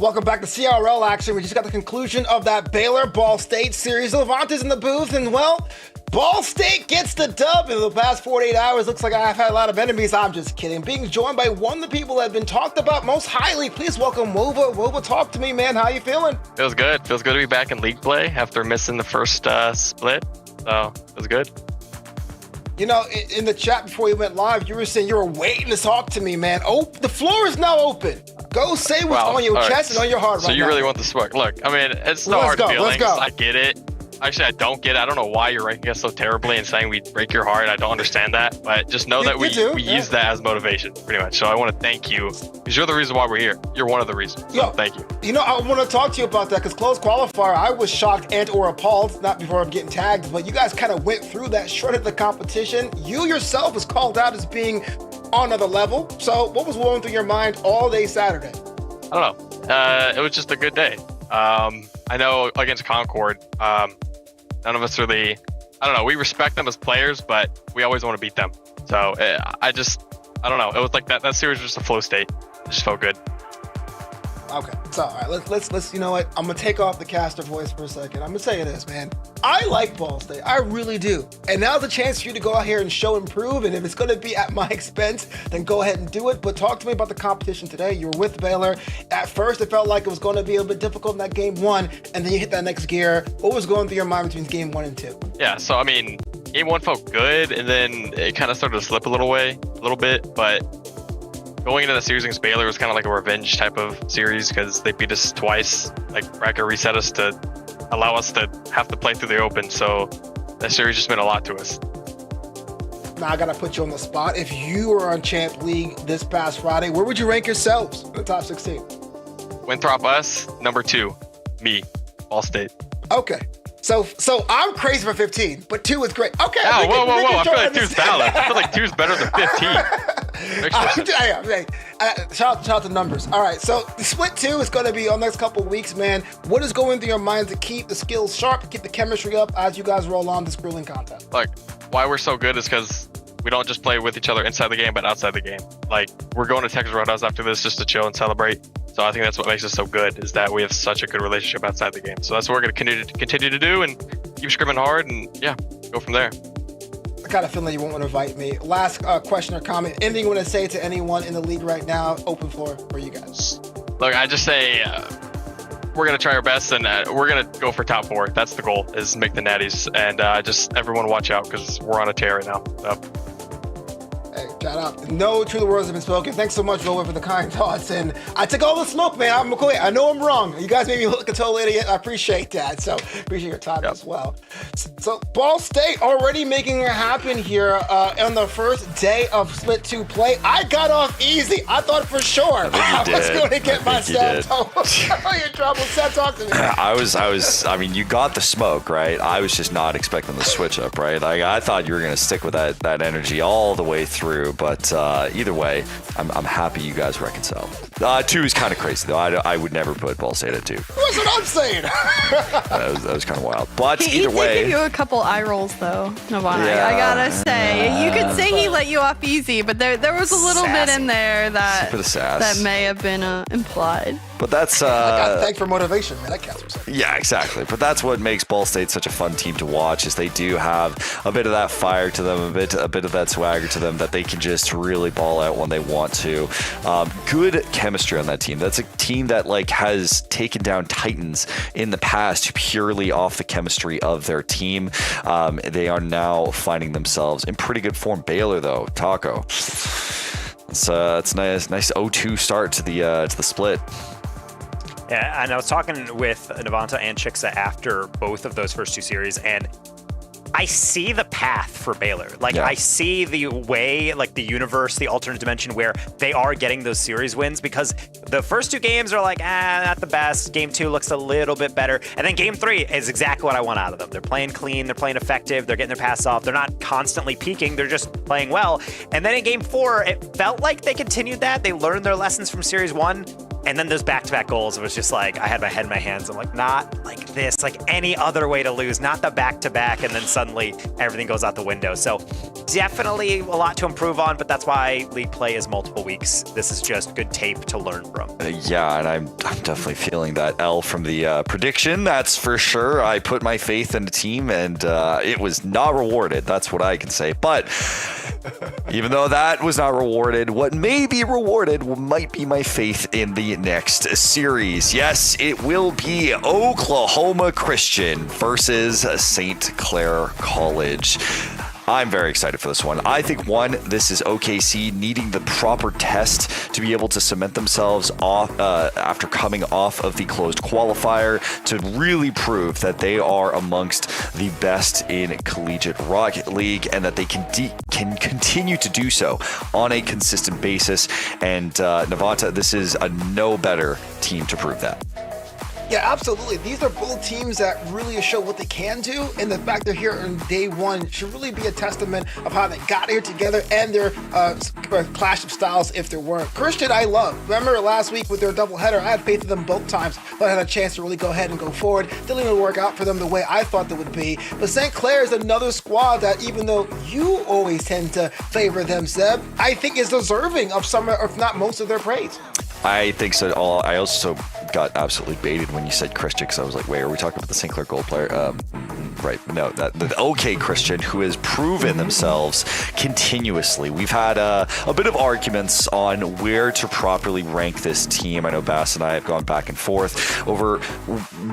Welcome back to CRL action. We just got the conclusion of that Baylor Ball State series. Levante's in the booth, and well, Ball State gets the dub in the past 48 hours. Looks like I've had a lot of enemies. I'm just kidding. Being joined by one of the people that have been talked about most highly. Please welcome Wova. Wova, talk to me, man. How you feeling? Feels good. Feels good to be back in league play after missing the first split. So, it was good. You know, in the chat before you went live, you were saying you were waiting to talk to me, man. Oh, the floor is now open. Go say what's on your chest and on your heart right now. So you really want the smoke. Look, I mean, it's no hard feelings. I get it. Actually, I don't get it. I don't know why you're ranking us so terribly and saying we break your heart. I don't understand that. But just know that we use that as motivation, pretty much. So I want to thank you because you're the reason why we're here. You're one of the reasons. So thank you. You know, I want to talk to you about that because close qualifier, I was shocked and or appalled, not before I'm getting tagged, but you guys kind of went through that, shredded the competition. You yourself was called out as being on another level. So what was going through your mind all day Saturday? I don't know. It was just a good day. I know against Concord, none of us really, I don't know, we respect them as players, but we always want to beat them. So I don't know. It was like that series was just a flow state. It just felt good. Okay, so all right, let's you know what? I'm gonna take off the caster voice for a second. I'm gonna tell you this, man. I like Ball State, I really do. And now's a chance for you to go out here and show and prove. And if it's gonna be at my expense, then go ahead and do it. But talk to me about the competition today. You were with Baylor. At first, it felt like it was going to be a little bit difficult in that game 1, and then you hit that next gear. What was going through your mind between game 1 and 2? Yeah, so I mean, game 1 felt good, and then it kind of started to slip a little bit. But going into the series against Baylor was kind of like a revenge type of series because they beat us twice. Like bracket reset us to allow us to have to play through the open. So that series just meant a lot to us. Now I gotta put you on the spot. If you were on Champ League this past Friday, where would you rank yourselves in the top 16? Winthrop us, number 2. Me, Ball State. Okay. So I'm crazy for 15, but 2 is great. Okay. Oh, whoa. I feel like 2's balanced. I feel like 2's better than 15. Shout out to numbers. All right, so the split 2 is going to be on the next couple of weeks, man. What is going through your minds to keep the skills sharp, to keep the chemistry up as you guys roll on this grueling content? Like, why we're so good is because we don't just play with each other inside the game, but outside the game. Like, we're going to Texas Roadhouse after this just to chill and celebrate. So I think that's what makes us so good, is that we have such a good relationship outside the game. So that's what we're going to continue to do and keep scrimming hard and, go from there. I kind of feel like you won't want to invite me. Last question or comment. Anything you want to say to anyone in the league right now? Open floor for you guys. Look, I just say we're going to try our best and we're going to go for top 4. That's the goal, is make the natties. And just everyone watch out because we're on a tear right now. So. Hey, shout out. No true words have been spoken. Thanks so much, Will, for the kind thoughts. And I took all the smoke, man. I'm cool. I know I'm wrong. You guys made me look a total idiot. I appreciate that. So appreciate your time as well. So Ball State already making it happen here on the first day of Split 2 play. I got off easy. I thought for sure I was going to get myself. You're in trouble. Seth, talk to me. I mean, you got the smoke, right? I was just not expecting the switch up, right? Like, I thought you were going to stick with that energy all the way through. But either way, I'm happy you guys reconciled. 2 is kind of crazy, though. I would never put Ball State at 2. That's what I'm saying. that was kind of wild. But either way. He did give you a couple eye rolls, though, Nirvana. Yeah, I gotta say. You could say he let you off easy, but there was a little bit in there that may have been implied. But that's I got thanked for motivation, man. That counts for something. Yeah, exactly. But that's what makes Ball State such a fun team to watch, is they do have a bit of that fire to them, a bit of that swagger to them, that they can just really ball out when they want to. Good chemistry on that team. That's a team that has taken down Titans in the past purely off the chemistry of their team. They are now finding themselves in pretty good form. Baylor, though, Taco. It's nice 0-2 start to the split. Yeah, and I was talking with Navanta and Chixa after both of those first 2 series, and I see the path for Baylor. I see the way, the universe, the alternate dimension where they are getting those series wins, because the first 2 games are not the best. Game 2 looks a little bit better. And then game 3 is exactly what I want out of them. They're playing clean. They're playing effective. They're getting their pass off. They're not constantly peaking. They're just playing well. And then in game 4, it felt like they continued that. They learned their lessons from series 1. And then those back-to-back goals, it was just like, I had my head in my hands. I'm like, not like this, like any other way to lose, not the back-to-back, and then suddenly everything goes out the window. So definitely a lot to improve on, but that's why league play is multiple weeks. This is just good tape to learn from. Yeah, and I'm definitely feeling that L from the prediction, that's for sure. I put my faith in the team, and it was not rewarded. That's what I can say. But even though that was not rewarded, what may be rewarded might be my faith in the next series. Yes, it will be Oklahoma Christian versus St. Clair College. I'm very excited for this one. I think, one, this is OKC needing the proper test to be able to cement themselves off after coming off of the closed qualifier to really prove that they are amongst the best in collegiate Rocket League and that they can continue to do so on a consistent basis. And Navata, this is a no better team to prove that. Yeah, absolutely. These are both teams that really show what they can do, and the fact they're here on day one should really be a testament of how they got here together and their clash of styles if there weren't. Christian, I love. Remember last week with their doubleheader, I had faith in them both times, but I had a chance to really go ahead and go forward. Didn't even work out for them the way I thought they would be. But St. Clair is another squad that, even though you always tend to favor them, Zeb, I think is deserving of some, if not most, of their praise. I think so. I also got absolutely baited when you said Christian, because I was like, wait, are we talking about the St. Clair goal player? Right. No, the OK Christian, who has proven themselves continuously. We've had a bit of arguments on where to properly rank this team. I know Bass and I have gone back and forth over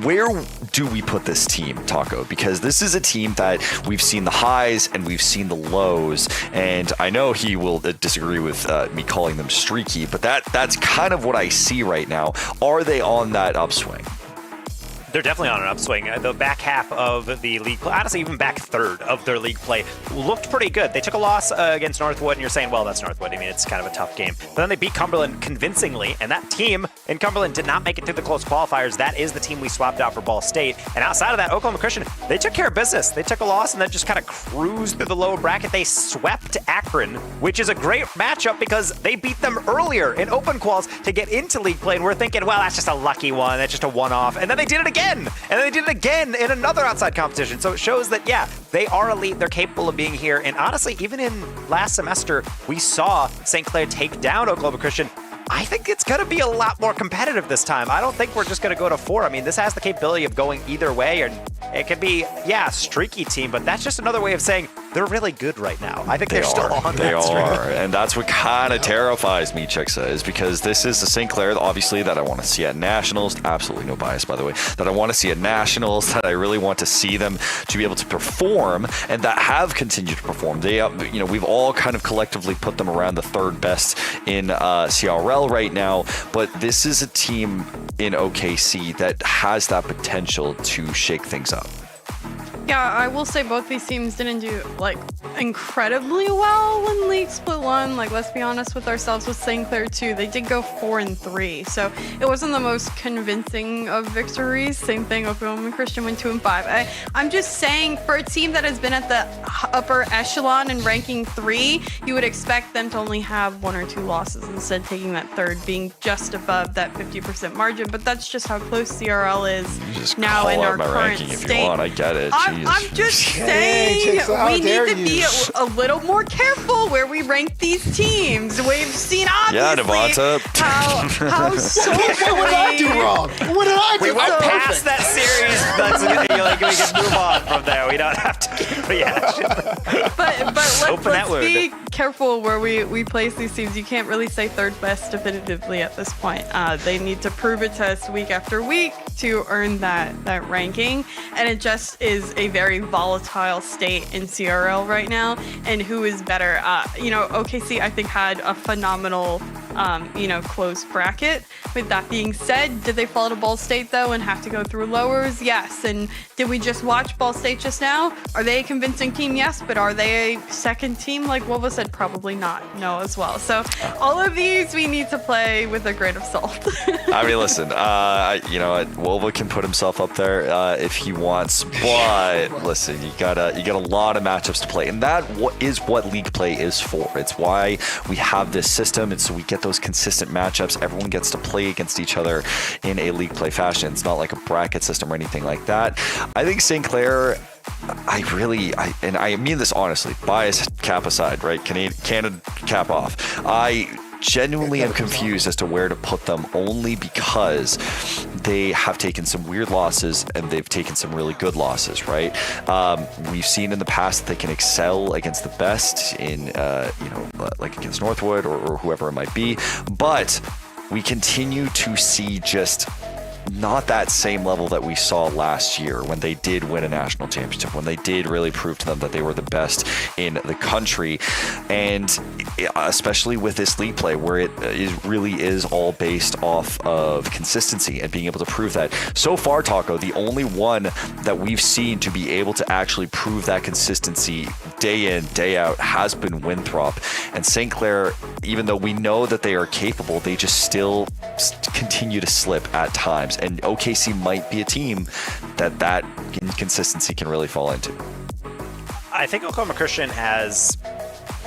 where do we put this team, Taco? Because this is a team that we've seen the highs and we've seen the lows. And I know he will disagree with me calling them streaky, but that's kind of what I see right now. Are they on that upswing? They're definitely on an upswing. The back half of the league play, honestly, even back third of their league play, looked pretty good. They took a loss against Northwood, and you're saying, well, that's Northwood. I mean, it's kind of a tough game. But then they beat Cumberland convincingly, and that team in Cumberland did not make it through the close qualifiers. That is the team we swapped out for Ball State. And outside of that, Oklahoma Christian, they took care of business. They took a loss and then just kind of cruised through the lower bracket. They swept Akron, which is a great matchup because they beat them earlier in open quals to get into league play. And we're thinking, well, that's just a lucky one. That's just a one-off. And then they did it again. And then they did it again in another outside competition. So it shows that, yeah, they are elite. They're capable of being here. And honestly, even in last semester, we saw St. Clair take down Oklahoma Christian. I think it's going to be a lot more competitive this time. I don't think we're just going to go to 4. I mean, this has the capability of going either way, and it could be, yeah, a streaky team, but that's just another way of saying they're really good right now. I think they're still on that streak. They are, and that's what kind of terrifies me, Chicksa, is because this is the St. Clair, obviously, that I want to see at Nationals. Absolutely no bias, by the way. That I want to see at Nationals, that I really want to see them to be able to perform, and that have continued to perform. They, we've all kind of collectively put them around the third best in CRL right now, but this is a team in OKC that has that potential to shake things up. Yeah, I will say both these teams didn't do incredibly well when League Split 1. Let's be honest with ourselves with St. Clair too. They did go 4-3, so it wasn't the most convincing of victories. Same thing, Oklahoma Christian went 2-5. I'm just saying, for a team that has been at the upper echelon and ranking 3, you would expect them to only have 1 or 2 losses, instead taking that third, being just above that 50% margin. But that's just how close CRL is now in our current state. If you want, I get it. I'm just saying we need to be a little more careful where we rank these teams. We've seen obviously how socially. What did I do wrong? What did I do? We went past that series. We can move on from there. We don't have to keep reaction. But let's be careful where we place these teams. You can't really say third best definitively at this point. They need to prove it to us week after week to earn that ranking, and it just is a very volatile state in CRL right now. And who is better? OKC I think had a phenomenal close bracket. With that being said, did they fall to Ball State though and have to go through lowers? Yes. And did we just watch Ball State just now? Are they a convincing team? Yes. But are they a second team like Wolva said? Probably not. No as well. So all of these we need to play with a grain of salt. I mean, listen, Wolva can put himself up there if he wants, but listen, you got a lot of matchups to play, and that is what league play is for. It's why we have this system. It's so we get get those consistent matchups. Everyone gets to play against each other in a league play fashion. It's not like a bracket system or anything like that. I think St. Clair, and I mean this honestly, bias cap aside, right? Canada cap off. I genuinely am confused as to where to put them, only because they have taken some weird losses and they've taken some really good losses, right? We've seen in the past that they can excel against the best in, like against Northwood or whoever it might be, but we continue to see just not that same level that we saw last year when they did win a national championship, when they did really prove to them that they were the best in the country. And especially with this league play where it really is all based off of consistency and being able to prove that. So far, Taco, the only one that we've seen to be able to actually prove that consistency day in, day out has been Winthrop. And St. Clair, even though we know that they are capable, they just still continue to slip at times. And OKC might be a team that inconsistency can really fall into. I think Oklahoma Christian has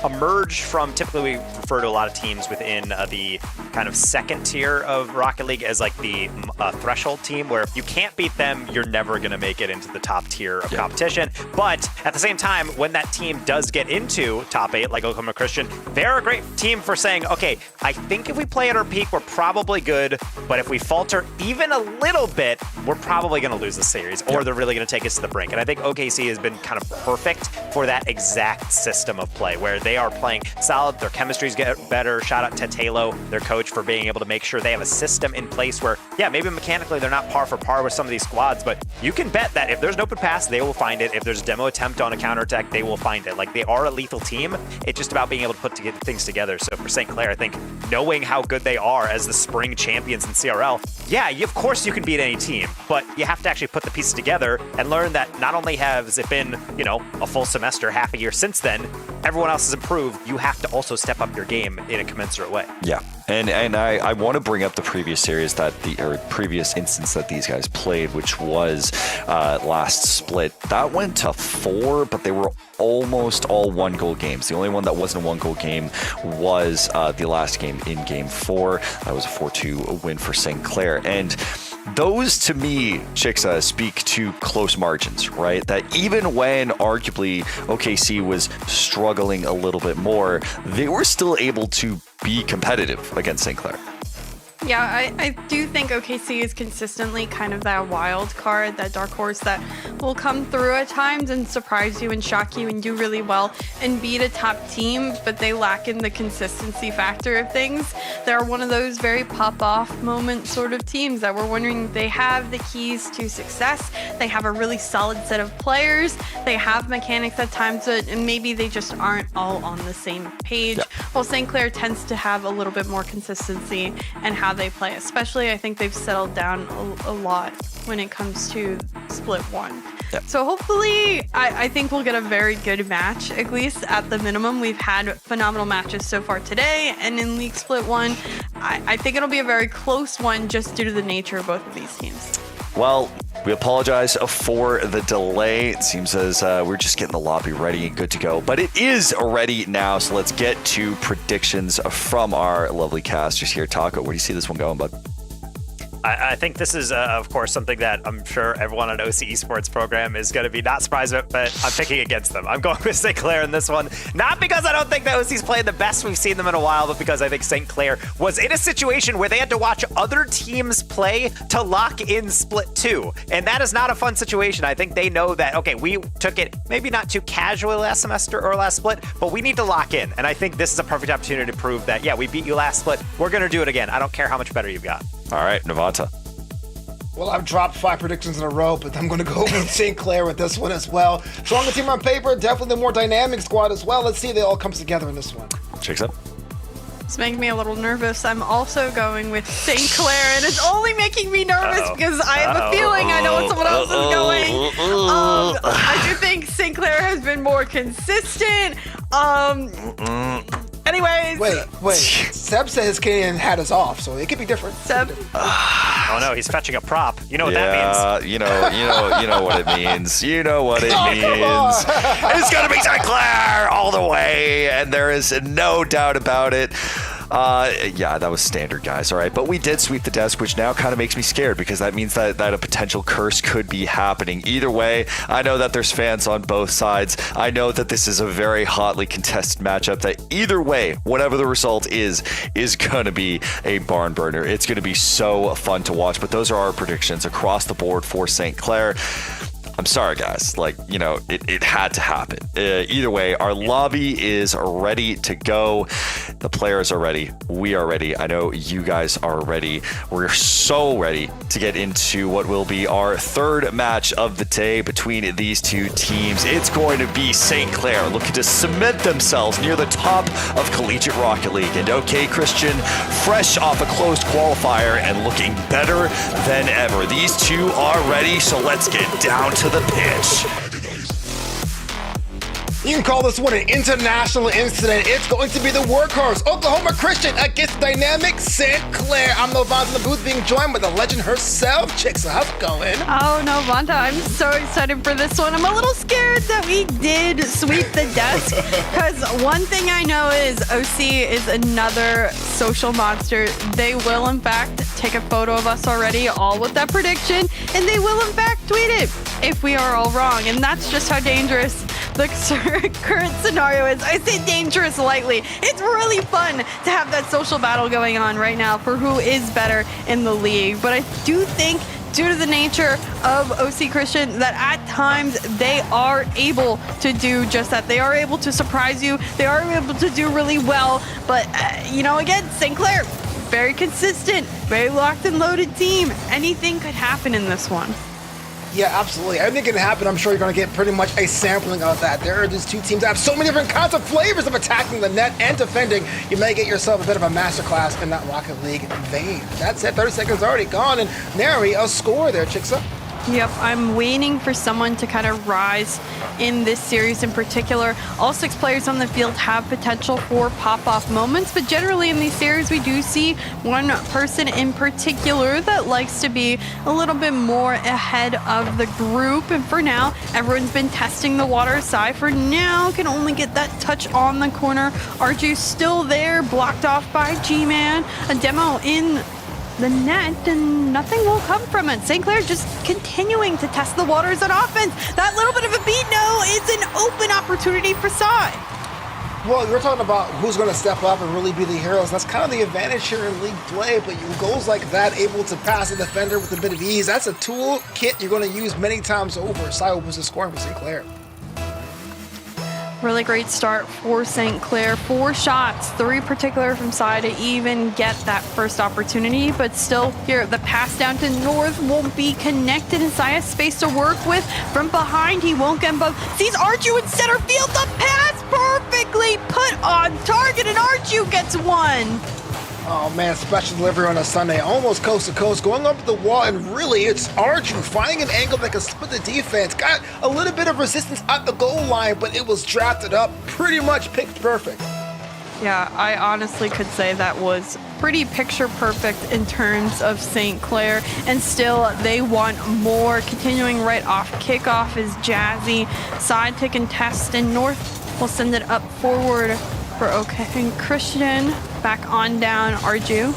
emerged from, typically we refer to a lot of teams within the kind of second tier of Rocket League as like the threshold team, where if you can't beat them, you're never going to make it into the top tier of competition. But at the same time, when that team does get into top 8, like Oklahoma Christian, they're a great team for saying, okay, I think if we play at our peak, we're probably good, but if we falter even a little bit, we're probably going to lose the series, or they're really going to take us to the brink. And I think OKC has been kind of perfect for that exact system of play, where they are playing solid, their chemistries get better. Shout out to Talo, their coach, for being able to make sure they have a system in place where, yeah, maybe mechanically they're not par for par with some of these squads, but you can bet that if there's an open pass, they will find it. If there's a demo attempt on a counterattack, they will find it. Like, they are a lethal team. It's just about being able to put things together. So for St. Clair, I think knowing how good they are as the spring champions in CRL, yeah, of course you can beat any team, but you have to actually put the pieces together and learn that not only has it been, a full semester, half a year since then, everyone else has improved. You have to also step up your game in a commensurate way. Yeah. And I want to bring up the previous series previous instance that these guys played, which was last split. That went to 4, but they were almost all 1-goal games. The only one that wasn't a 1-goal game was the last game in Game 4. That was a 4-2 win for St. Clair. And those, to me, Chixa, speak to close margins, right? That even when arguably OKC was struggling a little bit more, they were still able to be competitive against St. Clair. Yeah, I do think OKC is consistently kind of that wild card, that dark horse that will come through at times and surprise you and shock you and do really well and beat a top team, but they lack in the consistency factor of things. They're one of those very pop-off moment sort of teams that we're wondering they have the keys to success. They have a really solid set of players. They have mechanics at times that maybe they just aren't all on the same page. Yeah. While St. Clair tends to have a little bit more consistency and how they play, especially I think they've settled down a lot when it comes to split 1. Yep. So hopefully I think we'll get a very good match, at least at the minimum. We've had phenomenal matches so far today, and in League Split 1, I think it'll be a very close one just due to the nature of both of these teams. Well, we apologize for the delay. It seems as we're just getting the lobby ready and good to go. But it is ready now, so let's get to predictions from our lovely casters here. Taco, where do you see this one going, bud? I think this is, of course, something that I'm sure everyone on OC Esports program is going to be not surprised with, but I'm picking against them. I'm going with St. Clair in this one, not because I don't think that OC's playing the best we've seen them in a while, but because I think St. Clair was in a situation where they had to watch other teams play to lock in Split 2, and that is not a fun situation. I think they know that, okay, we took it maybe not too casually last semester or last split, but we need to lock in, and I think this is a perfect opportunity to prove that, yeah, we beat you last split, we're going to do it again. I don't care how much better you've got. All right, Navanta. Well, I've dropped 5 predictions in a row, but I'm going to go with St. Clair with this one as well. Stronger team on paper, definitely the more dynamic squad as well. Let's see if it all comes together in this one. Chicks up. It's making me a little nervous. I'm also going with St. Clair, and it's only making me nervous because I have a feeling I know what someone else is going. I do think St. Clair has been more consistent. Anyways. Wait. Seb said his Canadian hat is off, so it could be different. Seb? Oh no, he's fetching a prop. You know what that means. You know what it means. You know what it means. It's gonna be St. Clair all the way, and there is no doubt about it. Yeah, that was standard, guys. All right, but we did sweep the desk, which now kind of makes me scared because that means that a potential curse could be happening. Either way, I know that there's fans on both sides. I know that this is a very hotly contested matchup that either way, whatever the result is going to be a barn burner. It's going to be so fun to watch, but those are our predictions across the board for St. Clair. I'm sorry, guys. Like, you know, it had to happen. Either way, our lobby is ready to go. The players are ready. We are ready. I know you guys are ready. We're so ready to get into what will be our third match of the day between these two teams. It's going to be St. Clair looking to cement themselves near the top of Collegiate Rocket League. And OK Christian, fresh off a closed qualifier and looking better than ever. These two are ready, so let's get down to the pitch. You can call this one an international incident. It's going to be the workhorse, Oklahoma Christian against dynamic St. Clair. I'm Novanta in the booth, being joined by the legend herself, Chixa. How's it going? Oh, Novanta, I'm so excited for this one. I'm a little scared that we did sweep the desk, because one thing I know is OC is another social monster. They will, in fact, take a photo of us already, all with that prediction, and they will, in fact, tweet it if we are all wrong. And that's just how dangerous the current scenario is. I say dangerous lightly. It's really fun to have that social battle going on right now for who is better in the league. But I do think, due to the nature of OC Christian, that at times they are able to do just that. They are able to surprise you. They are able to do really well. But, you know, again, St. Clair, very consistent, very locked and loaded team. Anything could happen in this one. Yeah, absolutely. Anything can happen. I'm sure you're going to get pretty much a sampling of that. There are these two teams that have so many different kinds of flavors of attacking the net and defending. You may get yourself a bit of a masterclass in that Rocket League vein. That's it. 30 seconds already gone, and nary a score there, Chixa. Yep, I'm waiting for someone to kind of rise in this series in particular. All 6 players on the field have potential for pop-off moments, but generally in these series we do see one person in particular that likes to be a little bit more ahead of the group. And for now, everyone's been testing the water side. For now, can only get that touch on the corner. RG's still there, blocked off by G-Man. A demo in the net, and nothing will come from it. St. Clair just continuing to test the waters on offense. That little bit of a beat no is an open opportunity for Sai. Well, you're talking about who's going to step up and really be the heroes. That's kind of the advantage here in league play, but goals like that, able to pass a defender with a bit of ease, that's a tool kit you're going to use many times over. Sai was the scoring for St. Clair. Really great start for St. Clair. 4 shots, 3 particular from Sai to even get that first opportunity, but still here, the pass down to North won't be connected, and Sai has space to work with. From behind, he won't get above. Sees Arju in center field, the pass perfectly put on target, and Arju gets one. Oh man, special delivery on a Sunday, almost coast to coast, going up the wall, and really it's Arju finding an angle that can split the defense. Got a little bit of resistance at the goal line, but it was drafted up, pretty much pitch perfect. Yeah, I honestly could say that was pretty picture perfect in terms of St. Clair, and still they want more. Continuing right off kickoff is Jazzy, side to contest, and North will send it up forward for OK and Christian. Back on down, Arju.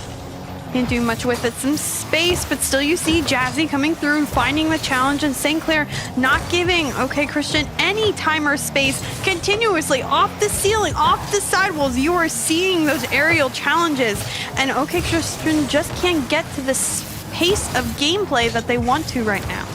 Can't do much with it. Some space, but still you see Jazzy coming through, finding the challenge, and St. Clair not giving OK Christian any time or space. Continuously off the ceiling, off the sidewalls, you are seeing those aerial challenges, and OK Christian just can't get to the pace of gameplay that they want to right now.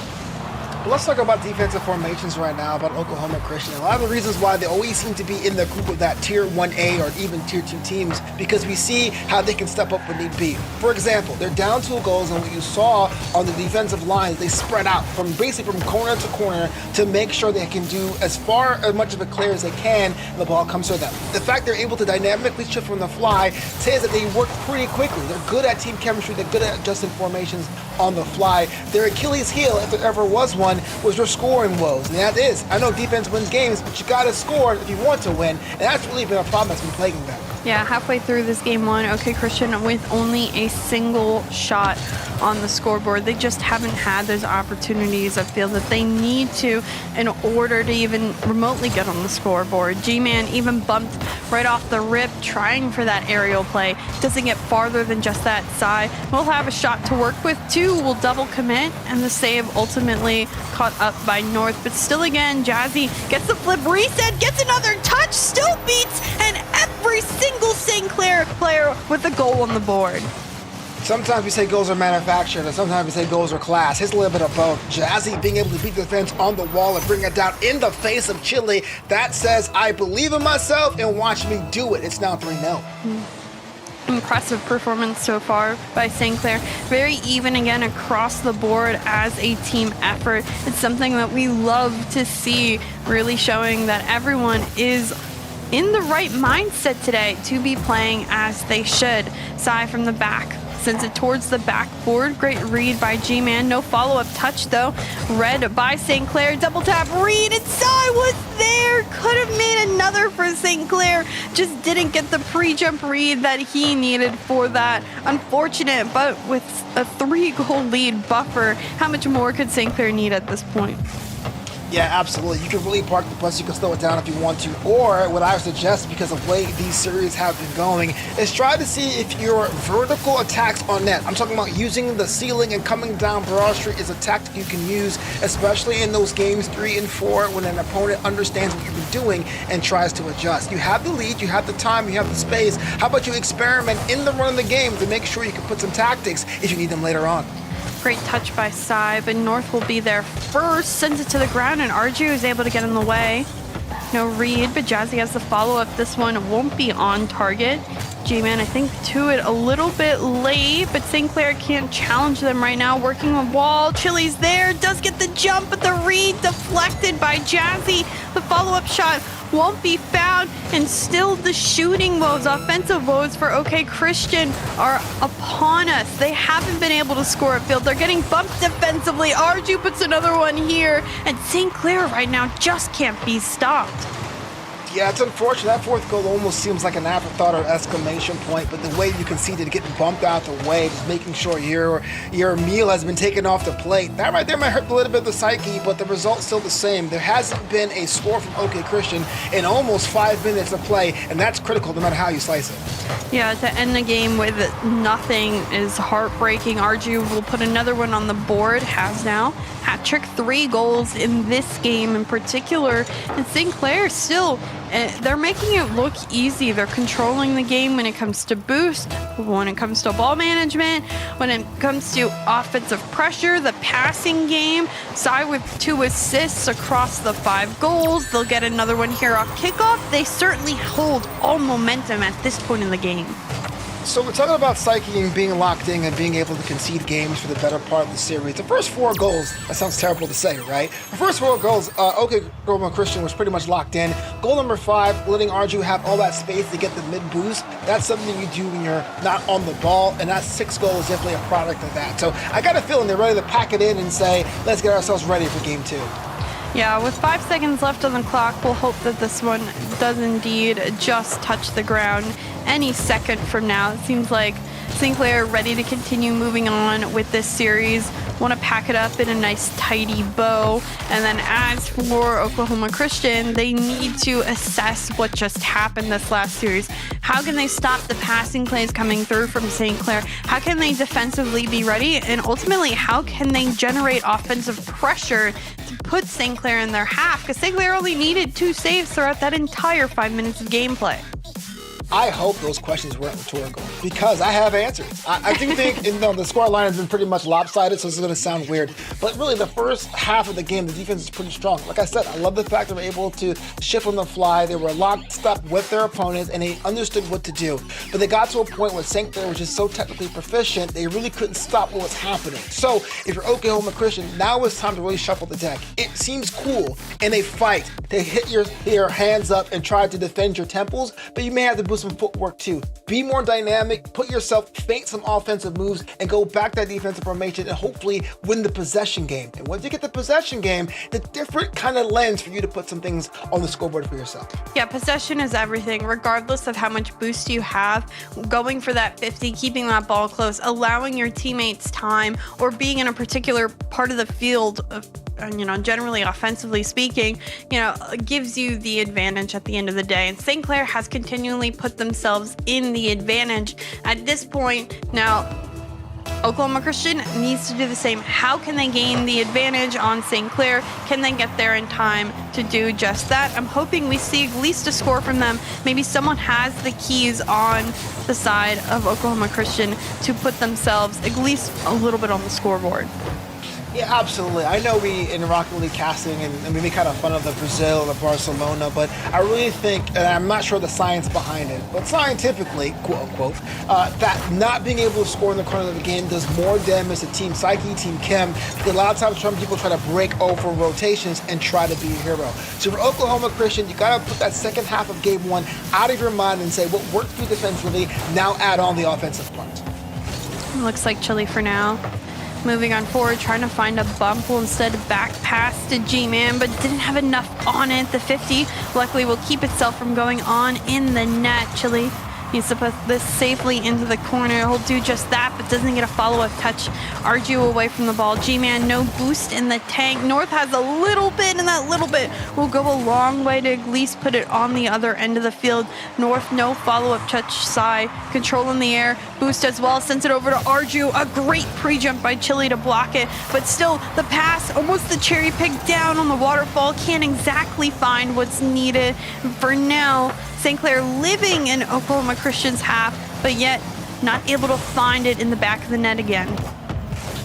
Let's talk about defensive formations right now, about Oklahoma Christian. A lot of the reasons why they always seem to be in the group of that Tier 1A or even Tier 2 teams, because we see how they can step up when need be. For example, they're down 2 goals, and what you saw on the defensive line, they spread out from basically from corner to corner to make sure they can do as much of a clear as they can, and the ball comes to them. The fact they're able to dynamically shift from the fly says that they work pretty quickly. They're good at team chemistry, they're good at adjusting formations on the fly. Their Achilles heel, if there ever was one, was their scoring woes. And that is, I know defense wins games, but you gotta score if you want to win, and that's really been a problem that's been plaguing them. Yeah, halfway through this game one, OK Christian with only a single shot on the scoreboard. They just haven't had those opportunities. I feel that they need to in order to even remotely get on the scoreboard. G-Man even bumped right off the rip, trying for that aerial play. Doesn't get farther than just that side. We'll have a shot to work with. Two will double commit, and the save ultimately caught up by North. But still again, Jazzy gets the flip reset, gets another touch, still beats, and every single St. Clair player with a goal on the board. Sometimes we say goals are manufactured, and sometimes we say goals are class. Here's a little bit of both. Jazzy being able to beat the defense on the wall and bring it down in the face of Chile. That says, I believe in myself and watch me do it. It's now 3-0. Impressive performance so far by St. Clair. Very even again across the board as a team effort. It's something that we love to see, really showing that everyone is in the right mindset today to be playing as they should. Sai from the back sends it towards the backboard. Great read by G-Man. No follow-up touch though. Read by St. Clair. Double tap read, and Sai was there. Could have made another for St. Clair. Just didn't get the pre-jump read that he needed for that. Unfortunate, but with a 3-goal lead buffer, how much more could St. Clair need at this point? Yeah, absolutely. You can really park the bus, you can slow it down if you want to, or what I suggest, because of the way these series have been going, is try to see if your vertical attacks on net, I'm talking about using the ceiling and coming down Broad Street, is a tactic you can use, especially in those games 3 and 4 when an opponent understands what you've been doing and tries to adjust. You have the lead, you have the time, you have the space. How about you experiment in the run of the game to make sure you can put some tactics if you need them later on. Great touch by Sai, but North will be there first, sends it to the ground, and Arju is able to get in the way. No read, but Jazzy has the follow-up. This one won't be on target. G-Man, I think, to it a little bit late, but St. Clair can't challenge them right now. Working the wall, Chile's there, does get the jump, but the read deflected by Jazzy. The follow-up shot won't be found, and still the shooting woes, offensive woes for OK Christian are upon us. They haven't been able to score at field. They're getting bumped defensively. Arju puts another one here, and St. Clair right now just can't be stopped. Yeah, it's unfortunate. That fourth goal almost seems like an afterthought or exclamation point, but the way you conceded, getting bumped out the way, just making sure your meal has been taken off the plate, that right there might hurt a little bit of the psyche, but the result's still the same. There hasn't been a score from OK Christian in almost 5 minutes of play, and that's critical no matter how you slice it. Yeah, to end the game with nothing is heartbreaking. Arju will put another one on the board, has now. Hat trick, 3 goals in this game in particular, and St. Clair still, they're making it look easy. They're controlling the game when it comes to boost, when it comes to ball management, when it comes to offensive pressure, the passing game. Sai with 2 assists across the 5 goals. They'll get another one here off kickoff. They certainly hold all momentum at this point in the game. So we're talking about psyche and being locked in and being able to concede games for the better part of the series. The first 4 goals, that sounds terrible to say, right? The first 4 goals, OK Christian was pretty much locked in. Goal number 5, letting Arju have all that space to get the mid-boost. That's something you do when you're not on the ball, and that 6th goal is definitely a product of that. So I got a feeling they're ready to pack it in and say, let's get ourselves ready for game 2. Yeah, with 5 seconds left on the clock, we'll hope that this one does indeed just touch the ground any second from now. It seems like St. Clair ready to continue moving on with this series. Want to pack it up in a nice tidy bow. And then as for Oklahoma Christian, they need to assess what just happened this last series. How can they stop the passing plays coming through from St. Clair? How can they defensively be ready? And ultimately, how can they generate offensive pressure to put St. Clair in their half? Because St. Clair only needed 2 saves throughout that entire 5 minutes of gameplay. I hope those questions weren't rhetorical, because I have answers. I do think the score line has been pretty much lopsided, so this is going to sound weird. But really, the first half of the game, the defense is pretty strong. Like I said, I love the fact they were able to shift on the fly. They were locked up with their opponents, and they understood what to do. But they got to a point where St. Clair was just so technically proficient, they really couldn't stop what was happening. So if you're Oklahoma Christian, now it's time to really shuffle the deck. It seems cool in a fight to hit your hands up and try to defend your temples, but you may have to with some footwork too. Be more dynamic, put yourself, feint some offensive moves, and go back that defensive formation and hopefully win the possession game. And once you get the possession game, the different kind of lens for you to put some things on the scoreboard for yourself. Yeah, possession is everything, regardless of how much boost you have. Going for that 50, keeping that ball close, allowing your teammates time, or being in a particular part of the field, generally offensively speaking, gives you the advantage at the end of the day. And St. Clair has continually put themselves in the advantage. At this point, now, Oklahoma Christian needs to do the same. How can they gain the advantage on St. Clair? Can they get there in time to do just that? I'm hoping we see at least a score from them. Maybe someone has the keys on the side of Oklahoma Christian to put themselves at least a little bit on the scoreboard. Yeah, absolutely. I know we in Rocket League casting and we make kind of fun of the Brazil, the Barcelona, but I really think, and I'm not sure the science behind it, but scientifically, quote unquote, that not being able to score in the corner of the game does more damage to Team Psyche, Team Chem, because a lot of times some people try to break over rotations and try to be a hero. So for Oklahoma Christian, you got to put that second half of game one out of your mind and say what worked for you defensively, now add on the offensive part. Looks like Chile for now. Moving on forward, trying to find a bump. Will instead back pass to G-Man, but didn't have enough on it. The 50 luckily will keep itself from going on in the net. Chile needs to put this safely into the corner. He'll do just that, but doesn't get a follow-up touch. Arju away from the ball. G-Man, no boost in the tank. North has a little bit, and that little bit will go a long way to at least put it on the other end of the field. North, no follow-up touch. Sai, control in the air. Boost as well, sends it over to Arju. A great pre-jump by Chile to block it, but still the pass, almost the cherry pick down on the waterfall. Can't exactly find what's needed. For now, St. Clair living in Oklahoma Christian's half, but yet not able to find it in the back of the net again.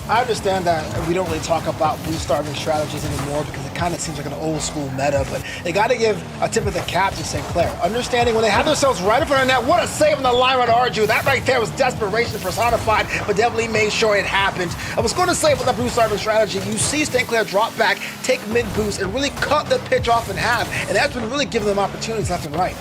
I understand that we don't really talk about boost starving strategies anymore because it kind of seems like an old school meta, but they got to give a tip of the cap to St. Clair. Understanding when they have themselves right in front of the net, what a save on the line on Arju. That right there was desperation personified, but definitely made sure it happened. I was going to say with the boost starving strategy, you see St. Clair drop back, take mid boost, and really cut the pitch off in half, and that's been really giving them opportunities left and right.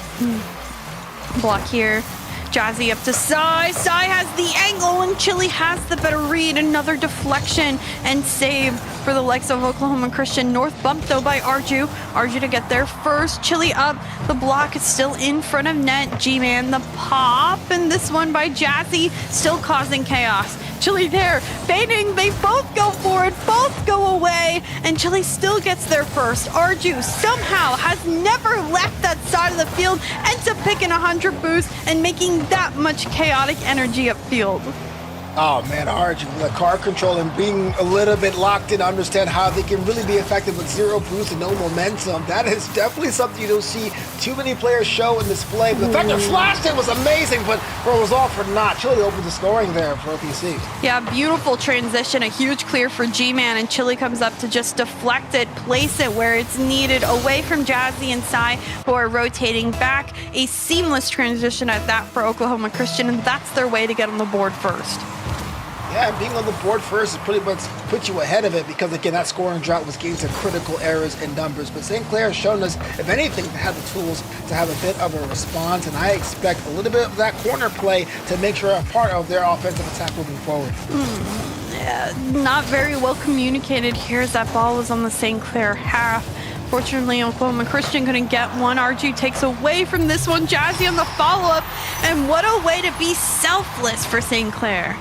Block here. Jazzy up to Sai. Sai has the angle and Chile has the better read. Another deflection and save for the likes of Oklahoma Christian. North bumped though by Arju. Arju to get there first. Chile up. The block is still in front of net. G-Man the pop, and this one by Jazzy still causing chaos. Chile there, baiting, they both go for it, both go away, and Chile still gets there first. Arju somehow has never left that side of the field, ends up picking 100 boost and making that much chaotic energy upfield. Oh man, Arju, the car control and being a little bit locked in to understand how they can really be effective with zero boost and no momentum. That is definitely something you don't see too many players show and display. But the fact that flashed it was amazing, but for a result for not. Chile opened the scoring there for OPC. Yeah, beautiful transition, a huge clear for G-Man, and Chile comes up to just deflect it, place it where it's needed, away from Jazzy and Sai, who are rotating back. A seamless transition at that for Oklahoma Christian, and that's their way to get on the board first. Yeah, being on the board first is pretty much put you ahead of it because, again, that scoring drought was getting to critical errors in numbers. But St. Clair has shown us, if anything, to have the tools to have a bit of a response, and I expect a little bit of that corner play to make sure a part of their offensive attack moving forward. Not very well communicated here as that ball was on the St. Clair half. Fortunately, Oklahoma Christian couldn't get one. RG takes away from this one. Jazzy on the follow-up, and what a way to be selfless for St. Clair.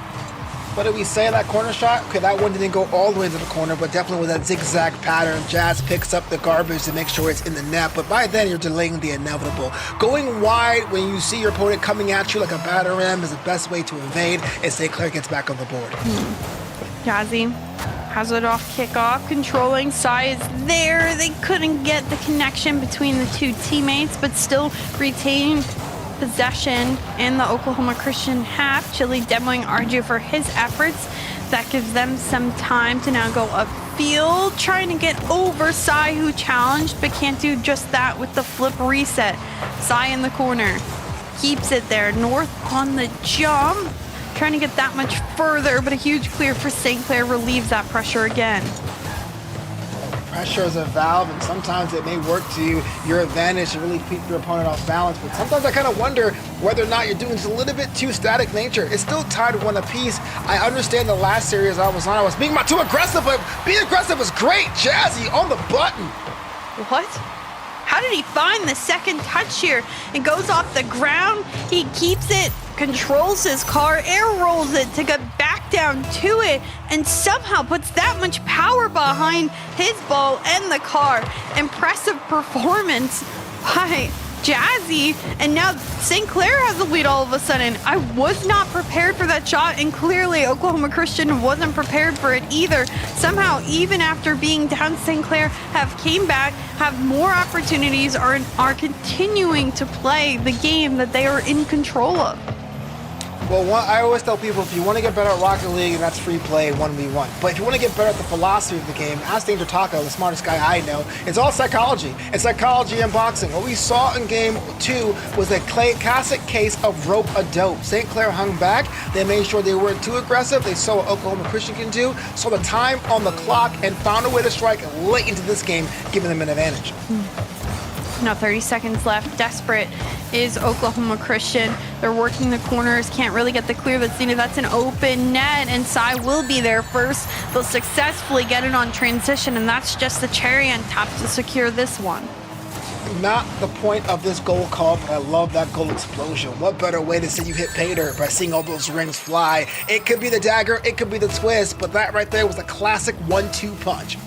What did we say that corner shot? Okay, that one didn't go all the way to the corner, but definitely with that zigzag pattern, Jazz picks up the garbage to make sure it's in the net, but by then you're delaying the inevitable. Going wide when you see your opponent coming at you like a batter ram is the best way to invade, and St. Clair gets back on the board. Jazzy has it off kickoff, controlling. Sai is there. They couldn't get the connection between the two teammates, but still retain possession in the Oklahoma Christian half. Chile demoing Arju for his efforts. That gives them some time to now go upfield, trying to get over Sai, who challenged, but can't do just that with the flip reset. Sai in the corner, keeps it there. North on the jump, trying to get that much further, but a huge clear for St. Clair relieves that pressure again. pressure is a valve, and sometimes it may work to your advantage to really keep your opponent off balance. But sometimes I kind of wonder whether or not you're doing just a little bit too static nature. It's still tied 1 apiece. I understand the last series I was on, I was being too aggressive, but being aggressive was great. Jazzy on the button. What? How did he find the second touch here? It goes off the ground. He keeps it, controls his car, air rolls it to get back down to it, and somehow puts that much power behind his ball and the car. Impressive performance by Jazzy, and now St. Clair has the lead all of a sudden. I was not prepared for that shot, and clearly Oklahoma Christian wasn't prepared for it either. Somehow, even after being down, St. Clair have came back, have more opportunities, are continuing to play the game that they are in control of. Well, I always tell people, if you want to get better at Rocket League, and that's free play 1v1. But if you want to get better at the philosophy of the game, ask Danger Taco, the smartest guy I know. It's all psychology. It's psychology in boxing. What we saw in game 2 was a classic case of rope-a-dope. St. Clair hung back. They made sure they weren't too aggressive. They saw what Oklahoma Christian can do, saw the time on the clock, and found a way to strike late into this game, giving them an advantage. Now 30 seconds left. Desperate is Oklahoma Christian. They're working the corners, can't really get the clear that's needed. That's an open net, and Sai will be there first. They'll successfully get it on transition, and that's just the cherry on top to secure this one. Not the point of this goal call, but I love that goal explosion. What better way to say you hit pay dirt by seeing all those rings fly? It could be the dagger, it could be the twist, but that right there was a classic 1-2 punch.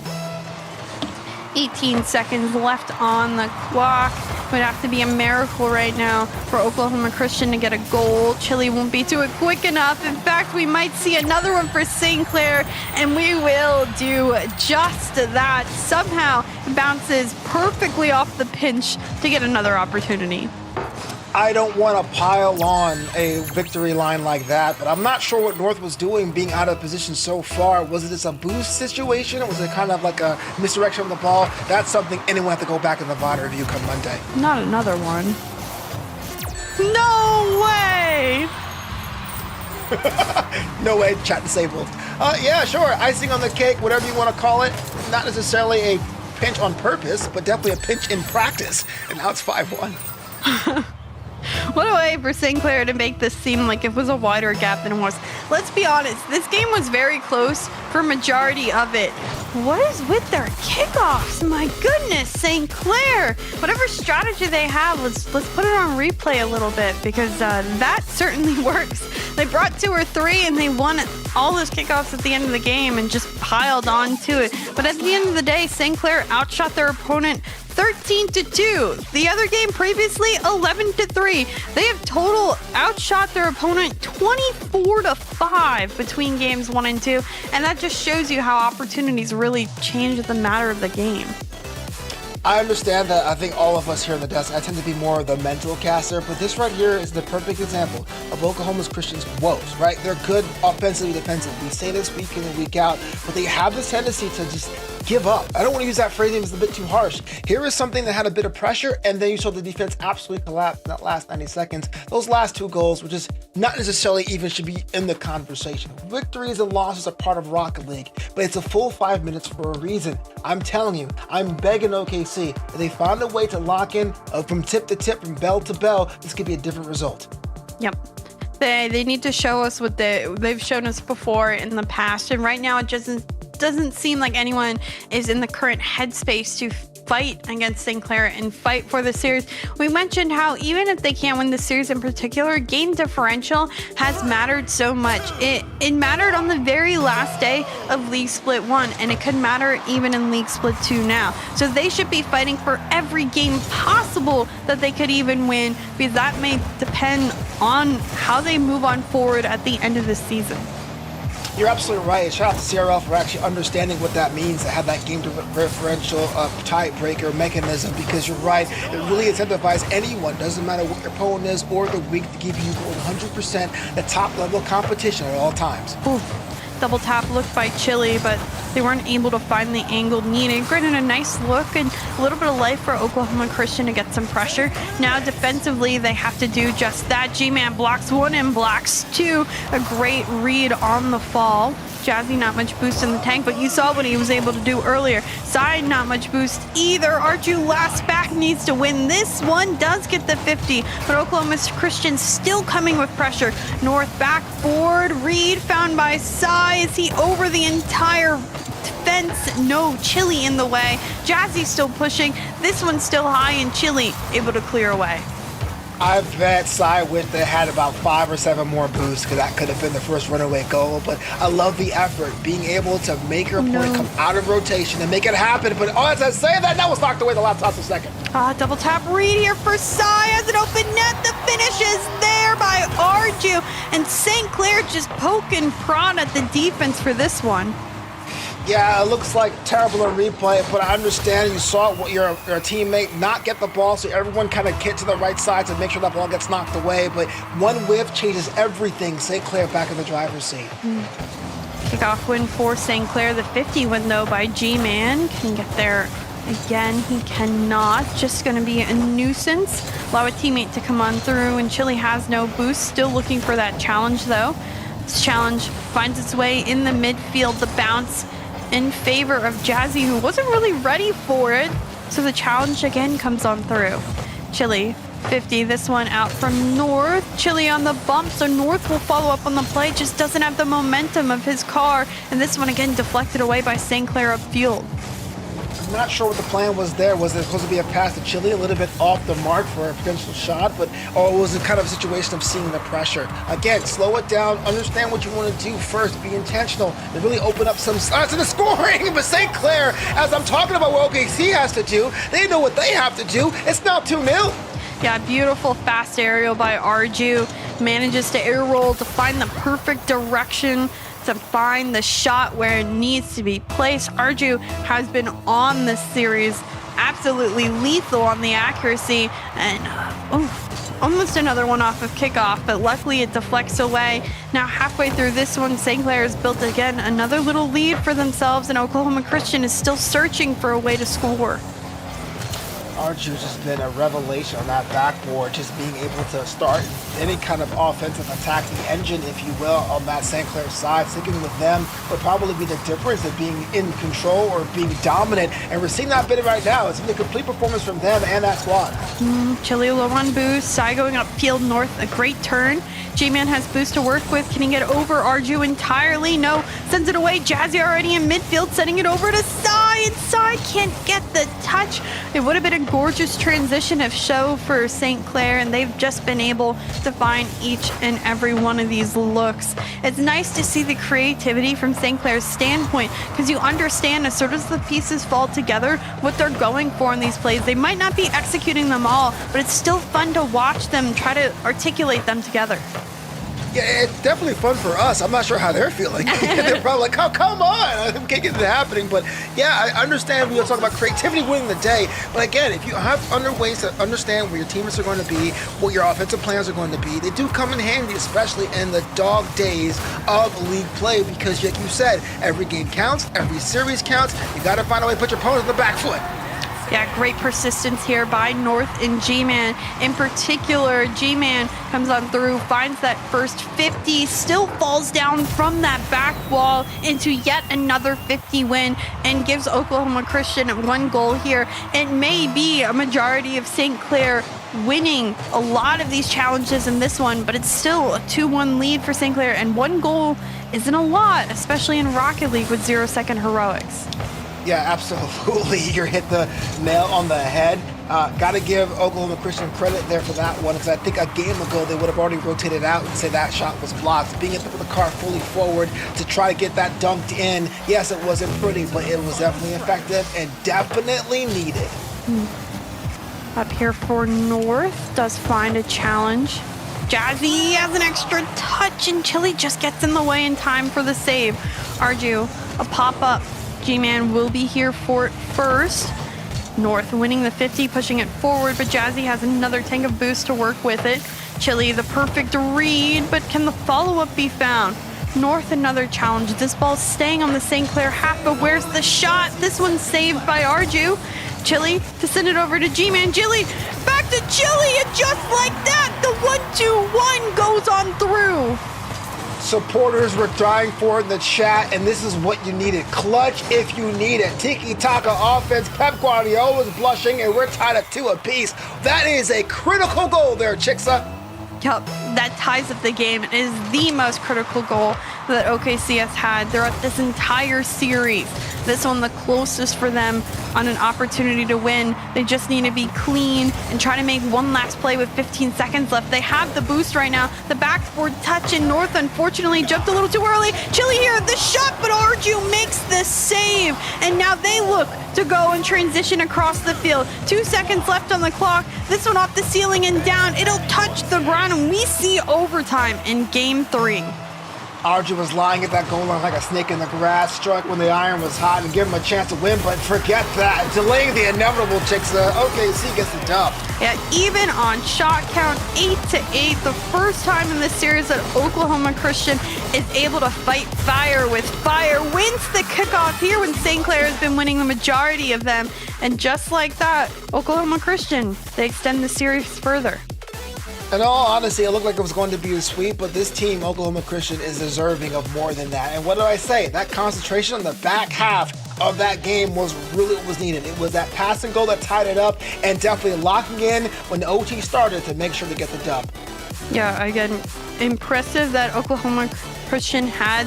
18 seconds left on the clock. Would have to be a miracle right now for Oklahoma Christian to get a goal. Chile won't be to it quick enough. In fact, we might see another one for St. Clair, and we will do just that. Somehow bounces perfectly off the pinch to get another opportunity. I don't want to pile on a victory line like that, but I'm not sure what North was doing being out of position so far. Was it just a boost situation, or was it kind of like a misdirection of the ball? That's something anyone have to go back in the VOD review come Monday. Not another one. No way! No way, chat disabled. Yeah, sure, icing on the cake, whatever you want to call it. Not necessarily a pinch on purpose, but definitely a pinch in practice. And now it's 5-1. What a way for St. Clair to make this seem like it was a wider gap than it was. Let's be honest, this game was very close for majority of it. What is with their kickoffs? My goodness, St. Clair. Whatever strategy they have, let's put it on replay a little bit, because that certainly works. They brought 2 or 3 and they won all those kickoffs at the end of the game and just piled on to it. But at the end of the day, St. Clair outshot their opponent 13-2. The other game previously, 11-3. They have total outshot their opponent 24-5 between games 1 and 2, and that just shows you how opportunities really change the matter of the game. I understand that. I think all of us here in the desk, I tend to be more of the mental caster, but this right here is the perfect example of Oklahoma's Christians' woes, right? They're good offensively, defensively. We say this week in and week out, but they have this tendency to just give up. I don't want to use that phrasing, it's a bit too harsh. Here is something that had a bit of pressure, and then you saw the defense absolutely collapse in that last 90 seconds. Those last 2 goals, which is not necessarily even should be in the conversation. Victories and losses are part of Rocket League, but it's a full 5 minutes for a reason. I'm telling you, I'm begging OKC, if they found a way to lock in from tip to tip, from bell to bell, this could be a different result. Yep. They need to show us what they've shown us before in the past, and right now it doesn't seem like anyone is in the current headspace to fight against St. Clair and fight for the series. We mentioned how even if they can't win the series in particular, game differential has mattered so much. It mattered on the very last day of League Split 1, and it could matter even in League Split 2 now. So they should be fighting for every game possible that they could even win, because that may depend on how they move on forward at the end of the season. You're absolutely right. Shout out to CRL for actually understanding what that means, to have that game differential tiebreaker mechanism, because you're right. It really incentivizes anyone, doesn't matter what your opponent is or the week, to give you 100% the top level competition at all times. Ooh, double tap look by Chile, but They weren't able to find the angle needed. Granted, a nice look and a little bit of life for Oklahoma Christian to get some pressure. Now defensively, they have to do just that. G-Man blocks one and blocks two. A great read on the fall. Jazzy, not much boost in the tank, but you saw what he was able to do earlier. Side, not much boost either. Arju last back needs to win. This one does get the 50, but Oklahoma Christian still coming with pressure. North back forward. Reed found by Sai. Is he over the entire fence? No, Chili in the way. Jazzy still pushing. This one's still high, and Chili able to clear away. I bet Sai with it had about 5 or 7 more boosts because that could have been the first runaway goal. But I love the effort, being able to make your opponent come out of rotation and make it happen. But as I say that was knocked away the last toss of second. Double tap read here for Sai as an open net. The finish is there by Arju. And St. Clair just poke and prod at the defense for this one. Yeah, it looks like terrible in replay, but I understand you saw your teammate not get the ball, so everyone kind of get to the right side to make sure that ball gets knocked away. But one whiff changes everything. St. Clair back in the driver's seat. Kickoff win for St. Clair. The 50 win, though, by G-Man. Can get there again. He cannot. Just going to be a nuisance. Allow a teammate to come on through, and Chili has no boost. Still looking for that challenge, though. This challenge finds its way in the midfield. The bounce in favor of Jazzy, who wasn't really ready for it. So the challenge again comes on through. Chili, 50, this one out from North. Chili on the bump, so North will follow up on the play, just doesn't have the momentum of his car. And this one again deflected away by St. Clair upfield. I'm not sure what the plan was there. Was it supposed to be a pass to Chili, a little bit off the mark for a potential shot, or was it kind of a situation of seeing the pressure? Again, slow it down, understand what you want to do first, be intentional, and really open up some sides to the scoring. But St. Clair, as I'm talking about what OKC has to do, they know what they have to do. It's now 2-0. Yeah, beautiful fast aerial by Arju. Manages to air roll to find the perfect direction, to find the shot where it needs to be placed. Arju has been on this series absolutely lethal on the accuracy, and almost another one off of kickoff, but luckily it deflects away. Now halfway through this one, St. Clair has built again another little lead for themselves, and Oklahoma Christian is still searching for a way to score. Arju's just been a revelation on that backboard, just being able to start any kind of offensive attacking engine, if you will, on that St. Clair side. Sticking with them would probably be the difference of being in control or being dominant, and we're seeing that bit right now. It's been a complete performance from them and that squad. Chili low on boost, Sai going upfield North, a great turn. G-Man has boost to work with. Can he get over Arju entirely? No, sends it away. Jazzy already in midfield, sending it over to Sai, and Sai can't get the touch. It would have been a gorgeous transition of show for St. Clair, and they've just been able to find each and every one of these looks. It's nice to see the creativity from St. Clair's standpoint, because you understand as soon as the pieces fall together, what they're going for in these plays. They might not be executing them all, but it's still fun to watch them try to articulate them together. Yeah, it's definitely fun for us. I'm not sure how they're feeling. They're probably like, oh, come on. We can't get it happening. But yeah, I understand we were talking about creativity winning the day. But again, if you have ways to understand where your teammates are going to be, what your offensive plans are going to be, they do come in handy, especially in the dog days of league play. Because like you said, every game counts, every series counts. You got to find a way to put your opponent on the back foot. Yeah, great persistence here by North and G-Man. In particular, G-Man comes on through, finds that first 50, still falls down from that back wall into yet another 50 win, and gives Oklahoma Christian 1 goal here. It may be a majority of St. Clair winning a lot of these challenges in this one, but it's still a 2-1 lead for St. Clair, and 1 goal isn't a lot, especially in Rocket League with 0-second heroics. Yeah, absolutely. You hit the nail on the head. Got to give Oklahoma Christian credit there for that one, because I think a game ago they would have already rotated out and say that shot was blocked. Being able to put the car fully forward to try to get that dunked in, yes, it wasn't pretty, but it was definitely effective and definitely needed. Up here for North, does find a challenge. Jazzy has an extra touch, and Chili just gets in the way in time for the save. Arju, a pop-up. G-Man will be here for it first. North winning the 50, pushing it forward, but Jazzy has another tank of boost to work with it. Chili, the perfect read, but can the follow-up be found? North another challenge. This ball's staying on the St. Clair half, but where's the shot? This one's saved by Arju. Chili to send it over to G-Man. Chili, back to Chili, and just like that, the 1-2-1 goes on through. Supporters were dying for it in the chat, and this is what you needed. Clutch if you need it. Tiki-taka offense. Pep Guardiola's blushing, and we're tied at 2 apiece. That is a critical goal there, Chicksa. Yup, that ties up the game. It is the most critical goal that OKC has had throughout this entire series. This one the closest for them on an opportunity to win. They just need to be clean and try to make one last play with 15 seconds left. They have the boost right now. The backboard touch, and North unfortunately jumped a little too early. Chili here, the shot, but Arju makes the save. And now they look to go and transition across the field. 2 seconds left on the clock. This one off the ceiling and down. It'll touch the ground, and we see overtime in game 3. Arju was lying at that goal line like a snake in the grass, struck when the iron was hot and give him a chance to win, but forget that. Delaying the inevitable, Chicksa. OKC gets the dub. Yeah, even on shot count 8-8, the first time in this series that Oklahoma Christian is able to fight fire with fire. Wins the kickoff here when St. Clair has been winning the majority of them. And just like that, Oklahoma Christian, they extend the series further. In all honesty, it looked like it was going to be a sweep, but this team, Oklahoma Christian, is deserving of more than that. And what do I say? That concentration on the back half of that game was really what was needed. It was that pass and goal that tied it up, and definitely locking in when the OT started to make sure to get the dub. Yeah, again, impressive that Oklahoma Christian had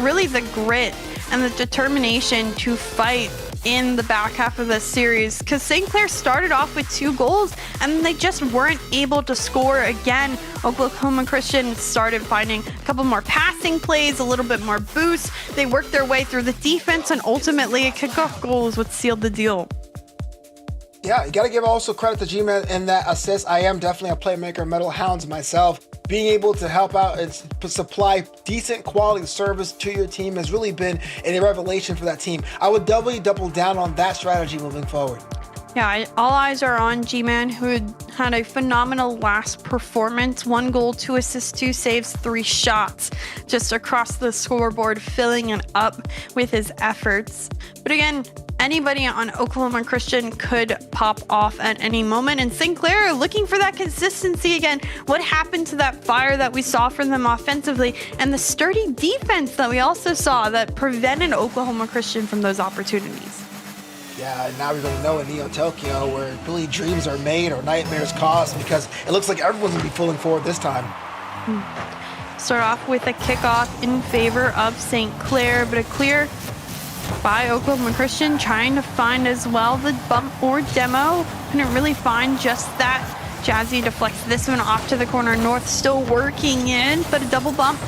really the grit and the determination to fight in the back half of this series, because St. Clair started off with 2 goals and they just weren't able to score again. Oklahoma Christian started finding a couple more passing plays, a little bit more boost. They worked their way through the defense, and ultimately a kickoff goal is what sealed the deal. Yeah, you got to give also credit to G-Man in that assist. I am definitely a playmaker, Metal Hounds myself. Being able to help out and supply decent quality service to your team has really been a revelation for that team. I would double down on that strategy moving forward. Yeah, all eyes are on G-Man, who had a phenomenal last performance. 1 goal, 2 assists, 2 saves, 3 shots, just across the scoreboard, filling it up with his efforts. But again, anybody on Oklahoma Christian could pop off at any moment. And St. Clair looking for that consistency again. What happened to that fire that we saw from them offensively, and the sturdy defense that we also saw that prevented Oklahoma Christian from those opportunities? Yeah, and now we're going to know in Neo Tokyo where really dreams are made or nightmares caused, because it looks like everyone's going to be pulling forward this time. Start off with a kickoff in favor of St. Clair, but a clear by Oklahoma Christian, trying to find as well the bump or demo. Couldn't really find just that. Jazzy deflects this one off to the corner. North still working in, but a double bump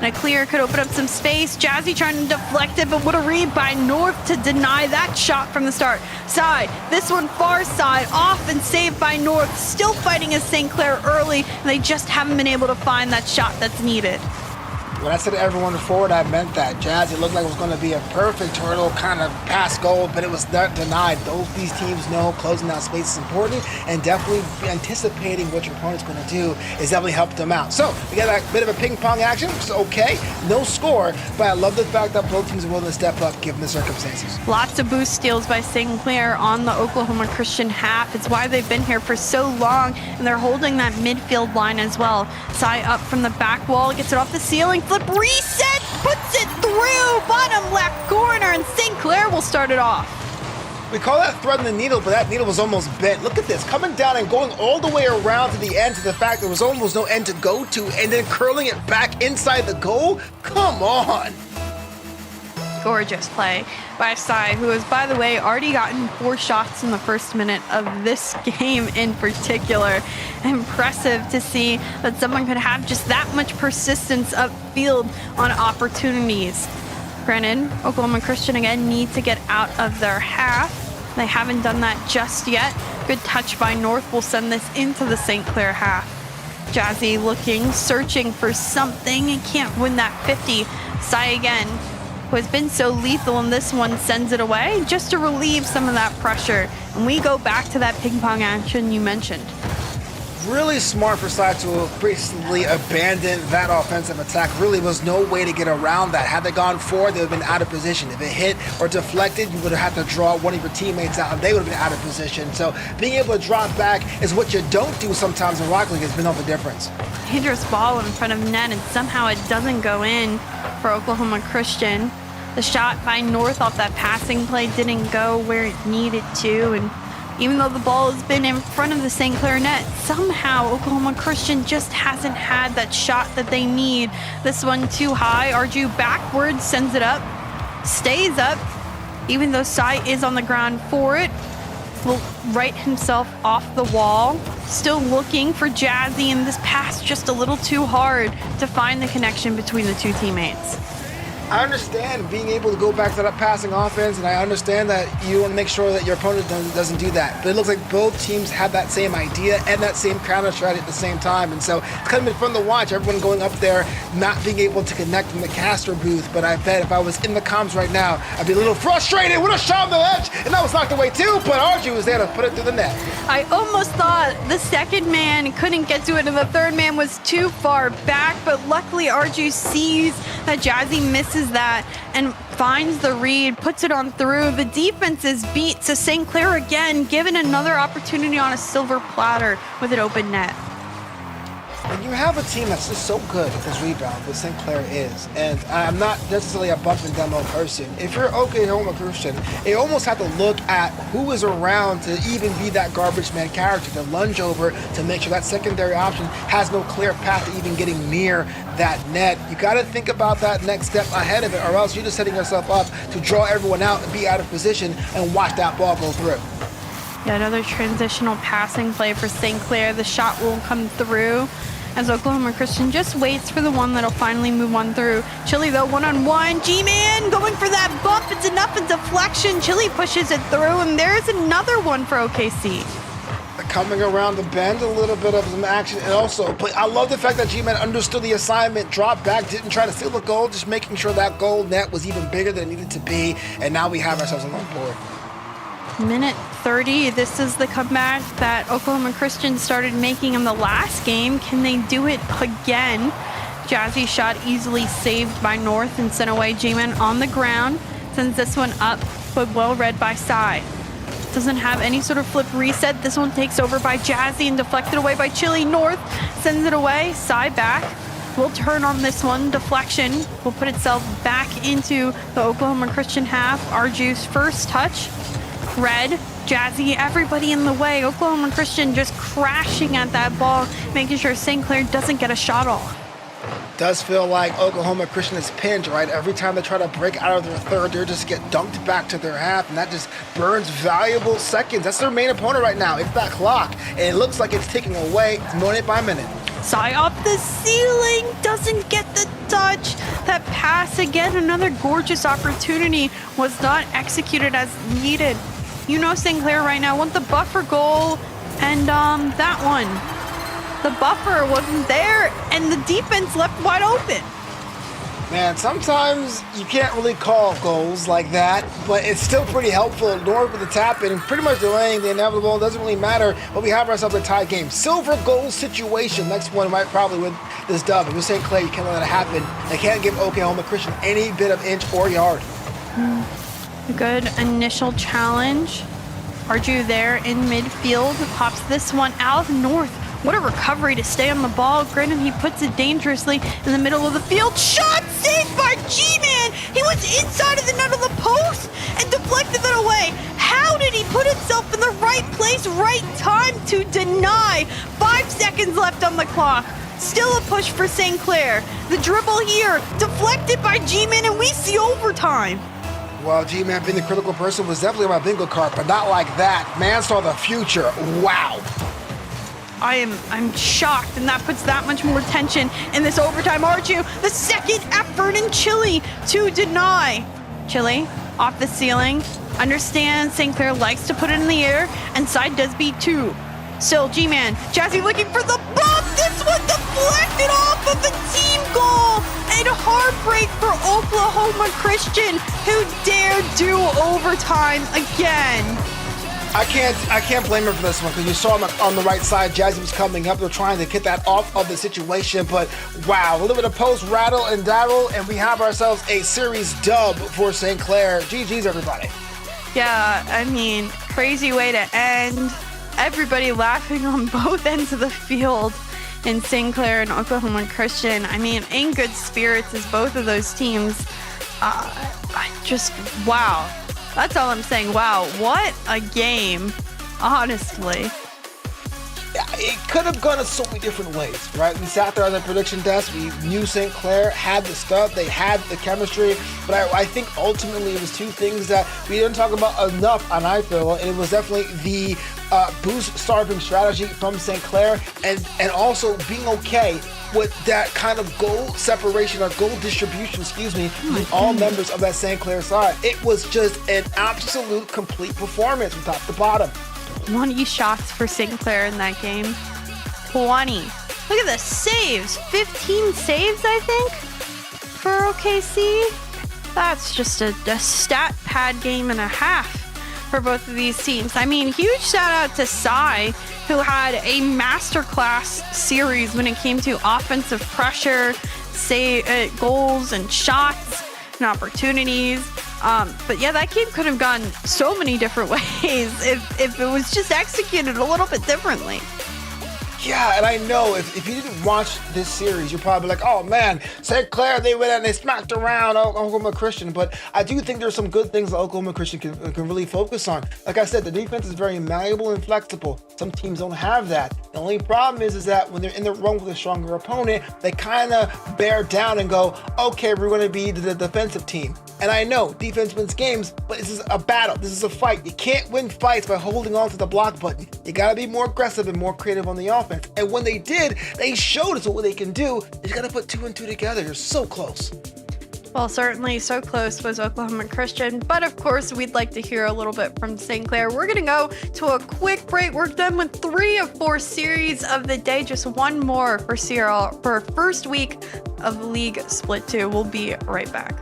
and a clear could open up some space. Jazzy trying to deflect it, but what a read by North to deny that shot from the start. Side, this one far side, off and saved by North. Still fighting as St. Clair early, and they just haven't been able to find that shot that's needed. When I said everyone forward, I meant that. Jazz, it looked like it was going to be a perfect turtle kind of pass goal, but it was not denied. These teams know closing down space is important, and definitely anticipating what your opponent's going to do is definitely helped them out. So we got a bit of a ping pong action, which is okay. No score, but I love the fact that both teams are willing to step up given the circumstances. Lots of boost steals by St. Clair on the Oklahoma Christian half. It's why they've been here for so long, and they're holding that midfield line as well. Sai up from the back wall, gets it off the ceiling. Flip reset, puts it through bottom left corner, and St. Clair will start it off. We call that threading the needle, but that needle was almost bent. Look at this, coming down and going all the way around to the end, to the fact there was almost no end to go to, and then curling it back inside the goal? Come on. Gorgeous play by Sai, who has, by the way, already gotten 4 shots in the first minute of this game in particular. Impressive to see that someone could have just that much persistence upfield on opportunities. Granted, Oklahoma Christian again need to get out of their half. They haven't done that just yet. Good touch by North will send this into the St. Clair half. Jazzy looking, searching for something. He can't win that 50. Sai again, who has been so lethal in this one, sends it away just to relieve some of that pressure. And we go back to that ping pong action you mentioned. really smart for Side to basically abandon that offensive attack. Really was no way to get around that. Had they gone forward, they would have been out of position. If it hit or deflected, you would have had to draw one of your teammates out and they would have been out of position. So being able to drop back is what you don't do sometimes in Rocket League has been all the difference. Dangerous ball in front of net, and somehow it doesn't go in for Oklahoma Christian. The shot by North off that passing play didn't go where it needed to, and even though the ball has been in front of the St. Clair net, somehow Oklahoma Christian just hasn't had that shot that they need. This one too high. Arju backwards, sends it up, stays up, even though Sai is on the ground for it. Will right himself off the wall. Still looking for Jazzy, and this pass just a little too hard to find the connection between the two teammates. I understand being able to go back to that passing offense, and I understand that you want to make sure that your opponent doesn't do that. But it looks like both teams have that same idea and that same counter strategy at the same time. And so it's kind of been fun to watch everyone going up there, not being able to connect in the caster booth. But I bet if I was in the comms right now, I'd be a little frustrated. Would have shot on the edge, and that was knocked away too. But Arju was there to put it through the net. I almost thought the second man couldn't get to it, and the third man was too far back. But luckily, Arju sees that Jazzy misses that and finds the read, puts it on through. The defense is beat, so St. Clair again given another opportunity on a silver platter with an open net. And you have a team that's just so good at this rebound, what St. Clair is. And I'm not necessarily a bump and demo person. If you're Oklahoma Christian, you almost have to look at who is around to even be that garbage man character, to lunge over to make sure that secondary option has no clear path to even getting near that net. You got to think about that next step ahead of it, or else you're just setting yourself up to draw everyone out and be out of position and watch that ball go through. Yeah, another transitional passing play for St. Clair. The shot will come through as Oklahoma Christian just waits for the one that'll finally move on through. Chili though, one-on-one. G-Man going for that bump. It's enough in deflection. Chili pushes it through, and there's another one for OKC. Coming around the bend, a little bit of some action, and also, but I love the fact that G-Man understood the assignment, dropped back, didn't try to steal the goal, just making sure that goal net was even bigger than it needed to be, and now we have ourselves on the board. Minute 30, this is the comeback that Oklahoma Christian started making in the last game. Can they do it again? Jazzy shot easily saved by North and sent away. G-Man on the ground, sends this one up, but well read by Sai. Doesn't have any sort of flip reset. This one takes over by Jazzy and deflected away by Chili. North sends it away. Sai back. Will turn on this one. Deflection will put itself back into the Oklahoma Christian half. Arju's first touch. Red, Jazzy, everybody in the way. Oklahoma Christian just crashing at that ball, making sure St. Clair doesn't get a shot off. Does feel like Oklahoma Christian is pinned, right? Every time they try to break out of their third, they just get dunked back to their half, and that just burns valuable seconds. That's their main opponent right now. It's that clock, and it looks like it's ticking away minute by minute. Sai off the ceiling, doesn't get the touch. That pass again, another gorgeous opportunity, was not executed as needed. You know St. Clair right now want the buffer goal, and that one. The buffer wasn't there, and the defense left wide open. Man, sometimes you can't really call goals like that, but it's still pretty helpful. North with the tap in and pretty much delaying the inevitable. It doesn't really matter, but we have ourselves a tie game. Silver goal situation. Next one might probably win this dub. If you're St. Clair, you can't let it happen. They can't give Oklahoma Christian any bit of inch or yard. Good initial challenge. Arju there in midfield. Pops this one out. North. What a recovery to stay on the ball. Granted, he puts it dangerously in the middle of the field. Shot saved by G-Man. He was inside of the net of the post and deflected that away. How did he put himself in the right place, right time to deny? 5 seconds left on the clock. Still a push for St. Clair. The dribble here, deflected by G-Man, and we see overtime. Well, G-Man being the critical person was definitely on my bingo card, but not like that. Man saw the future. Wow. I'm shocked, and that puts that much more tension in this overtime. Arju, the second effort in Chili to deny. Chili off the ceiling. Understand St. Clair likes to put it in the air, and side does beat too. Still G-Man, Jazzy looking for the bump. This one deflected off of the team goal. And heartbreak for Oklahoma Christian, who dare do overtime again. I can't blame her for this one because you saw him on the right side. Jazzy was coming up. They're trying to get that off of the situation, but wow, a little bit of post rattle and daddle, and we have ourselves a series dub for St. Clair. GG's, everybody. Yeah, I mean, crazy way to end. Everybody laughing on both ends of the field in St. Clair and Oklahoma Christian. I mean, in good spirits as both of those teams. Wow. That's all I'm saying. Wow, what a game, honestly. It could have gone in so many different ways, right? We sat there on the prediction desk. We knew St. Clair had the stuff. They had the chemistry. But I think ultimately it was two things that we didn't talk about enough on iFeel. And it was definitely the boost starving strategy from St. Clair and also being okay with that kind of goal separation or goal distribution, between all members of that St. Clair side. It was just an absolute complete performance from top to bottom. 20 shots for St. Clair in that game. 20. Look at the saves. 15 saves, I think, for OKC. That's just a stat pad game and a half for both of these teams. I mean, huge shout out to Sai, who had a masterclass series when it came to offensive pressure, goals and shots and opportunities. But yeah, that game could have gone so many different ways if it was just executed a little bit differently. Yeah, and I know if you didn't watch this series, you're probably like, oh man, St. Clair, they went out and they smacked around Oklahoma Christian. But I do think there's some good things that Oklahoma Christian can really focus on. Like I said, the defense is very malleable and flexible. Some teams don't have that. The only problem is that when they're in the run with a stronger opponent, they kind of bear down and go, okay, we're going to be the defensive team. And I know defense wins games, but this is a battle. This is a fight. You can't win fights by holding on to the block button. You got to be more aggressive and more creative on the offense. And when they did, they showed us what they can do. They just got to put 2 and 2 together. You're so close. Well, certainly so close was Oklahoma Christian. But of course, we'd like to hear a little bit from St. Clair. We're going to go to a quick break. We're done with 3 of 4 series of the day. Just one more for CRL for first week of League Split 2. We'll be right back.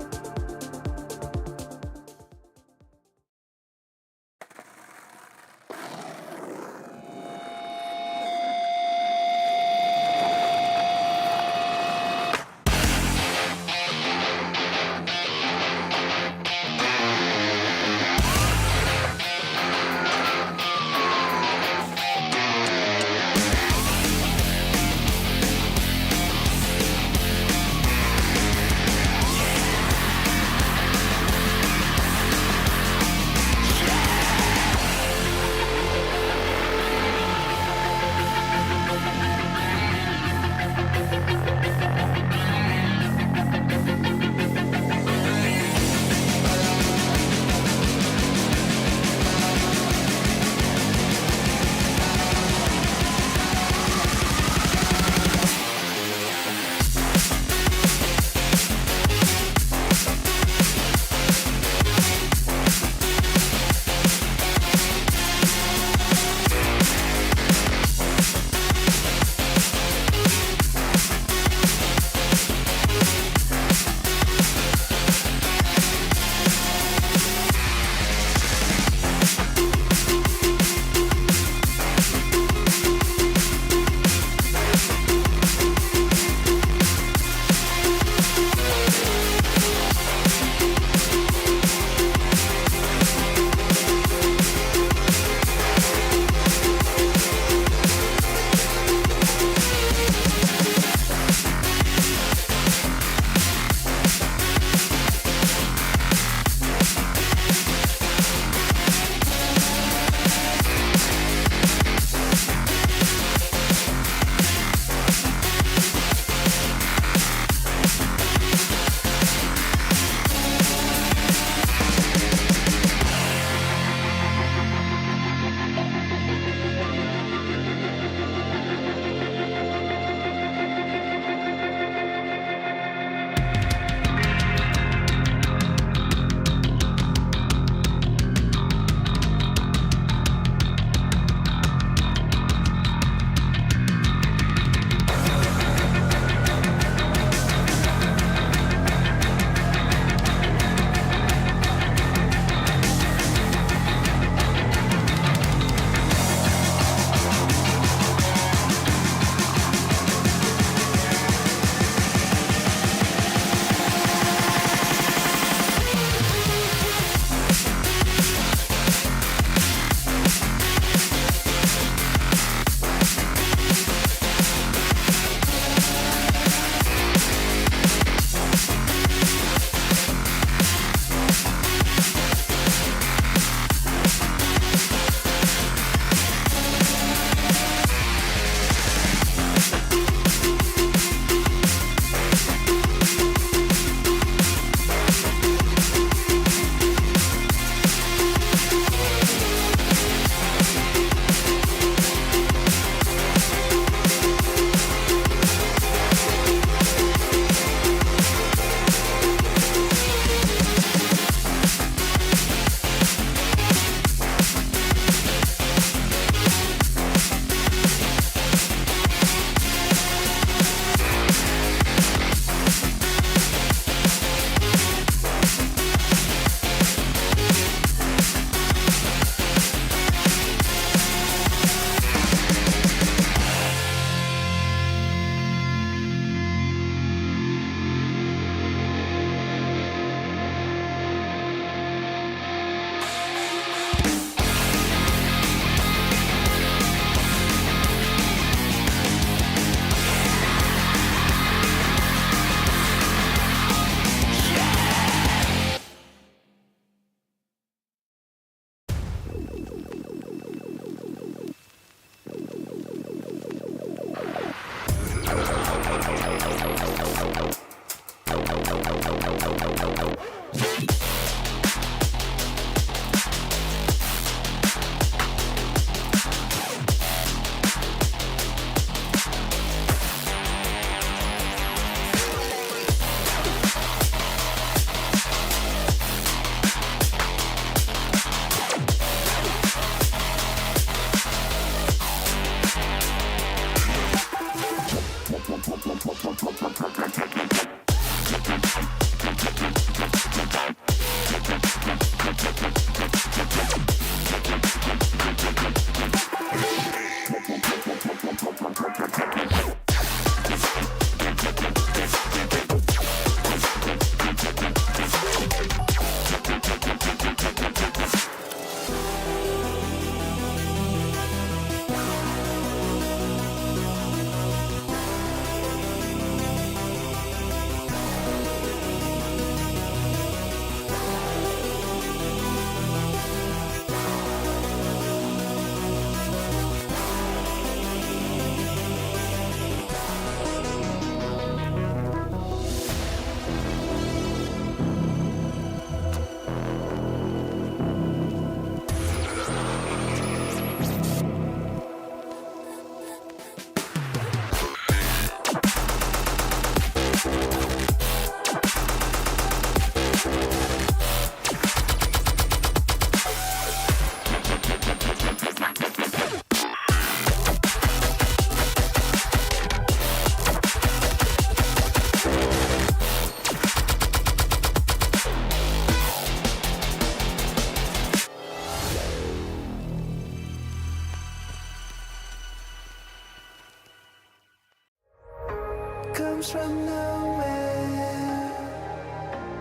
comes from nowhere,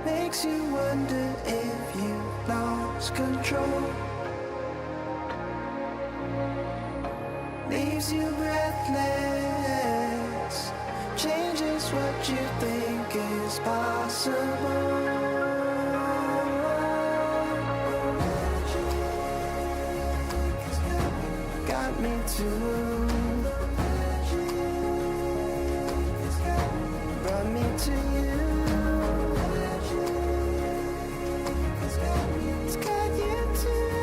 makes you wonder if you lost control, leaves you breathless, changes what you think is possible. Got me too. Brought me to you. It's got you too.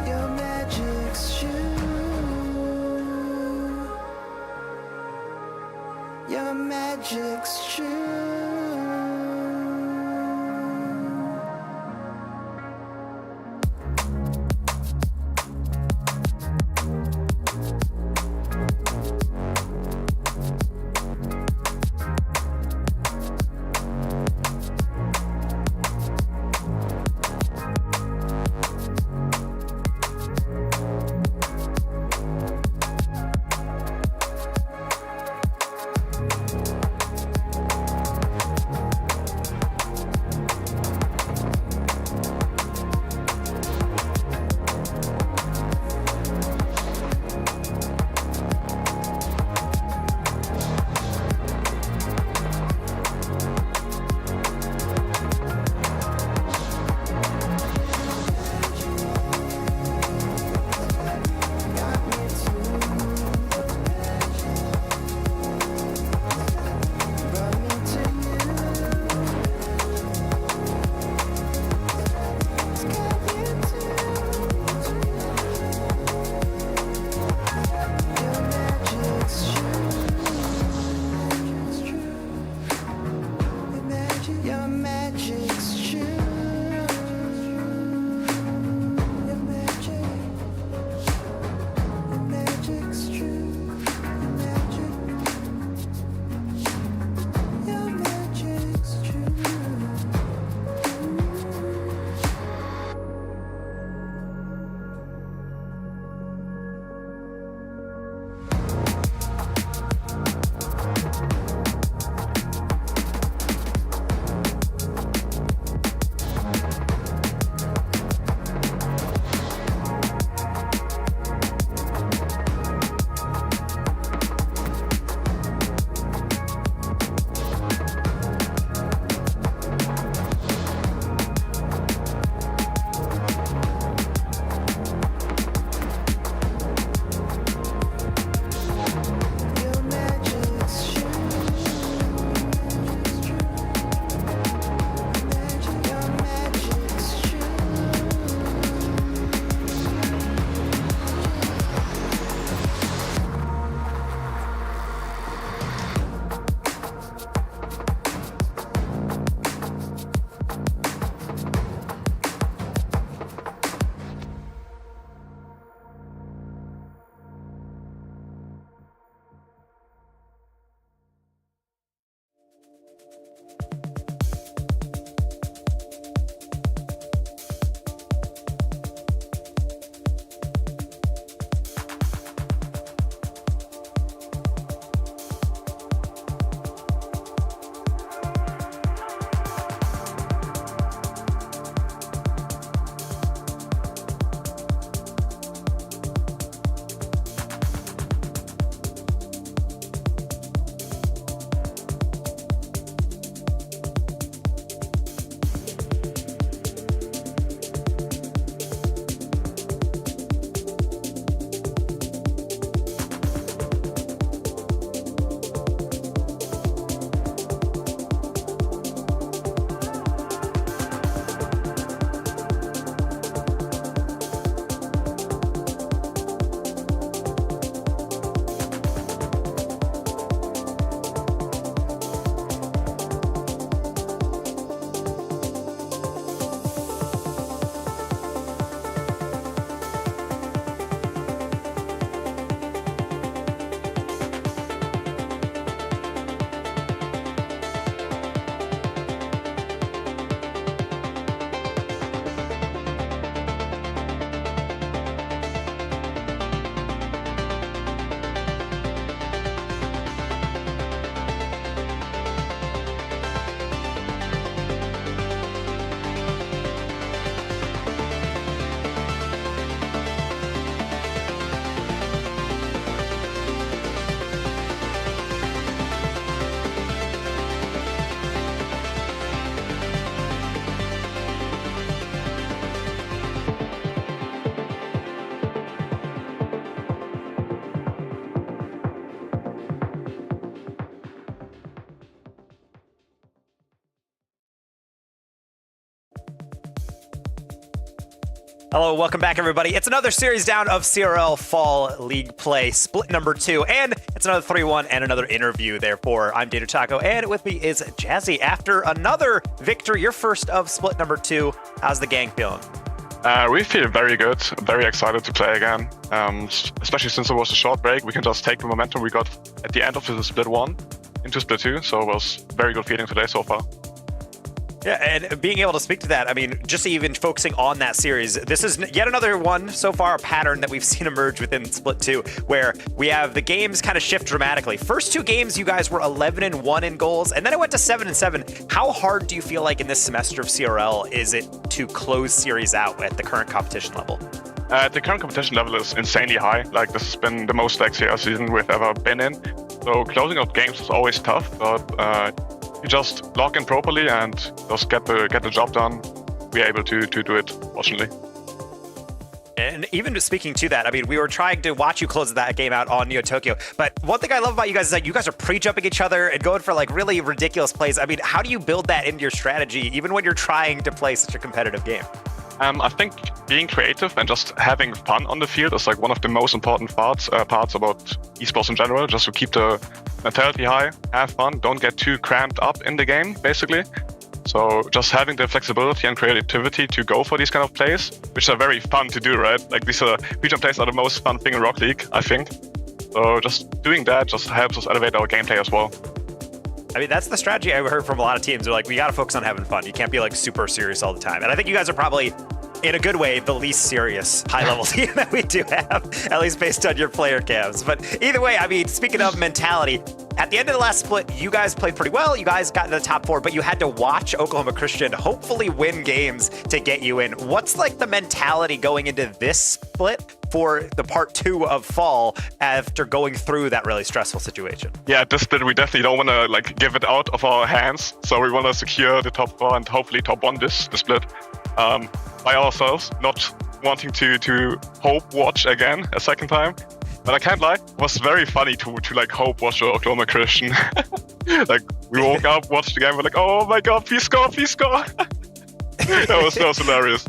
Your magic's true. Your magic's true. Hello, welcome back, everybody. It's another series down of CRL Fall League Play, split number 2, and it's another 3-1 and another interview. Therefore, I'm Data Taco, and with me is Jazzy. After another victory, your first of split number 2, how's the gang feeling? We feel very good. Very excited to play again. Especially since it was a short break, we can just take the momentum we got at the end of the split 1 into split 2. So it was very good feeling today so far. Yeah, and being able to speak to that, I mean, just even focusing on that series, this is yet another one so far, a pattern that we've seen emerge within Split 2, where we have the games kind of shift dramatically. First 2 games, you guys were 11-1 in goals, and then it went to 7-7. How hard do you feel like in this semester of CRL is it to close series out at the current competition level? The current competition level is insanely high. Like, this has been the most XCR season we've ever been in. So closing out games is always tough, but you just log in properly and just get the job done. We're able to do it, fortunately. And even speaking to that, I mean, we were trying to watch you close that game out on Neo Tokyo, but one thing I love about you guys is that you guys are pre-jumping each other and going for like really ridiculous plays. I mean, how do you build that into your strategy, even when you're trying to play such a competitive game? I think being creative and just having fun on the field is like one of the most important parts about esports in general, just to keep the mentality high, have fun, don't get too cramped up in the game, basically. So just having the flexibility and creativity to go for these kind of plays, which are very fun to do, right? Like these pre-jump plays are the most fun thing in Rocket League, I think. So just doing that just helps us elevate our gameplay as well. I mean, that's the strategy I've heard from a lot of teams. They're like, we got to focus on having fun. You can't be like super serious all the time. And I think you guys are probably, in a good way, the least serious high-level team that we do have, at least based on your player cams. But either way, I mean, speaking of mentality, at the end of the last split, you guys played pretty well. You guys got into the top 4, but you had to watch Oklahoma Christian hopefully win games to get you in. What's like the mentality going into this split for the part 2 of Fall after going through that really stressful situation? Yeah, this split we definitely don't want to like give it out of our hands. So we want to secure the top 4 and hopefully top 1 this split by ourselves, not wanting to hope watch again a second time. But I can't lie, it was very funny to like hope watch Oklahoma Christian. Like we woke up, watched the game, we're like, oh my god, please score, please score. that was hilarious.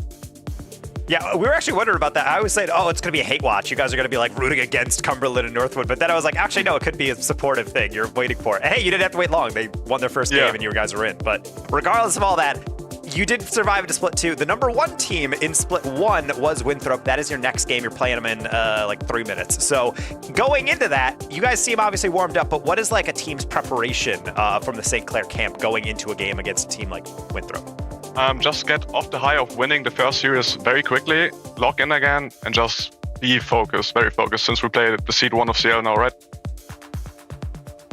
Yeah, we were actually wondering about that. I was saying, oh, it's going to be a hate watch. You guys are going to be like rooting against Cumberland and Northwood. But then I was like, actually, no, it could be a supportive thing. You're waiting for it. Hey, you didn't have to wait long. They won their first game and you guys are in. But regardless of all that, you did survive into Split 2. The number 1 team in Split 1 was Winthrop. That is your next game. You're playing them in like 3 minutes. So going into that, you guys seem obviously warmed up, but what is like a team's preparation from the St. Clair camp going into a game against a team like Winthrop? Just get off the high of winning the first series very quickly, log in again, and just be focused, very focused, since we played the seed 1 of CL now, right?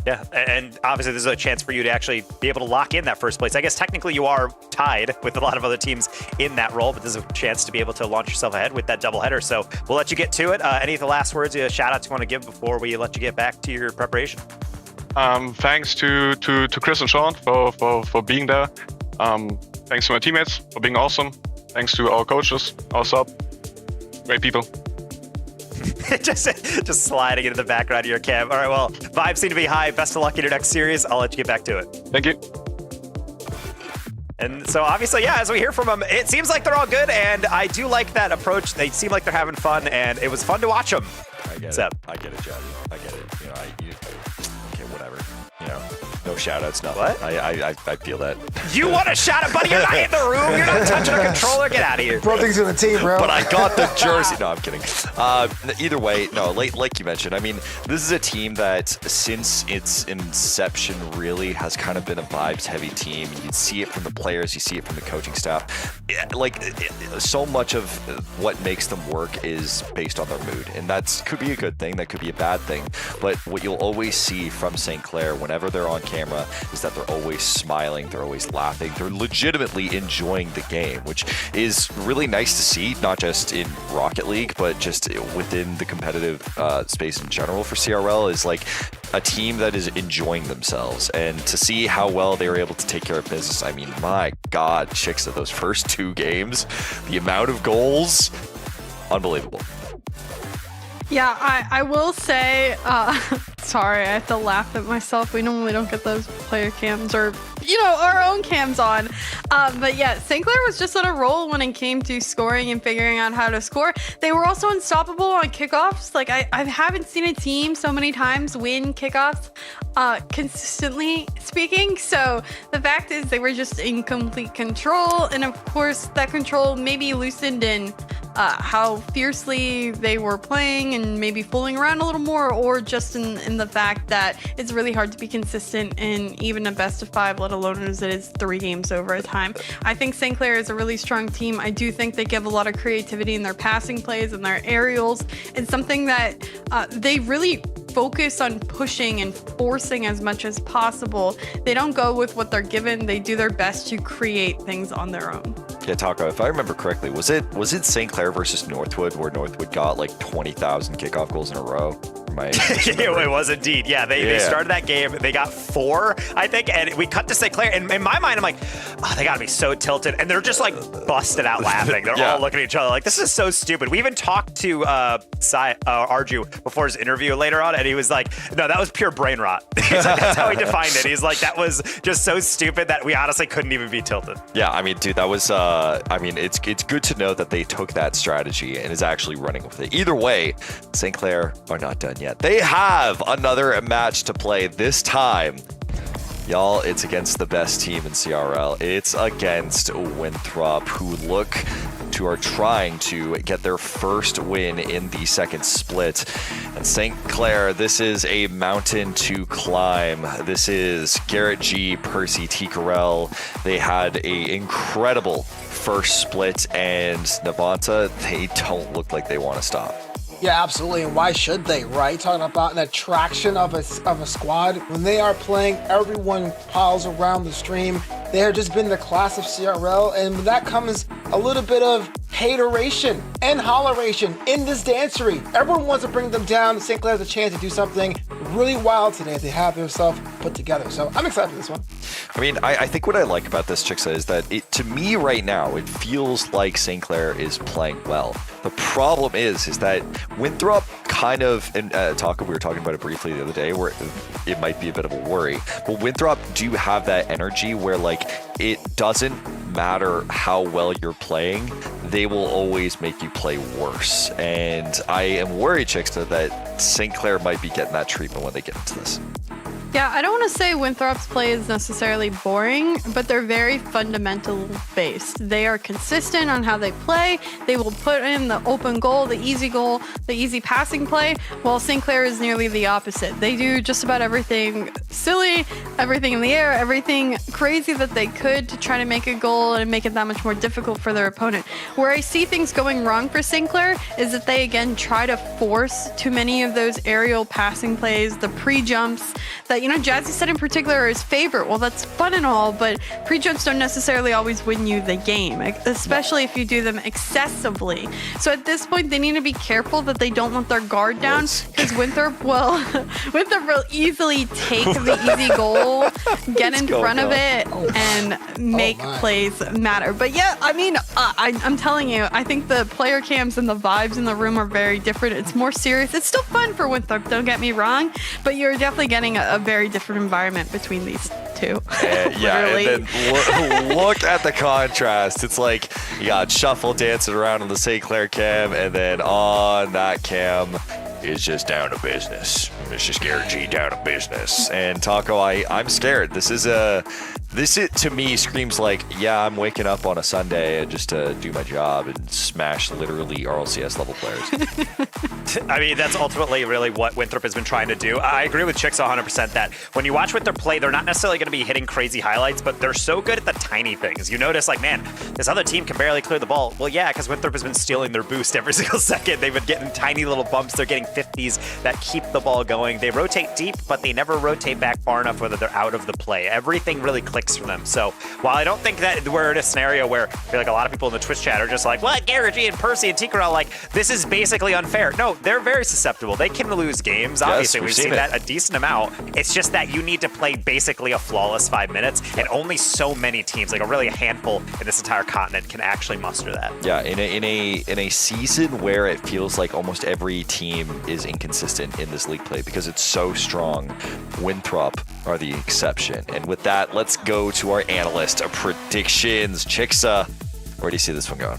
Yeah, and obviously this is a chance for you to actually be able to lock in that first place. I guess technically you are tied with a lot of other teams in that role, but this is a chance to be able to launch yourself ahead with that doubleheader. So we'll let you get to it. Any of the last words, shout outs you want to give before we let you get back to your preparation? Thanks to Chris and Sean for being there. Thanks to my teammates for being awesome. Thanks to our coaches, our sub, great people. just sliding into the background of your cam. All right, well, vibes seem to be high. Best of luck in your next series. I'll let you get back to it. Thank you. And so obviously, yeah, as we hear from them, it seems like they're all good, and I do like that approach. They seem like they're having fun, and it was fun to watch them. I get it. I get it, Jazzy. I get it. Okay, whatever. No shout-outs, nothing. What? I feel that. You want a shout-out, buddy? You're not in the room. You're not touching a controller. Get out of here. Bro thinks you're the team, bro. But I got the jersey. No, I'm kidding. Either way, no, like you mentioned, I mean, this is a team that since its inception really has kind of been a vibes-heavy team. You see it from the players. You see it from the coaching staff. So much of what makes them work is based on their mood. And that could be a good thing. That could be a bad thing. But what you'll always see from St. Clair whenever they're on camera is that they're always smiling, they're always laughing, they're legitimately enjoying the game, which is really nice to see, not just in Rocket League, but just within the competitive space in general for CRL, is like a team that is enjoying themselves. And to see how well they were able to take care of business, I mean, my God, Chicks, of those first 2 games, the amount of goals, unbelievable. Yeah, I will say, sorry, I have to laugh at myself. We normally don't get those player cams, or our own cams on. But yeah, St. Clair was just on a roll when it came to scoring and figuring out how to score. They were also unstoppable on kickoffs. Like I haven't seen a team so many times win kickoffs consistently speaking. So the fact is they were just in complete control. And of course that control maybe loosened in how fiercely they were playing and maybe fooling around a little more, or just in the fact that it's really hard to be consistent in even a best of 5, let alone as it is 3 games over a time. I think St. Clair is a really strong team. I do think they give a lot of creativity in their passing plays and their aerials. It's something that they really focus on pushing and forcing as much as possible. They don't go with what they're given. They do their best to create things on their own. Yeah, Taco, if I remember correctly, was it St. Clair versus Northwood where Northwood got like 20,000 kickoff goals in a row? It was indeed. Yeah, they started that game. They got 4, I think, and we cut to St. Clair. And in my mind, I'm like, oh, they got to be so tilted. And they're just like busted out laughing. They're all looking at each other like, this is so stupid. We even talked to Arju before his interview later on, and he was like, no, that was pure brain rot. He's like, that's how he defined it. He's like, that was just so stupid that we honestly couldn't even be tilted. Yeah, I mean, dude, that was, it's good to know that they took that strategy and is actually running with it. Either way, St. Clair are not done yet. They have another match to play. This time, y'all, it's against the best team in CRL. It's against Winthrop, who are trying to get their first win in the second split. And St. Clair, this is a mountain to climb. This is Garrett G, Percy, Ticarel. They had a incredible first split, and Navanta, they don't look like they want to stop. Yeah, absolutely, and why should they, right? Talking about an attraction of a squad. When they are playing, everyone piles around the stream. They have just been the class of CRL, and with that comes a little bit of hateration and holleration in this dancery. Everyone wants to bring them down. St. Clair has a chance to do something really wild today. They have themselves put together, so I'm excited for this one. I mean, I think what I like about this, Chicksa, is that to me right now, it feels like St. Clair is playing well. The problem is that Winthrop kind of, and we were talking about it briefly the other day, where it might be a bit of a worry, but Winthrop do have that energy where, like, it doesn't matter how well you're playing, they will always make you play worse. And I am worried, Chicksa, that St. Clair might be getting that treatment when they get into this. Yeah, I don't want to say Winthrop's play is necessarily boring, but they're very fundamental based. They are consistent on how they play. They will put in the open goal, the easy passing play, while St. Clair is nearly the opposite. They do just about everything silly, everything in the air, everything crazy that they could to try to make a goal and make it that much more difficult for their opponent. Where I see things going wrong for St. Clair is that they, again, try to force too many of those aerial passing plays, the pre-jumps, that, Jazzy said in particular are his favorite. Well, that's fun and all, but pre-jumps don't necessarily always win you the game, especially if you do them excessively. So at this point, they need to be careful that they don't want their guard down, because Winthrop will easily take the easy goal, get in front of it, and make plays matter. But yeah, I mean, I'm telling you, I think the player cams and the vibes in the room are very different. It's more serious. It's still fun for Winthrop, don't get me wrong, but you're definitely getting a very different environment between these two. Yeah, and then look at the contrast. It's like you got Shuffle dancing around on the St. Clair cam, and then on that cam is just down to business. It's just Garrett G down to business. And Taco, I'm scared. This to me screams like, yeah, I'm waking up on a Sunday just to do my job and smash literally RLCS level players. I mean, that's ultimately really what Winthrop has been trying to do. I agree with Chicks 100% that when you watch Winthrop play, they're not necessarily going to be hitting crazy highlights, but they're so good at the tiny things. You notice, like, man, this other team can barely clear the ball. Well, yeah, because Winthrop has been stealing their boost every single second. They've been getting tiny little bumps. They're getting 50s that keep the ball going. They rotate deep, but they never rotate back far enough whether they're out of the play. Everything really clicks for them. So while I don't think that we're in a scenario where I feel like a lot of people in the Twitch chat are just like, what, Garrett G and Percy and Ticarel, like, this is basically unfair. No, they're very susceptible. They can lose games. Obviously, we've seen that a decent amount. It's just that you need to play basically a flawless 5 minutes, and only so many teams, like a handful in this entire continent, can actually muster that. Yeah, in a season where it feels like almost every team is inconsistent in this league play because it's so strong, Winthrop are the exception. And with that, let's go to our analyst predictions. Chixa, where do you see this one going?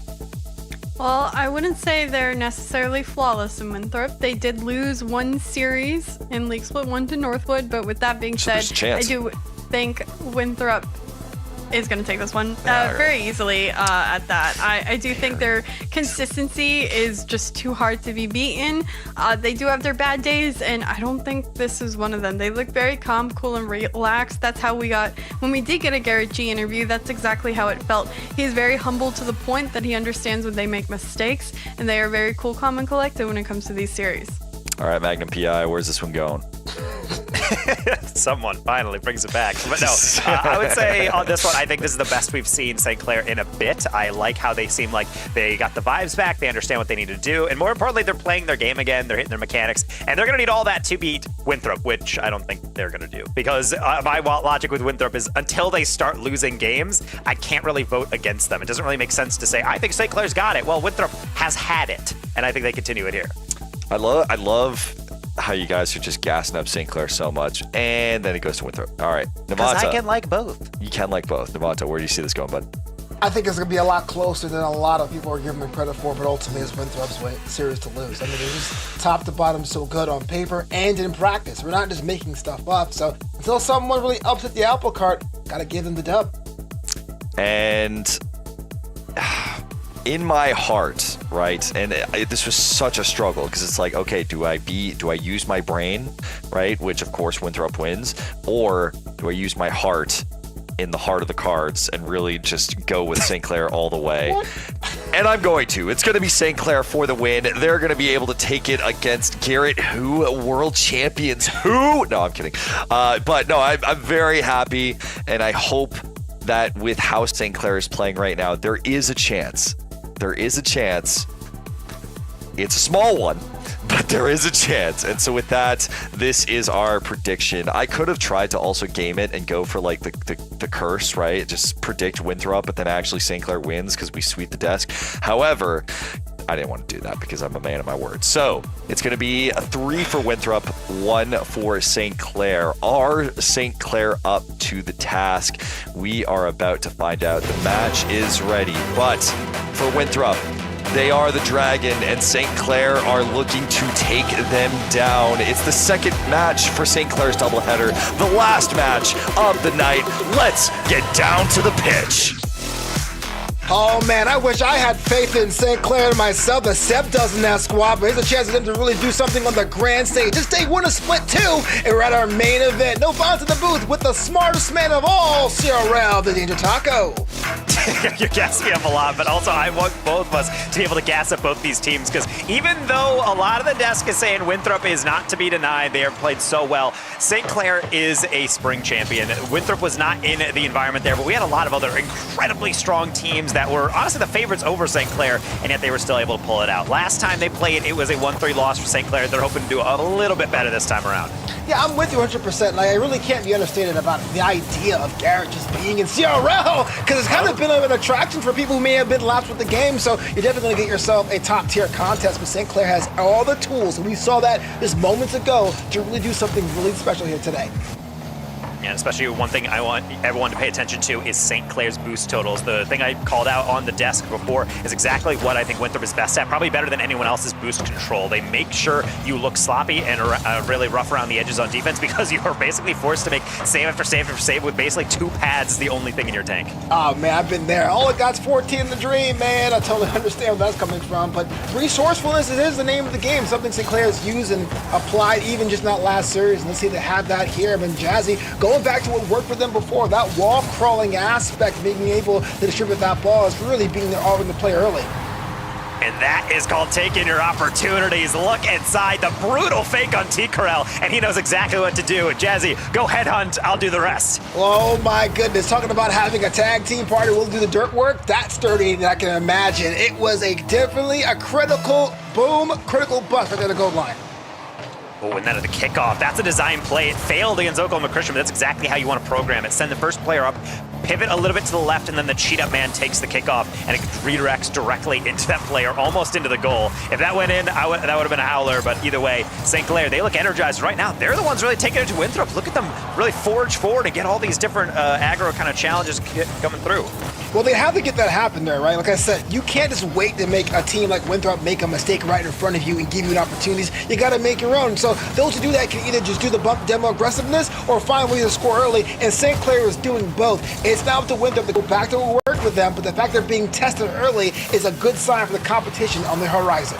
Well, I wouldn't say they're necessarily flawless in Winthrop. They did lose one series in League Split 1 to Northwood, but with that being said, I do think Winthrop is going to take this one very easily at that. I do think their consistency is just too hard to be beaten. They do have their bad days, and I don't think this is one of them. They look very calm, cool, and relaxed. That's how we got, when we did get a Garrett G interview, that's exactly how it felt. He's very humble to the point that he understands when they make mistakes, and they are very cool, calm, and collected when it comes to these series. All right, Magnum PI, where's this one going? Someone finally brings it back. But no, I would say on this one, I think this is the best we've seen St. Clair in a bit. I like how they seem like they got the vibes back. They understand what they need to do. And more importantly, they're playing their game again. They're hitting their mechanics. And they're going to need all that to beat Winthrop, which I don't think they're going to do. Because my logic with Winthrop is until they start losing games, I can't really vote against them. It doesn't really make sense to say, I think St. Clair's got it. Well, Winthrop has had it. And I think they continue it here. I love how you guys are just gassing up St. Clair so much, and then it goes to Winthrop. All right, Because Navata. I can like both. You can like both. Navata, where do you see this going, bud? I think it's going to be a lot closer than a lot of people are giving them credit for, but ultimately it's Winthrop's series to lose. I mean, they're just top to bottom so good on paper and in practice. We're not just making stuff up. So until someone really upset the apple cart, got to give them the dub. And in my heart, right, and this was such a struggle because it's like, okay, do I use my brain, right, which of course Winthrop wins, or do I use my heart in the heart of the cards and really just go with St. Clair all the way? And I'm going to. It's going to be St. Clair for the win. They're going to be able to take it against Garrett, who world champions, who? No, I'm kidding. But no, I'm very happy, and I hope that with how St. Clair is playing right now, there is a chance. It's a small one, but there is a chance. And so with that, this is our prediction. I could have tried to also game it and go for like the curse, right? Just predict Winthrop, but then actually St. Clair wins because we sweep the desk. However, I didn't want to do that because I'm a man of my word. So it's going to be a 3 for Winthrop, 1 for St. Clair. Are St. Clair up to the task? We are about to find out. The match is ready, but for Winthrop, they are the dragon, and St. Clair are looking to take them down. It's the second match for St. Clair's doubleheader, the last match of the night. Let's get down to the pitch. Oh man, I wish I had faith in St. Clair myself. The Sep does in that squad, but there's a chance for them to really do something on the grand stage. This day we're in a split 2, and we're at our main event. No bounds in the booth with the smartest man of all, CRL, the Danger Taco. You're gassing me up a lot, but also I want both of us to be able to gas up both these teams, because even though a lot of the desk is saying Winthrop is not to be denied, they have played so well, St. Clair is a spring champion. Winthrop was not in the environment there, but we had a lot of other incredibly strong teams that were honestly the favorites over St. Clair, and yet they were still able to pull it out. Last time they played, it was a 1-3 loss for St. Clair. They're hoping to do a little bit better this time around. Yeah, I'm with you 100%. Like, I really can't be understated about the idea of Garrett just being in CRL, because it's kind of been an attraction for people who may have been lapsed with the game, so you're definitely going to get yourself a top-tier contest, but St. Clair has all the tools, and we saw that just moments ago, to really do something really special here today. And especially one thing I want everyone to pay attention to is St. Clair's boost totals. The thing I called out on the desk before is exactly what I think Winthrop is best at, probably better than anyone else's boost control. They make sure you look sloppy and really rough around the edges on defense, because you are basically forced to make save after save after save with basically 2 pads the only thing in your tank. Oh man, I've been there. All it got's 14 in the dream, man. I totally understand where that's coming from, but resourcefulness is the name of the game. Something St. Clair has used and applied even just not last series, and let's see if they have that here. But Jazzy, going back to what worked for them before, that wall crawling aspect, being able to distribute that ball is really being there all in the play early. And that is called taking your opportunities. Look inside, the brutal fake on T-Corral, and he knows exactly what to do. Jazzy, go headhunt, I'll do the rest. Oh my goodness, talking about having a tag team party, we'll do the dirt work, that's sturdy than I can imagine. It was definitely a critical bust right there at the goal line. Oh, and then at the kickoff, that's a design play. It failed against Oklahoma Christian, but that's exactly how you want to program it. Send the first player up, pivot a little bit to the left, and then the cheat up man takes the kickoff, and it redirects directly into that player, almost into the goal. If that went in, that would have been a howler, but either way, St. Clair, they look energized right now. They're the ones really taking it to Winthrop. Look at them really forge forward and get all these different aggro kind of challenges coming through. Well, they have to get that happen there, right? Like I said, you can't just wait to make a team like Winthrop make a mistake right in front of you and give you opportunities. You got to make your own. So those who do that can either just do the bump demo aggressiveness or find ways to score early, and St. Clair is doing both. It's now up to Winthrop to go back to work with them, but the fact they're being tested early is a good sign for the competition on the horizon.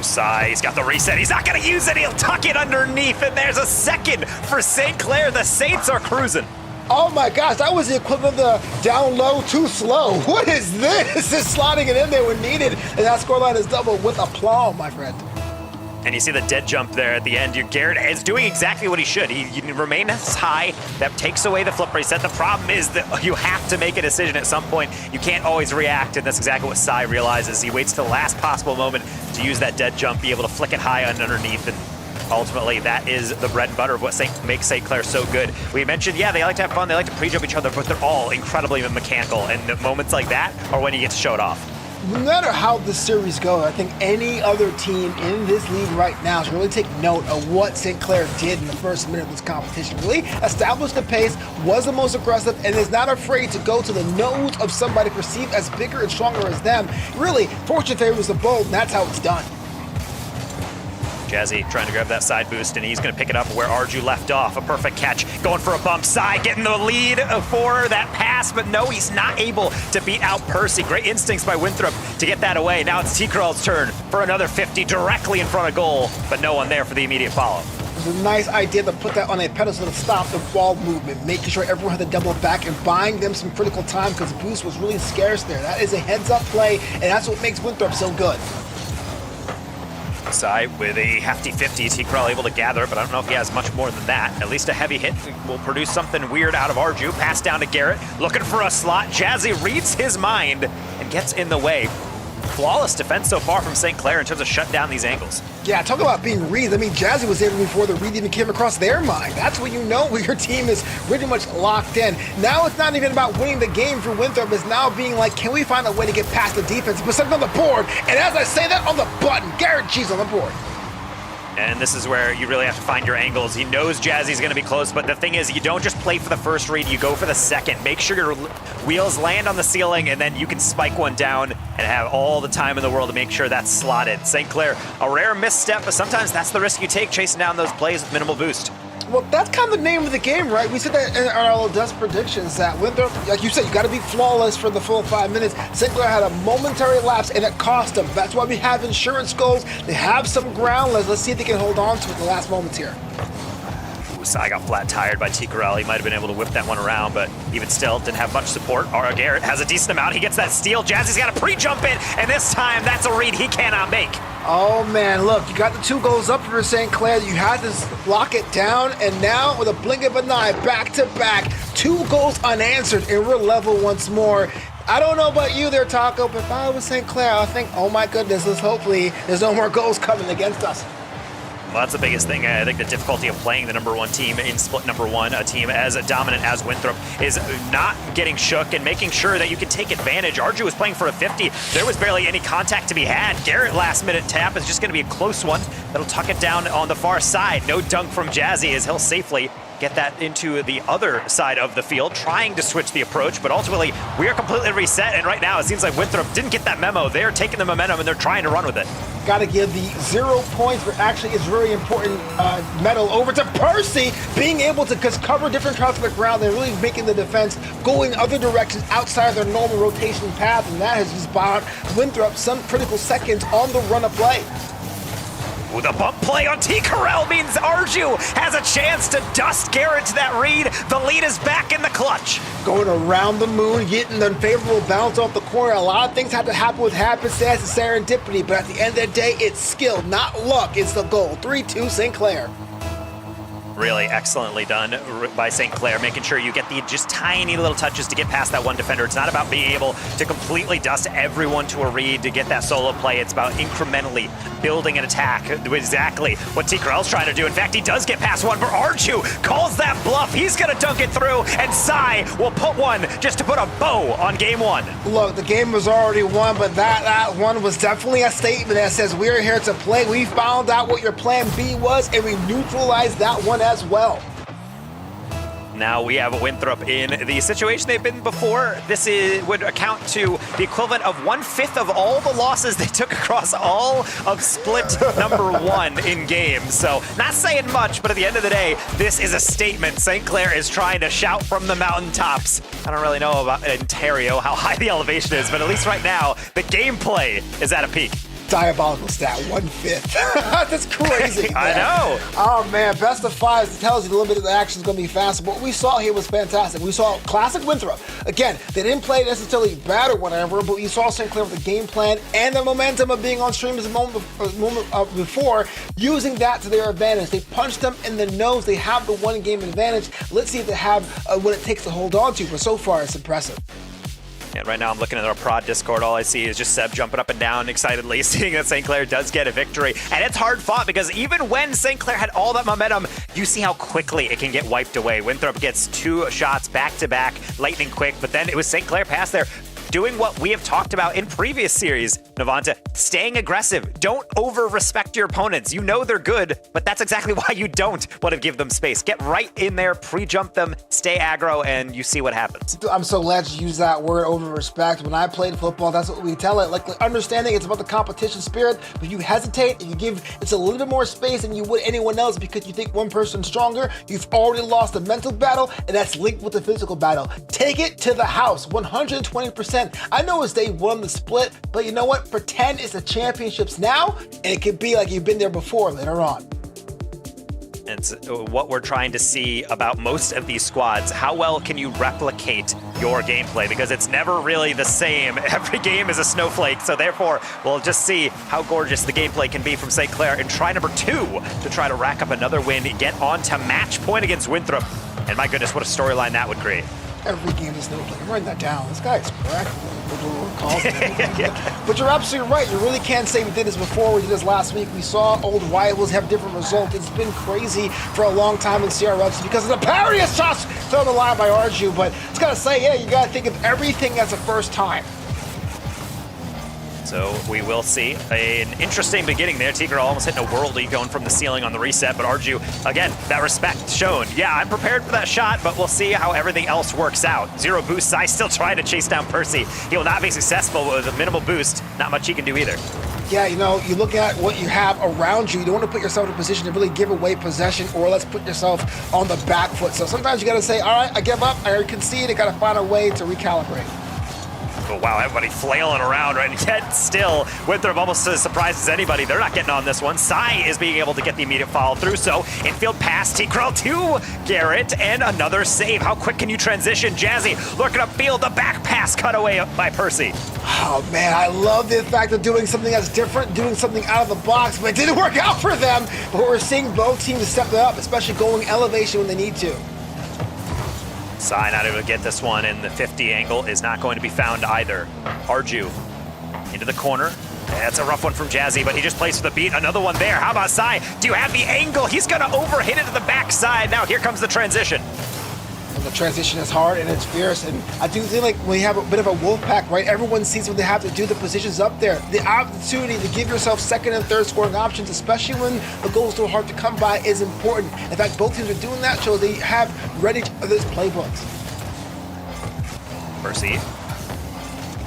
Sai, he's got the reset. He's not going to use it. He'll tuck it underneath, and there's a second for St. Clair. The Saints are cruising. Oh my gosh, that was the equivalent of the down low, too slow. What is this? Just slotting it in there when needed, and that scoreline is doubled with aplomb, my friend. And you see the dead jump there at the end. Garrett is doing exactly what he should. He remains high. That takes away the flip reset. The problem is that you have to make a decision at some point. You can't always react, and that's exactly what Sai realizes. He waits till the last possible moment to use that dead jump, be able to flick it high and underneath, and ultimately, that is the bread and butter of what makes St. Clair so good. We mentioned, yeah, they like to have fun, they like to pre-jump each other, but they're all incredibly mechanical, and moments like that are when you get to show it off. No matter how this series goes, I think any other team in this league right now should really take note of what St. Clair did in the first minute of this competition. Really established the pace, was the most aggressive, and is not afraid to go to the nose of somebody perceived as bigger and stronger as them. Really, fortune favors the bold, and that's how it's done. Jazzy trying to grab that side boost, and he's going to pick it up where Arju left off. A perfect catch, going for a bump side, getting the lead for that pass, but no, he's not able to beat out Percy. Great instincts by Winthrop to get that away. Now it's T-Curl's turn for another 50 directly in front of goal, but no one there for the immediate follow. It was a nice idea to put that on a pedestal to stop the ball movement, making sure everyone had to double back and buying them some critical time because boost was really scarce there. That is a heads-up play, and that's what makes Winthrop so good. Sai with a hefty 50. T-Curl able to gather, but I don't know if he has much more than that. At least a heavy hit will produce something weird out of Arju. Pass down to Garrett, looking for a slot. Jazzy reads his mind and gets in the way. Flawless defense so far from St. Clair in terms of shutting down these angles. Yeah, talk about being reads. I mean, Jazzy was able before the read even came across their mind. That's when you know your team is pretty much locked in. Now it's not even about winning the game for Winthrop. It's now being like, can we find a way to get past the defense, put something on the board? And as I say that, on the button, Garrett G's on the board. And this is where you really have to find your angles. He knows Jazzy's going to be close, but the thing is, you don't just play for the first read, you go for the second. Make sure your wheels land on the ceiling, and then you can spike one down and have all the time in the world to make sure that's slotted. St. Clair, a rare misstep, but sometimes that's the risk you take, chasing down those plays with minimal boost. Well, that's kind of the name of the game, right? We said that in our Dust predictions that Winthrop, like you said, you got to be flawless for the full 5 minutes. St. Clair had a momentary lapse, and it cost them. That's why we have insurance goals. They have some ground. Let's see if they can hold on to it in the last moments here. Sai got flat tired by T-Curl. He might have been able to whip that one around, but even still, didn't have much support. Garrett has a decent amount. He gets that steal. Jazzy's got a pre-jump in, and this time, that's a read he cannot make. Oh man, look, you got the 2 goals up for St. Clair. You had to lock it down, and now with a blink of an eye, back to back, 2 goals unanswered, and we're level once more. I don't know about you there, Taco, but if I was St. Clair, I think, oh my goodness, hopefully there's no more goals coming against us. Well, that's the biggest thing. I think the difficulty of playing the number 1 team in split number 1, a team as dominant as Winthrop, is not getting shook and making sure that you can take advantage. Arju was playing for a 50. There was barely any contact to be had. Garrett last minute tap is just going to be a close one. That'll tuck it down on the far side. No dunk from Jazzy as he'll safely get that into the other side of the field, trying to switch the approach, but ultimately we are completely reset, and right now it seems like Winthrop didn't get that memo. They're taking the momentum and they're trying to run with it. Got to give the 0 points, but actually it's very important medal over to Percy, being able to cover different routes of the ground and really making the defense go in other directions outside of their normal rotation path, and that has just bought Winthrop some critical seconds on the run of play. Ooh, the bump play on T-Curl means Arju has a chance to dust Garrett to that read. The lead is back in the clutch. Going around the moon, getting the unfavorable bounce off the corner. A lot of things have to happen with happenstance and serendipity, but at the end of the day, it's skill, not luck. It's the goal. 3-2 St. Clair. Really excellently done by St. Clair, making sure you get the just tiny little touches to get past that one defender. It's not about being able to completely dust everyone to a read to get that solo play. It's about incrementally building an attack. Exactly what TKRL's trying to do. In fact, he does get past one, but Arju calls that bluff. He's going to dunk it through, and Sai will put one just to put a bow on game one. Look, the game was already won, but that one was definitely a statement that says we're here to play. We found out what your plan B was, and we neutralized that one as well. Now we have Winthrop in the situation they've been before. This would account to the equivalent of 1/5 of all the losses they took across all of split number 1 in games. So not saying much, but at the end of the day, this is a statement. St. Clair is trying to shout from the mountaintops. I don't really know about Ontario, how high the elevation is, but at least right now, the gameplay is at a peak. Diabolical stat, 1/5. That's crazy. Man. I know. Oh man, best of 5 tells you a little bit of the action is going to be faster. What we saw here was fantastic. We saw classic Winthrop. Again, they didn't play necessarily bad or whatever, but you saw St. Clair with the game plan and the momentum of being on stream as a moment before, using that to their advantage. They punched them in the nose. They have the one game advantage. Let's see if they have what it takes to hold on to, but so far it's impressive. Yeah, right now I'm looking at our prod Discord. All I see is just Seb jumping up and down excitedly, seeing that St. Clair does get a victory. And it's hard fought because even when St. Clair had all that momentum, you see how quickly it can get wiped away. Winthrop gets 2 shots back-to-back, lightning quick, but then it was St. Clair pass there, doing what we have talked about in previous series, Navanta, staying aggressive. Don't over-respect your opponents. You know they're good, but that's exactly why you don't want to give them space. Get right in there, pre-jump them, stay aggro, and you see what happens. I'm so glad you use that word, over-respect. When I played football, that's what we tell it. Like, understanding it's about the competition spirit, but you hesitate and you give it's a little bit more space than you would anyone else because you think one person's stronger. You've already lost the mental battle, and that's linked with the physical battle. Take it to the house, 120%. I know it's day 1 the split, but you know what? Pretend it's the championships now, and it could be like you've been there before later on. And what we're trying to see about most of these squads, how well can you replicate your gameplay? Because it's never really the same. Every game is a snowflake, so therefore we'll just see how gorgeous the gameplay can be from St. Clair in try number 2 to try to rack up another win, get on to match point against Winthrop. And my goodness, what a storyline that would create. Every game is snowflake. I'm writing that down. This guy's correct. But you're absolutely right. You really can't say we did this before. We did this last week. We saw old rivals have different results. It's been crazy for a long time in CRLs because of the parity of shots thrown the line by Arju. But it's got to say, yeah, you got to think of everything as a first time. So we will see an interesting beginning there. TKRL almost hitting a worldie going from the ceiling on the reset, but Arju, again, that respect shown. Yeah, I'm prepared for that shot, but we'll see how everything else works out. 0 boost, Sai still trying to chase down Percy. He will not be successful with a minimal boost. Not much he can do either. Yeah, you know, you look at what you have around you. You don't want to put yourself in a position to really give away possession, or let's put yourself on the back foot. So sometimes you got to say, all right, I give up, I concede, I got to find a way to recalibrate. Oh, wow, everybody flailing around, right? Yet still, Winthrop almost as surprised as anybody. They're not getting on this one. Sai is being able to get the immediate follow through. So infield pass, TKRL to Garrett, and another save. How quick can you transition? Jazzy looking upfield, the back pass cut away by Percy. Oh man, I love the fact of doing something that's different, doing something out of the box, but it didn't work out for them. But we're seeing both teams step it up, especially going elevation when they need to. Sai not able to get this one, and the 50 angle is not going to be found either. Arju into the corner. That's a rough one from Jazzy, but he just plays for the beat. Another one there. How about Sai? Do you have the angle? He's going to overhit it to the backside. Now here comes the transition. And the transition is hard and it's fierce, and I do think like when you have a bit of a wolf pack, right? Everyone sees what they have to do. The positions up there, the opportunity to give yourself second and third scoring options, especially when the goals are hard to come by, is important. In fact, both teams are doing that, so they have ready this playbooks. Percy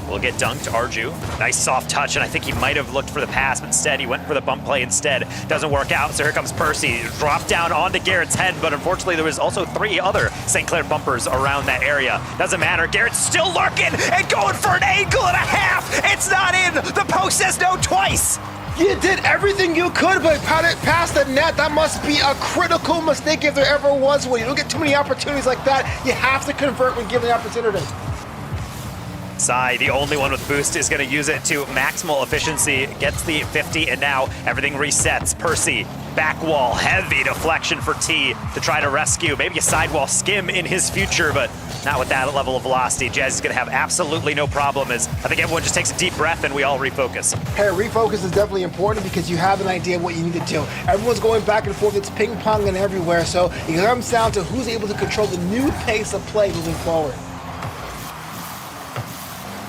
will get dunked. Arju, nice soft touch, and I think he might have looked for the pass, but instead he went for the bump play instead. Doesn't work out, so here comes Percy. Drop down onto Garrett's head, but unfortunately there was also 3 other St. Clair bumpers around that area. Doesn't matter, Garrett's still lurking and going for an angle and a half. It's not in. The post says no twice. You did everything you could, but past the net, that must be a critical mistake if there ever was one. You don't get too many opportunities like that. You have to convert when given the opportunity. Sai, the only one with boost, is going to use it to maximal efficiency, gets the 50, and now everything resets. Percy, back wall, heavy deflection for T to try to rescue. Maybe a sidewall skim in his future, but not with that level of velocity. Jazz is going to have absolutely no problem as I think everyone just takes a deep breath and we all refocus. Hey, refocus is definitely important because you have an idea of what you need to do. Everyone's going back and forth. It's ping-ponging everywhere, so it comes down to who's able to control the new pace of play moving forward.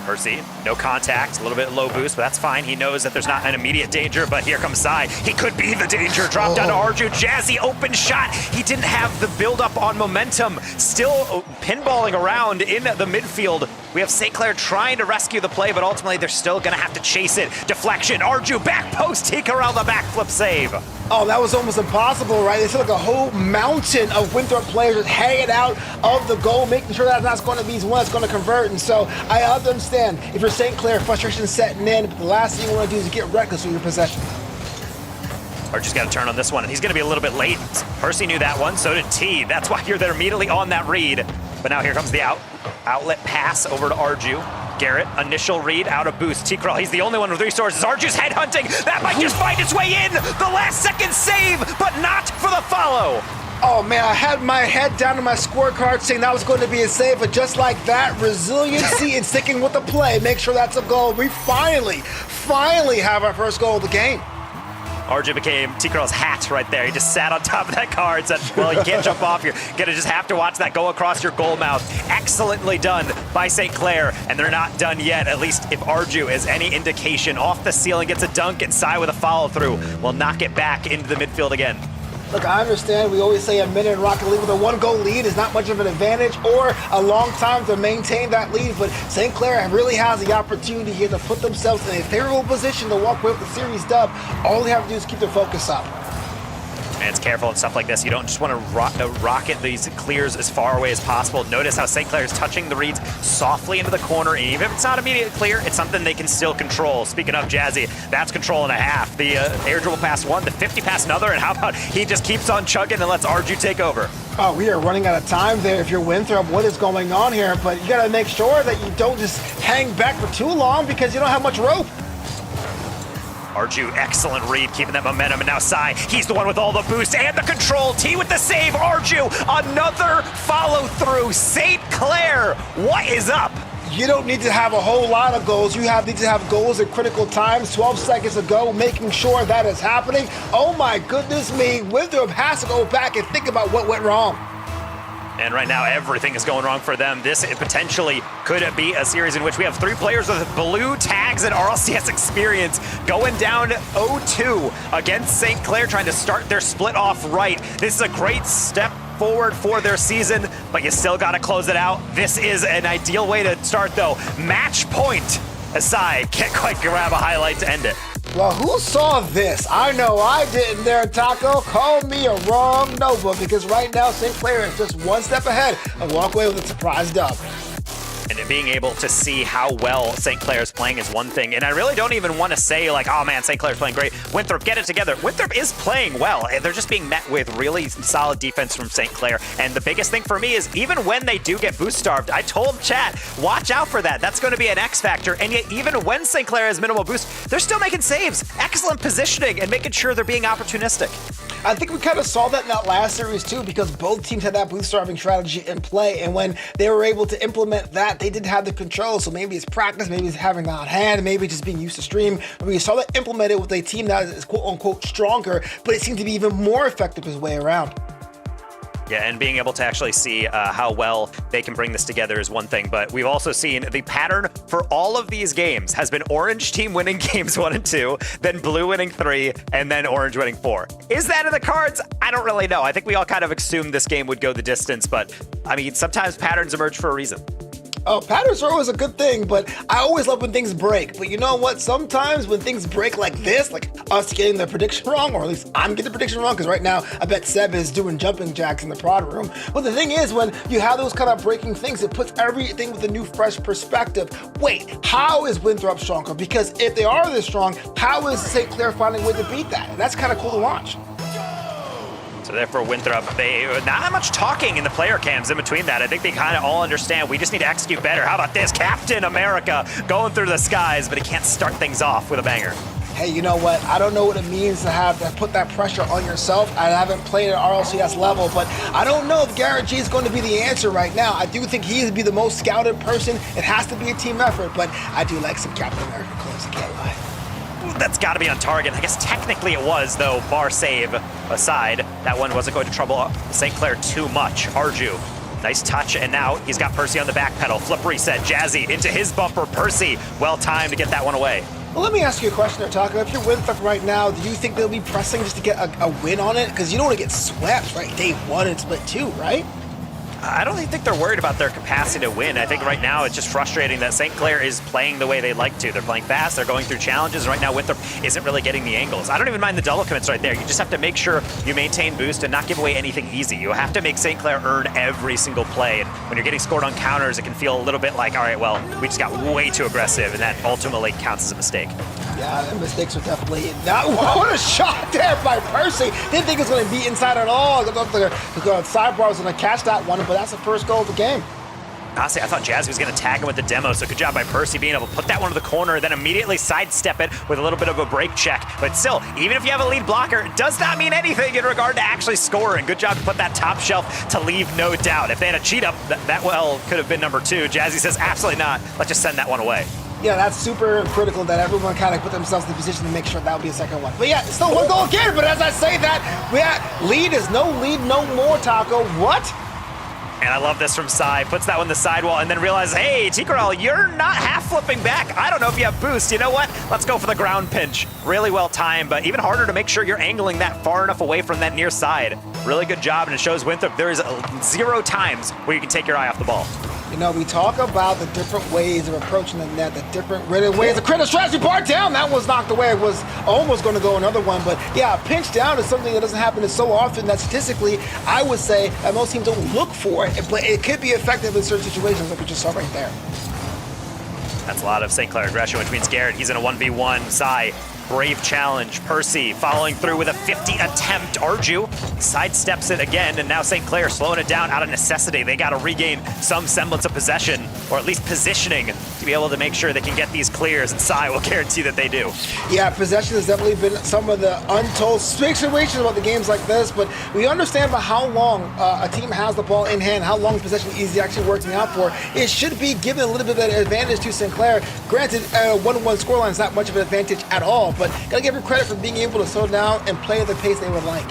Percy, no contact, a little bit low boost, but that's fine. He knows that there's not an immediate danger, but here comes Sai. He could be the danger. Drop down to Arju. Jazzy, open shot. He didn't have the build-up on momentum. Still pinballing around in the midfield. We have St. Clair trying to rescue the play, but ultimately they're still going to have to chase it. Deflection, Arju, back post, Tikarel, the backflip save. Oh, that was almost impossible, right? They took like a whole mountain of Winthrop players just hanging out of the goal, making sure that that's going to be one that's going to convert. And so I understand if you're St. Clair, frustration setting in, but the last thing you want to do is get reckless with your possession. Arju's got to turn on this one, and he's going to be a little bit late. Percy knew that one, so did T. That's why you're there immediately on that read. But now here comes the outlet pass over to Arju. Garrett, initial read, out of boost. T-Crawl, he's the only one with resources. Arju's headhunting. That might just find its way in. The last second save, but not for the follow. Oh man, I had my head down to my scorecard saying that was going to be a save, but just like that, resiliency and sticking with the play, make sure that's a goal. We finally have our first goal of the game. Arju became T-Crawl's hat right there. He just sat on top of that car and said, well, you can't jump off. You're going to just have to watch that go across your goal mouth. Excellently done by St. Clair, and they're not done yet. At least if Arju is any indication, off the ceiling, gets a dunk, and Sai with a follow-through will knock it back into the midfield again. Look, I understand we always say a minute in Rocket League with a one-goal lead is not much of an advantage or a long time to maintain that lead, but St. Clair really has the opportunity here to put themselves in a favorable position to walk away with the series dub. All they have to do is keep their focus up. And it's careful and stuff like this. You don't just want to rocket these clears as far away as possible. Notice how St. Clair is touching the reads softly into the corner, and even if it's not immediate clear, it's something they can still control. Speaking of Jazzy, that's control and a half. The air dribble pass one, the 50 pass another, and how about he just keeps on chugging and lets Arju take over. Oh, we are running out of time there. If you're Winthrop, what is going on here? But you got to make sure that you don't just hang back for too long because you don't have much rope. Arju, excellent read, keeping that momentum, and now Sai, he's the one with all the boost and the control. T with the save, Arju, another follow-through. St. Clair, what is up? You don't need to have a whole lot of goals. You need to have goals at critical times. 12 seconds ago, making sure that is happening. Oh my goodness me, Winthrop has to go back and think about what went wrong. And right now, everything is going wrong for them. This potentially could be a series in which we have 3 players with blue tags and RLCS experience going down 0-2 against St. Clair, trying to start their split off right. This is a great step forward for their season, but you still got to close it out. This is an ideal way to start, though. Match point. Asai can't quite grab a highlight to end it. Well, who saw this? I know I didn't there, Taco. Call me a wrong notebook because right now St. Clair is just one step ahead and walk away with a surprise dub. And being able to see how well St. Clair is playing is one thing. And I really don't even want to say like, oh man, St. Clair's playing great. Winthrop, get it together. Winthrop is playing well. They're just being met with really solid defense from St. Clair. And the biggest thing for me is even when they do get boost starved, I told chat, watch out for that. That's going to be an X factor. And yet even when St. Clair has minimal boost, they're still making saves. Excellent positioning and making sure they're being opportunistic. I think we kind of saw that in that last series too, because both teams had that boost starving strategy in play, and when they were able to implement that, they didn't have the control. So maybe it's practice, maybe it's having that on hand, maybe just being used to stream. But we saw that implemented with a team that is quote unquote stronger, but it seemed to be even more effective his way around. Yeah, and being able to actually see how well they can bring this together is one thing, but we've also seen the pattern for all of these games has been orange team winning games 1 and 2, then blue winning 3, and then orange winning 4. Is that in the cards? I don't really know. I think we all kind of assumed this game would go the distance, but I mean, sometimes patterns emerge for a reason. Oh, patterns are always a good thing, but I always love when things break. But you know what? Sometimes when things break like this, like us getting the prediction wrong, or at least I'm getting the prediction wrong, because right now I bet Seb is doing jumping jacks in the prod room. But the thing is, when you have those kind of breaking things, it puts everything with a new, fresh perspective. Wait, how is Winthrop stronger? Because if they are this strong, how is St. Clair finding a way to beat that? And that's kind of cool to watch. So therefore, Winthrop, not much talking in the player cams in between that. I think they kind of all understand we just need to execute better. How about this? Captain America going through the skies, but he can't start things off with a banger. Hey, you know what? I don't know what it means to have to put that pressure on yourself. I haven't played at RLCS level, but I don't know if Garrett G is going to be the answer right now. I do think he would be the most scouted person. It has to be a team effort, but I do like some Captain America clothes, I can't lie. That's got to be on target. I guess technically it was, though, bar save aside. That one wasn't going to trouble St. Clair too much. Arju, nice touch, and now he's got Percy on the back pedal. Flip reset, Jazzy into his bumper. Percy, well timed to get that one away. Well, let me ask you a question there, Taco. If you're Winthrop right now, do you think they'll be pressing just to get a win on it? Because you don't want to get swept, right? Day 1 and split 2, right? I don't think they're worried about their capacity to win. I think right now it's just frustrating that St. Clair is playing the way they like to. They're playing fast, they're going through challenges, and right now Winthrop isn't really getting the angles. I don't even mind the double commits right there. You just have to make sure you maintain boost and not give away anything easy. You have to make St. Clair earn every single play, and when you're getting scored on counters, it can feel a little bit like, all right, well, we just got way too aggressive, and that ultimately counts as a mistake. Yeah, the mistakes are definitely not. What a shot there by Percy. Didn't think it was going to be inside at all. The sidebar was going to catch that one, but that's the first goal of the game. Honestly, I thought Jazzy was going to tag him with the demo, so good job by Percy being able to put that one to the corner, then immediately sidestep it with a little bit of a break check. But still, even if you have a lead blocker, it does not mean anything in regard to actually scoring. Good job to put that top shelf to leave no doubt. If they had a cheat up, that well could have been number 2. Jazzy says, absolutely not. Let's just send that one away. Yeah, that's super critical that everyone kind of put themselves in the position to make sure that would be a second one. But yeah, still one goal again. But as I say that, lead is no lead no more, Taco. What? And I love this from Sai. Puts that one in the sidewall and then realizes, hey, Tikarel, you're not half flipping back. I don't know if you have boost. You know what? Let's go for the ground pinch. Really well timed, but even harder to make sure you're angling that far enough away from that near side. Really good job, and it shows Winthrop there's 0 times where you can take your eye off the ball. You know, we talk about the different ways of approaching the net, the different ways. The credit strategy bar down. That was knocked away. It was almost going to go another one. But yeah, a pinch down is something that doesn't happen so often that statistically, I would say that most teams don't look for it. But it could be effective in certain situations like we just saw right there. That's a lot of St. Clair aggression, which means Garrett, he's in a 1v1. Sai, brave challenge. Percy following through with a 50 attempt. Arju sidesteps it again, and now St. Clair slowing it down out of necessity. They got to regain some semblance of possession, or at least positioning, to be able to make sure they can get these clears, and Sai will guarantee that they do. Yeah, possession has definitely been some of the untold situations about the games like this, but we understand about how long a team has the ball in hand, how long possession is actually working out for. It should be given a little bit of an advantage to St. Clair. Granted, 1-1 scoreline is not much of an advantage at all, but gotta give her credit for being able to slow down and play at the pace they would like.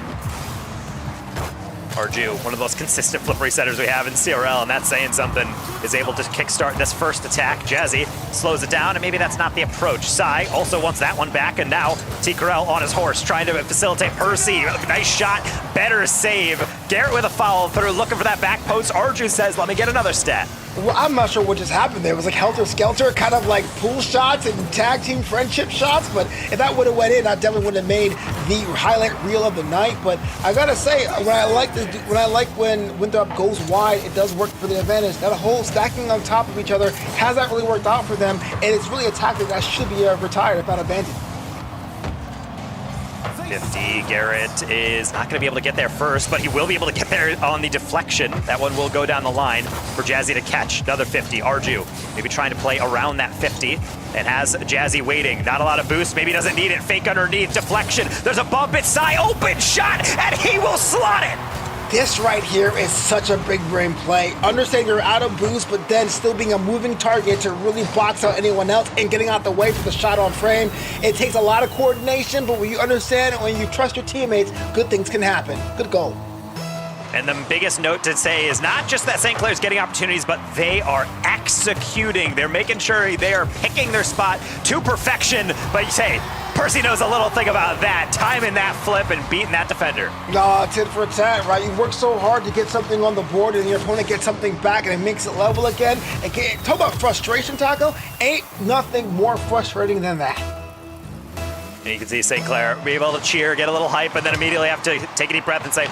Arju, one of the most consistent flip resetters we have in CRL, and that's saying something, is able to kickstart this first attack. Jazzy slows it down, and maybe that's not the approach. Sai also wants that one back, and now Tikarel on his horse, trying to facilitate Percy. Nice shot, better save. Garrett with a follow through, looking for that back post. Arju says, let me get another stat. Well, I'm not sure what just happened there. It was like helter-skelter, kind of like pool shots and tag team friendship shots, but if that would have went in, I definitely would have made the highlight reel of the night. But I gotta say, when Winthrop goes wide, it does work for the advantage. That whole stacking on top of each other hasn't really worked out for them, and it's really a tactic that should be retired if not abandoned. 50, Garrett is not going to be able to get there first, but he will be able to get there on the deflection. That one will go down the line for Jazzy to catch. Another 50, Arju maybe trying to play around that 50 and has Jazzy waiting. Not a lot of boost, maybe doesn't need it. Fake underneath, deflection. There's a bump inside, open shot, and he will slot it. This right here is such a big brain play. Understand you're out of boost, but then still being a moving target to really box out anyone else and getting out the way for the shot on frame. It takes a lot of coordination, but when you understand and when you trust your teammates, good things can happen. Good goal. And the biggest note to say is not just that St. Clair's getting opportunities, but they are executing. They're making sure they are picking their spot to perfection. But you say, Percy knows a little thing about that, timing that flip and beating that defender. No, tit for tat, right? You work so hard to get something on the board and your opponent gets something back and it makes it level again. And talk about frustration, Taco. Ain't nothing more frustrating than that. And you can see St. Clair be able to cheer, get a little hype, and then immediately have to take a deep breath and say,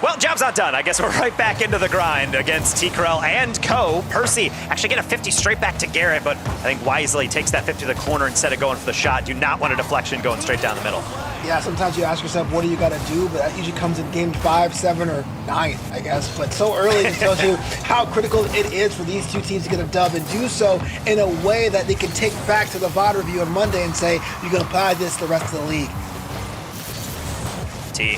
well, job's not done. I guess we're right back into the grind against Tikarel and co. Percy actually get a 50 straight back to Garrett, but I think wisely takes that 50 to the corner instead of going for the shot. Do not want a deflection going straight down the middle. Yeah, sometimes you ask yourself, what do you got to do? But that usually comes in game 5, 7, or 9, I guess. But so early, it tells you how critical it is for these two teams to get a dub and do so in a way that they can take back to the VOD review on Monday and say, you can apply this to the rest of the league. T.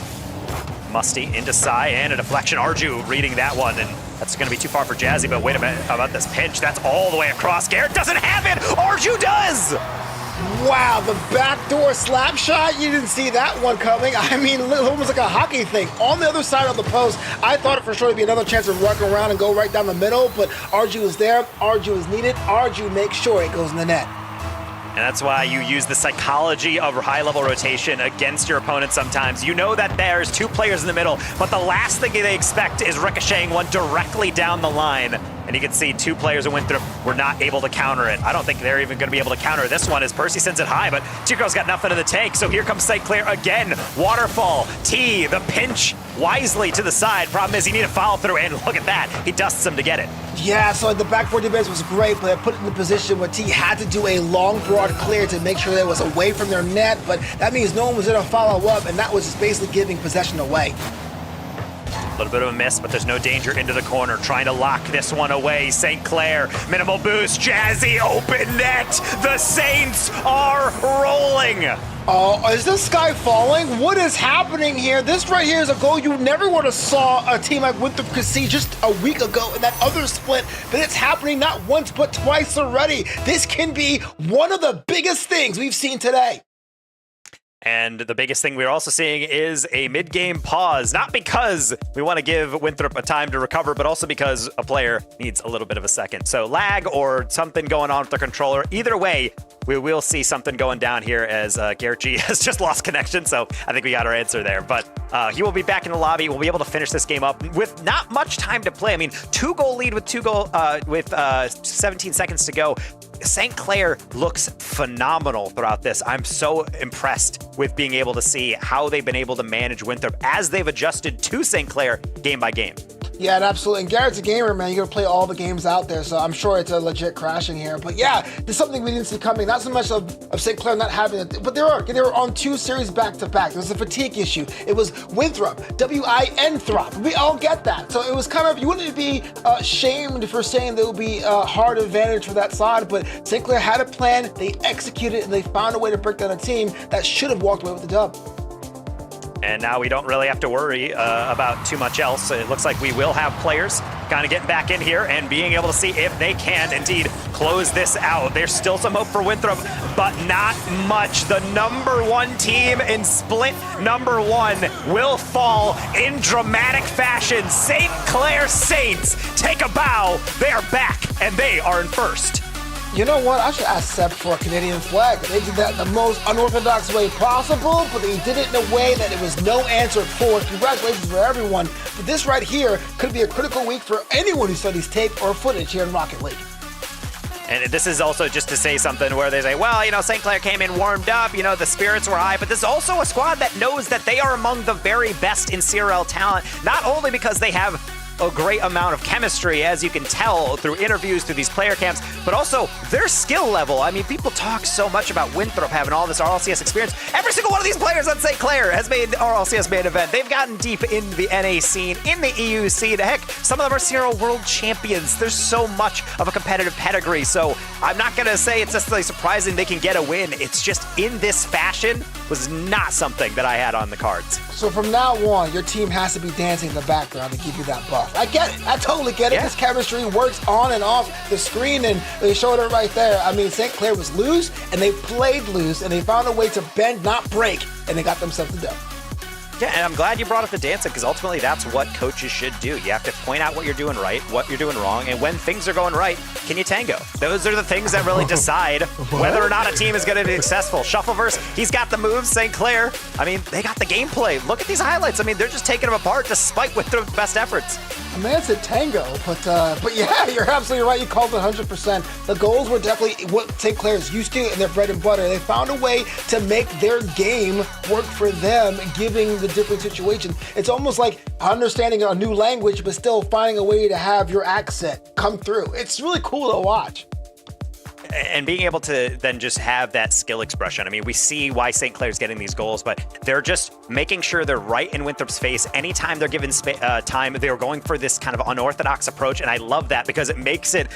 Musty into Psy and a deflection. Arju reading that one, and that's going to be too far for Jazzy, but wait a minute, how about this pinch? That's all the way across. Garrett doesn't have it! Arju does! Wow, the backdoor slap shot, you didn't see that one coming. I mean, almost like a hockey thing. On the other side of the post, I thought it for sure would be another chance to rock around and go right down the middle, but Arju is there, Arju is needed, Arju makes sure it goes in the net. And that's why you use the psychology of high-level rotation against your opponent sometimes. You know that there's two players in the middle, but the last thing they expect is ricocheting one directly down the line. And you can see two players in Winthrop were not able to counter it. I don't think they're even going to be able to counter this one as Percy sends it high, but Chico's got nothing in the tank. So here comes St. Clair again. Waterfall, T, the pinch wisely to the side. Problem is you need a follow through, and look at that. He dusts him to get it. Yeah, so the backboard defense was great, but I put it in the position where T had to do a long, broad clear to make sure that it was away from their net, but that means no one was going to follow up, and that was just basically giving possession away. A little bit of a miss, but there's no danger into the corner. Trying to lock this one away. St. Clair, minimal boost. Jazzy, open net. The Saints are rolling. Oh, is this sky falling? What is happening here? This right here is a goal you never would have saw a team like Winthrop could see just a week ago in that other split, but it's happening not once but twice already. This can be one of the biggest things we've seen today. And the biggest thing we're also seeing is a mid-game pause, not because we want to give Winthrop a time to recover, but also because a player needs a little bit of a second. So lag or something going on with the controller. Either way, we will see something going down here as Garrett G has just lost connection. So I think we got our answer there. But he will be back in the lobby. We'll be able to finish this game up with not much time to play. I mean, 2-goal lead with 17 seconds to go. St. Clair looks phenomenal throughout this. I'm so impressed with being able to see how they've been able to manage Winthrop as they've adjusted to St. Clair game by game. Yeah, absolutely. And Garrett's a gamer, man. You're going to play all the games out there, so I'm sure it's a legit crashing here. But yeah, there's something we didn't see coming. Not so much of St. Clair not having it, but they were on 2 series back-to-back. There was a fatigue issue. It was Winthrop, W-I-N-Throp. We all get that. So it was kind of, you wouldn't be shamed for saying there would be a hard advantage for that side, but St. Clair had a plan, they executed, and they found a way to break down a team that should have walked away with the dub. And now we don't really have to worry about too much else. It looks like we will have players kind of getting back in here and being able to see if they can indeed close this out. There's still some hope for Winthrop, but not much. The #1 team in split #1 will fall in dramatic fashion. St. Clair Saints take a bow. They are back, and they are in first. You know what? I should ask Sep for a Canadian flag. They did that in the most unorthodox way possible, but they did it in a way that it was no answer for. Congratulations for everyone. But this right here could be a critical week for anyone who studies tape or footage here in Rocket League. And this is also just to say something where they say, well, you know, St. Clair came in warmed up, you know, the spirits were high, but this is also a squad that knows that they are among the very best in CRL talent, not only because they have a great amount of chemistry, as you can tell through interviews, through these player camps, but also their skill level. I mean, people talk so much about Winthrop having all this RLCS experience. Every single one of these players on St. Clair has made RLCS main event. They've gotten deep in the NA scene, in the EU scene. Heck, some of them are CRL world champions. There's so much of a competitive pedigree. So I'm not going to say it's necessarily surprising they can get a win. It's just in this fashion was not something that I had on the cards. So from now on, your team has to be dancing in the background to give you that buff. I get it. I totally get it. Yeah. This chemistry works on and off the screen, and they showed it right there. I mean, St. Clair was loose, and they played loose, and they found a way to bend, not break, and they got themselves the dub. Yeah, and I'm glad you brought up the dancing, because ultimately that's what coaches should do. You have to point out what you're doing right, what you're doing wrong, and when things are going right, can you tango? Those are the things that really decide whether or not a team is going to be successful. Shuffleverse, he's got the moves. St. Clair, I mean, they got the gameplay. Look at these highlights. I mean, they're just taking them apart despite with their best efforts. A man said tango, but yeah, you're absolutely right. You called it 100%. The goals were definitely what St. Clair is used to and their bread and butter. They found a way to make their game work for them, giving the different situation. It's almost like understanding a new language, but still finding a way to have your accent come through. It's really cool to watch. And being able to then just have that skill expression. I mean, we see why St. Clair's getting these goals, but they're just making sure they're right in Winthrop's face. Anytime they're given time, they're going for this kind of unorthodox approach. And I love that because it makes it,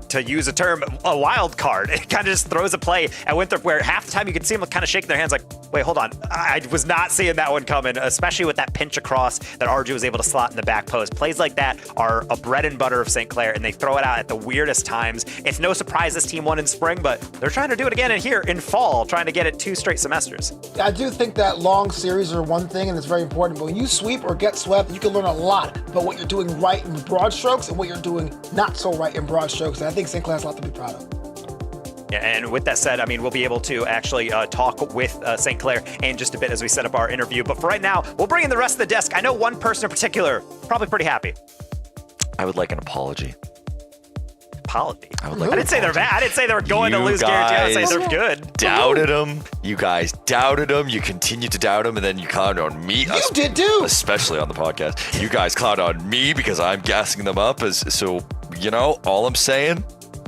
to use a term, a wild card. It kind of just throws a play at Winthrop where half the time you can see them kind of shaking their hands like, wait, hold on. I was not seeing that one coming, especially with that pinch across that Arju was able to slot in the back post. Plays like that are a bread and butter of St. Clair, and they throw it out at the weirdest times. It's no surprise this team won in spring, but they're trying to do it again in fall, trying to get it 2 straight semesters. I do think that long series are one thing, and it's very important, but when you sweep or get swept, you can learn a lot about what you're doing right in broad strokes and what you're doing not so right in broad strokes, and I think St. Clair has a lot to be proud of. Yeah, and with that said, I mean, we'll be able to actually talk with St. Clair in just a bit as we set up our interview. But for right now, we'll bring in the rest of the desk. I know one person in particular, probably pretty happy. I would like an apology. Apology? I didn't say they're bad. I didn't say they were going to lose guaranteed. I say they're good. Doubted them. You guys doubted them. You continued to doubt them, and then you clowned on me. You did too. Especially on the podcast. You guys clowned on me because I'm gassing them up. So, all I'm saying...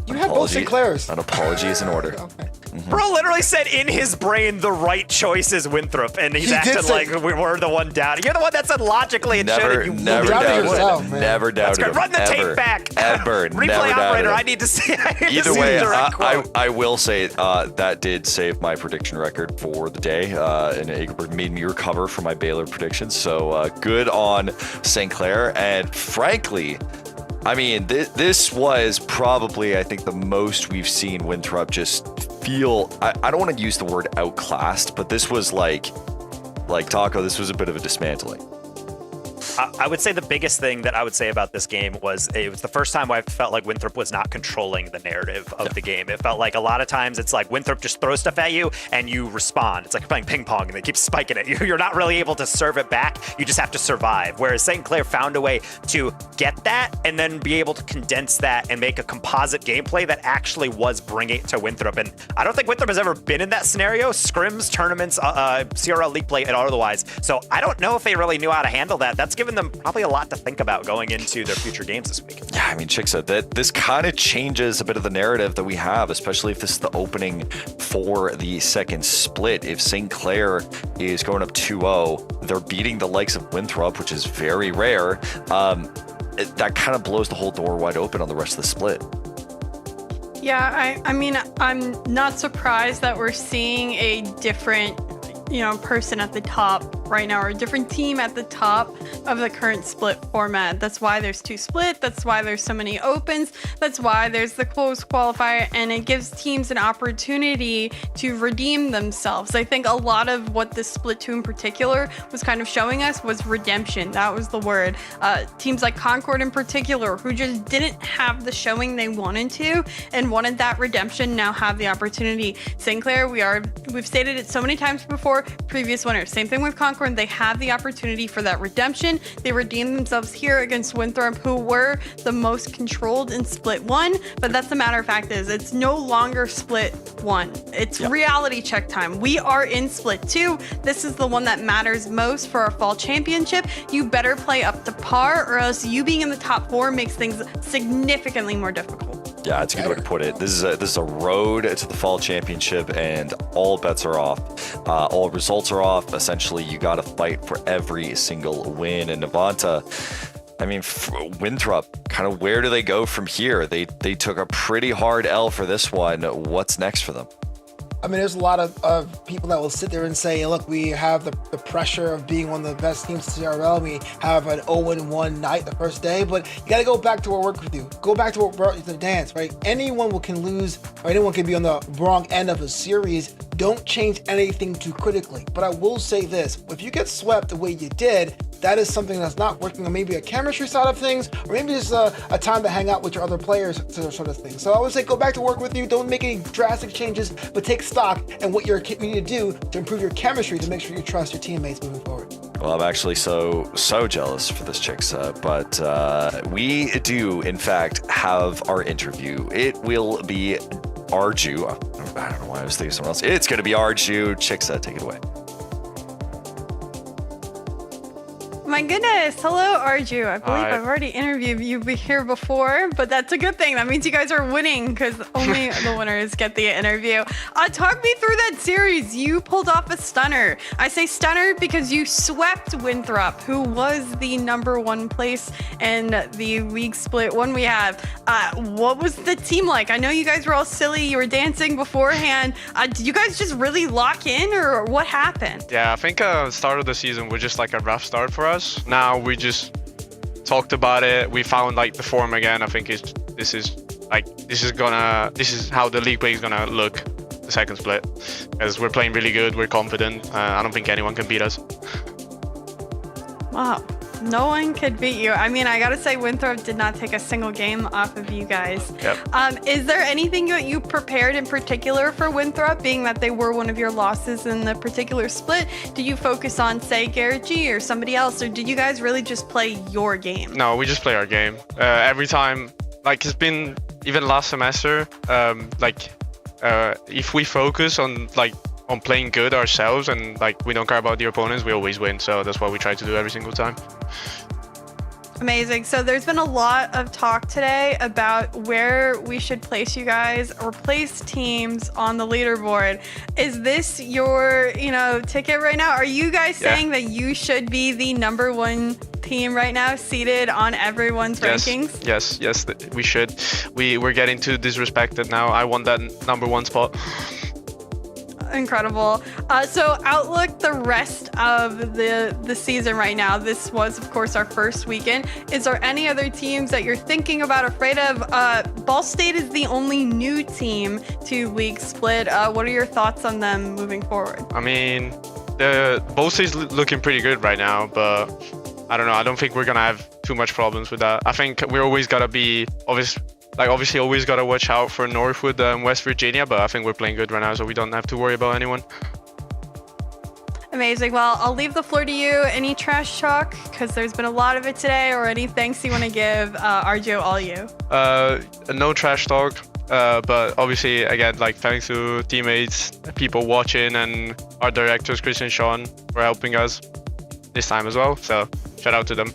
You had both St. Clairs. An apology is in order. Okay. Bro literally said in his brain the right choice is Winthrop, and he's acting like we're the one doubting. You're the one that said logically it should. You never doubted yourself, man. Never doubted him. Run the tape back. Ever. Replay never operator. I need to see. Either way, I will say that did save my prediction record for the day, and it made me recover from my Baylor predictions. So good on St. Clair, and frankly. I mean, this was probably, I think, the most we've seen Winthrop just feel, I don't want to use the word outclassed, but this was like Taco, this was a bit of a dismantling. I would say the biggest thing that I would say about this game was it was the first time I felt like Winthrop was not controlling the narrative of the game. It felt like a lot of times it's like Winthrop just throws stuff at you and you respond. It's like playing ping pong and they keep spiking it. You're not really able to serve it back. You just have to survive. Whereas St. Clair found a way to get that and then be able to condense that and make a composite gameplay that actually was bringing it to Winthrop. And I don't think Winthrop has ever been in that scenario. Scrims, tournaments, CRL League play, and otherwise. So I don't know if they really knew how to handle that. That's given them probably a lot to think about going into their future games this week. Yeah, I mean, Chicksa, that this kind of changes a bit of the narrative that we have, especially if this is the opening for the second split. If St. Clair is going up 2-0, they're beating the likes of Winthrop, which is very rare. That kind of blows the whole door wide open on the rest of the split. Yeah, I mean, I'm not surprised that we're seeing a different person at the top right now, or a different team at the top of the current split format. That's why there's 2 split. That's why there's so many opens. That's why there's the closed qualifier, and it gives teams an opportunity to redeem themselves. I think a lot of what this split 2 in particular was kind of showing us was redemption. That was the word. Teams like Concord in particular, who just didn't have the showing they wanted to and wanted that redemption, now have the opportunity. St. Clair, we've stated it so many times before, previous winners. Same thing with Concord. They have the opportunity for that redemption. They redeemed themselves here against Winthrop, who were the most controlled in split 1. But that's the matter of fact is it's no longer split 1. It's reality check time. We are in split 2. This is the one that matters most for our fall championship. You better play up to par, or else you being in the top 4 makes things significantly more difficult. Yeah, that's a good way to put it. This is a road to the fall championship, and all bets are off. All results are off. Essentially, you got to fight for every single win. And Navanta, I mean, Winthrop, kind of where do they go from here? They took a pretty hard L for this one. What's next for them? I mean, there's a lot of people that will sit there and say, look, we have the pressure of being one of the best teams in CRL. We have an 0-1 night the first day, but you got to go back to what worked with you. Go back to what brought you to the dance, right? Anyone can lose, or anyone can be on the wrong end of a series. Don't change anything too critically. But I will say this, if you get swept the way you did, that is something that's not working on maybe a chemistry side of things, or maybe just a time to hang out with your other players, sort of thing. So I would say go back to work with you. Don't make any drastic changes, but take stock in what you need to do to improve your chemistry to make sure you trust your teammates moving forward. Well, I'm actually so jealous for this Chicksa, but we do, in fact, have our interview. It will be Arju. I don't know why I was thinking of someone else. It's going to be Arju. Chicksa, take it away. My goodness. Hello, Arju. I believe I've already interviewed you here before, but that's a good thing. That means you guys are winning because only the winners get the interview. Talk me through that series. You pulled off a stunner. I say stunner because you swept Winthrop, who was the #1 place in the league split one we have. What was the team like? I know you guys were all silly. You were dancing beforehand. Did you guys just really lock in, or what happened? Yeah, I think the start of the season was just like a rough start for us. Now we just talked about it. We found like the form again. I think this is how the league play is gonna look the second split, because we're playing really good. We're confident. I don't think anyone can beat us. Wow. No one could beat you. I mean, I gotta say, Winthrop did not take a single game off of you guys. Yep. Is there anything that you prepared in particular for Winthrop, being that they were one of your losses in the particular split? Did you focus on, say, Garrett G or somebody else, or did you guys really just play your game? No, we just play our game. Every time, like it's been even last semester, if we focus on playing good ourselves and like we don't care about the opponents, we always win. So that's what we try to do every single time. Amazing. So there's been a lot of talk today about where we should place you guys or place teams on the leaderboard. Is this your, ticket right now? Are you guys saying that you should be the #1 team right now, seated on everyone's rankings? Yes, we should. We're getting too disrespected now. I want that #1 spot. Incredible. So outlook the rest of the season right now. This was, of course, our first weekend. Is there any other teams that you're thinking about, afraid of? Ball State is the only new team to league split. What are your thoughts on them moving forward? I mean, the Ball State's looking pretty good right now, but I don't know. I don't think we're gonna have too much problems with that. I think we're always gotta be obviously always got to watch out for Northwood and West Virginia, but I think we're playing good right now, so we don't have to worry about anyone. Amazing. Well, I'll leave the floor to you. Any trash talk? Because there's been a lot of it today, or any thanks you want to give, Arjo, all you? No trash talk, but obviously, again, thanks to teammates, people watching, and our directors, Chris and Sean, for helping us this time as well, so shout out to them.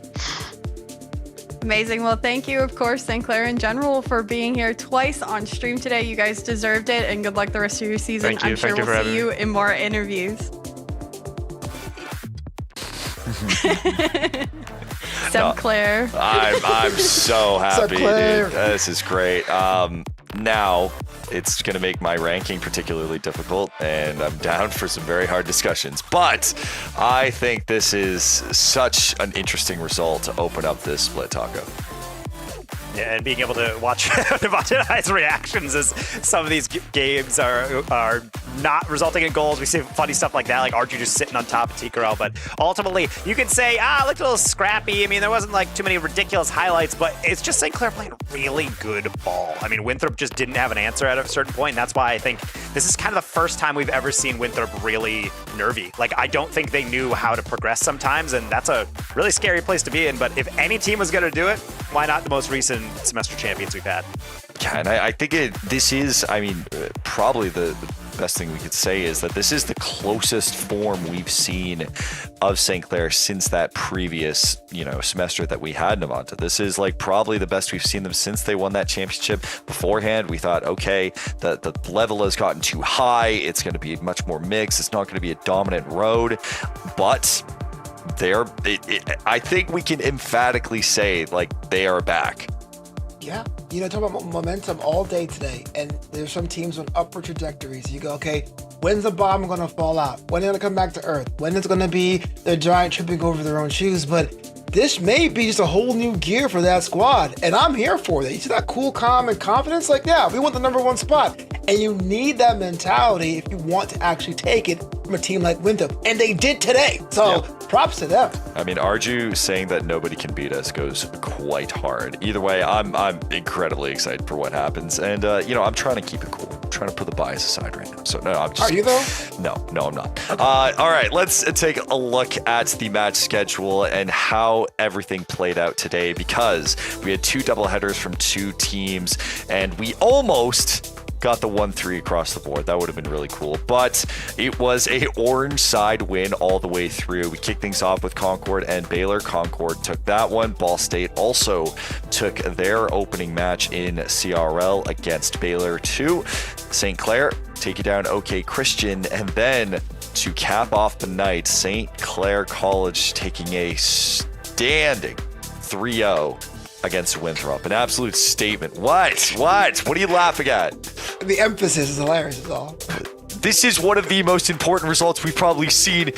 Amazing. Well, thank you, of course, and Clair in general, for being here twice on stream today. You guys deserved it, and good luck the rest of your season. Thank you. I'm sure we'll see you in more interviews. Clair. I'm so happy, Clair. dude. This is great. Now it's going to make my ranking particularly difficult, and I'm down for some very hard discussions. But I think this is such an interesting result to open up this split, Taco. Yeah, and being able to watch Devontae's reactions as some of these games are not resulting in goals. We see funny stuff like that, like Archie just sitting on top of Tikarel. But ultimately, you could say, it looked a little scrappy. I mean, there wasn't too many ridiculous highlights, but it's just St. Clair playing really good ball. I mean, Winthrop just didn't have an answer at a certain point, and that's why I think this is kind of the first time we've ever seen Winthrop really nervy. I don't think they knew how to progress sometimes, and that's a really scary place to be in. But if any team was going to do it, why not the most recent semester champions we've had? Yeah, and I think this is, probably the best thing we could say is that this is the closest form we've seen of St. Clair since that previous, semester that we had Navanta. This is probably the best we've seen them since they won that championship. Beforehand, we thought, okay, the level has gotten too high. It's going to be much more mixed. It's not going to be a dominant road, but I think we can emphatically say they are back. Yeah, talk about momentum all day today, and there's some teams on upward trajectories. You go, okay, when's the bomb going to fall out? When are they going to come back to earth? When is going to be the giant tripping over their own shoes? But this may be just a whole new gear for that squad, and I'm here for that. You see that cool, calm, and confidence? We want the #1 spot, and you need that mentality if you want to actually take it from a team like Winthrop, and they did today. So props to them. I mean, Arju saying that nobody can beat us goes quite hard. Either way, I'm incredibly excited for what happens, and I'm trying to keep it cool. I'm trying to put the bias aside right now. So no, I'm just. Are you though? No, I'm not. Okay. All right, let's take a look at the match schedule and how everything played out today, because we had 2 doubleheaders from 2 teams, and we almost got the 1-3 across the board. That would have been really cool. But it was a orange side win all the way through. We kicked things off with Concord and Baylor. Concord took that one. Ball State also took their opening match in CRL against Baylor 2. St. Clair take you down OK Christian, and then to cap off the night, St. Clair College taking a standing 3-0 against Winthrop. An absolute statement. What? What are you laughing at? The emphasis is hilarious, is all. This is one of the most important results we've probably seen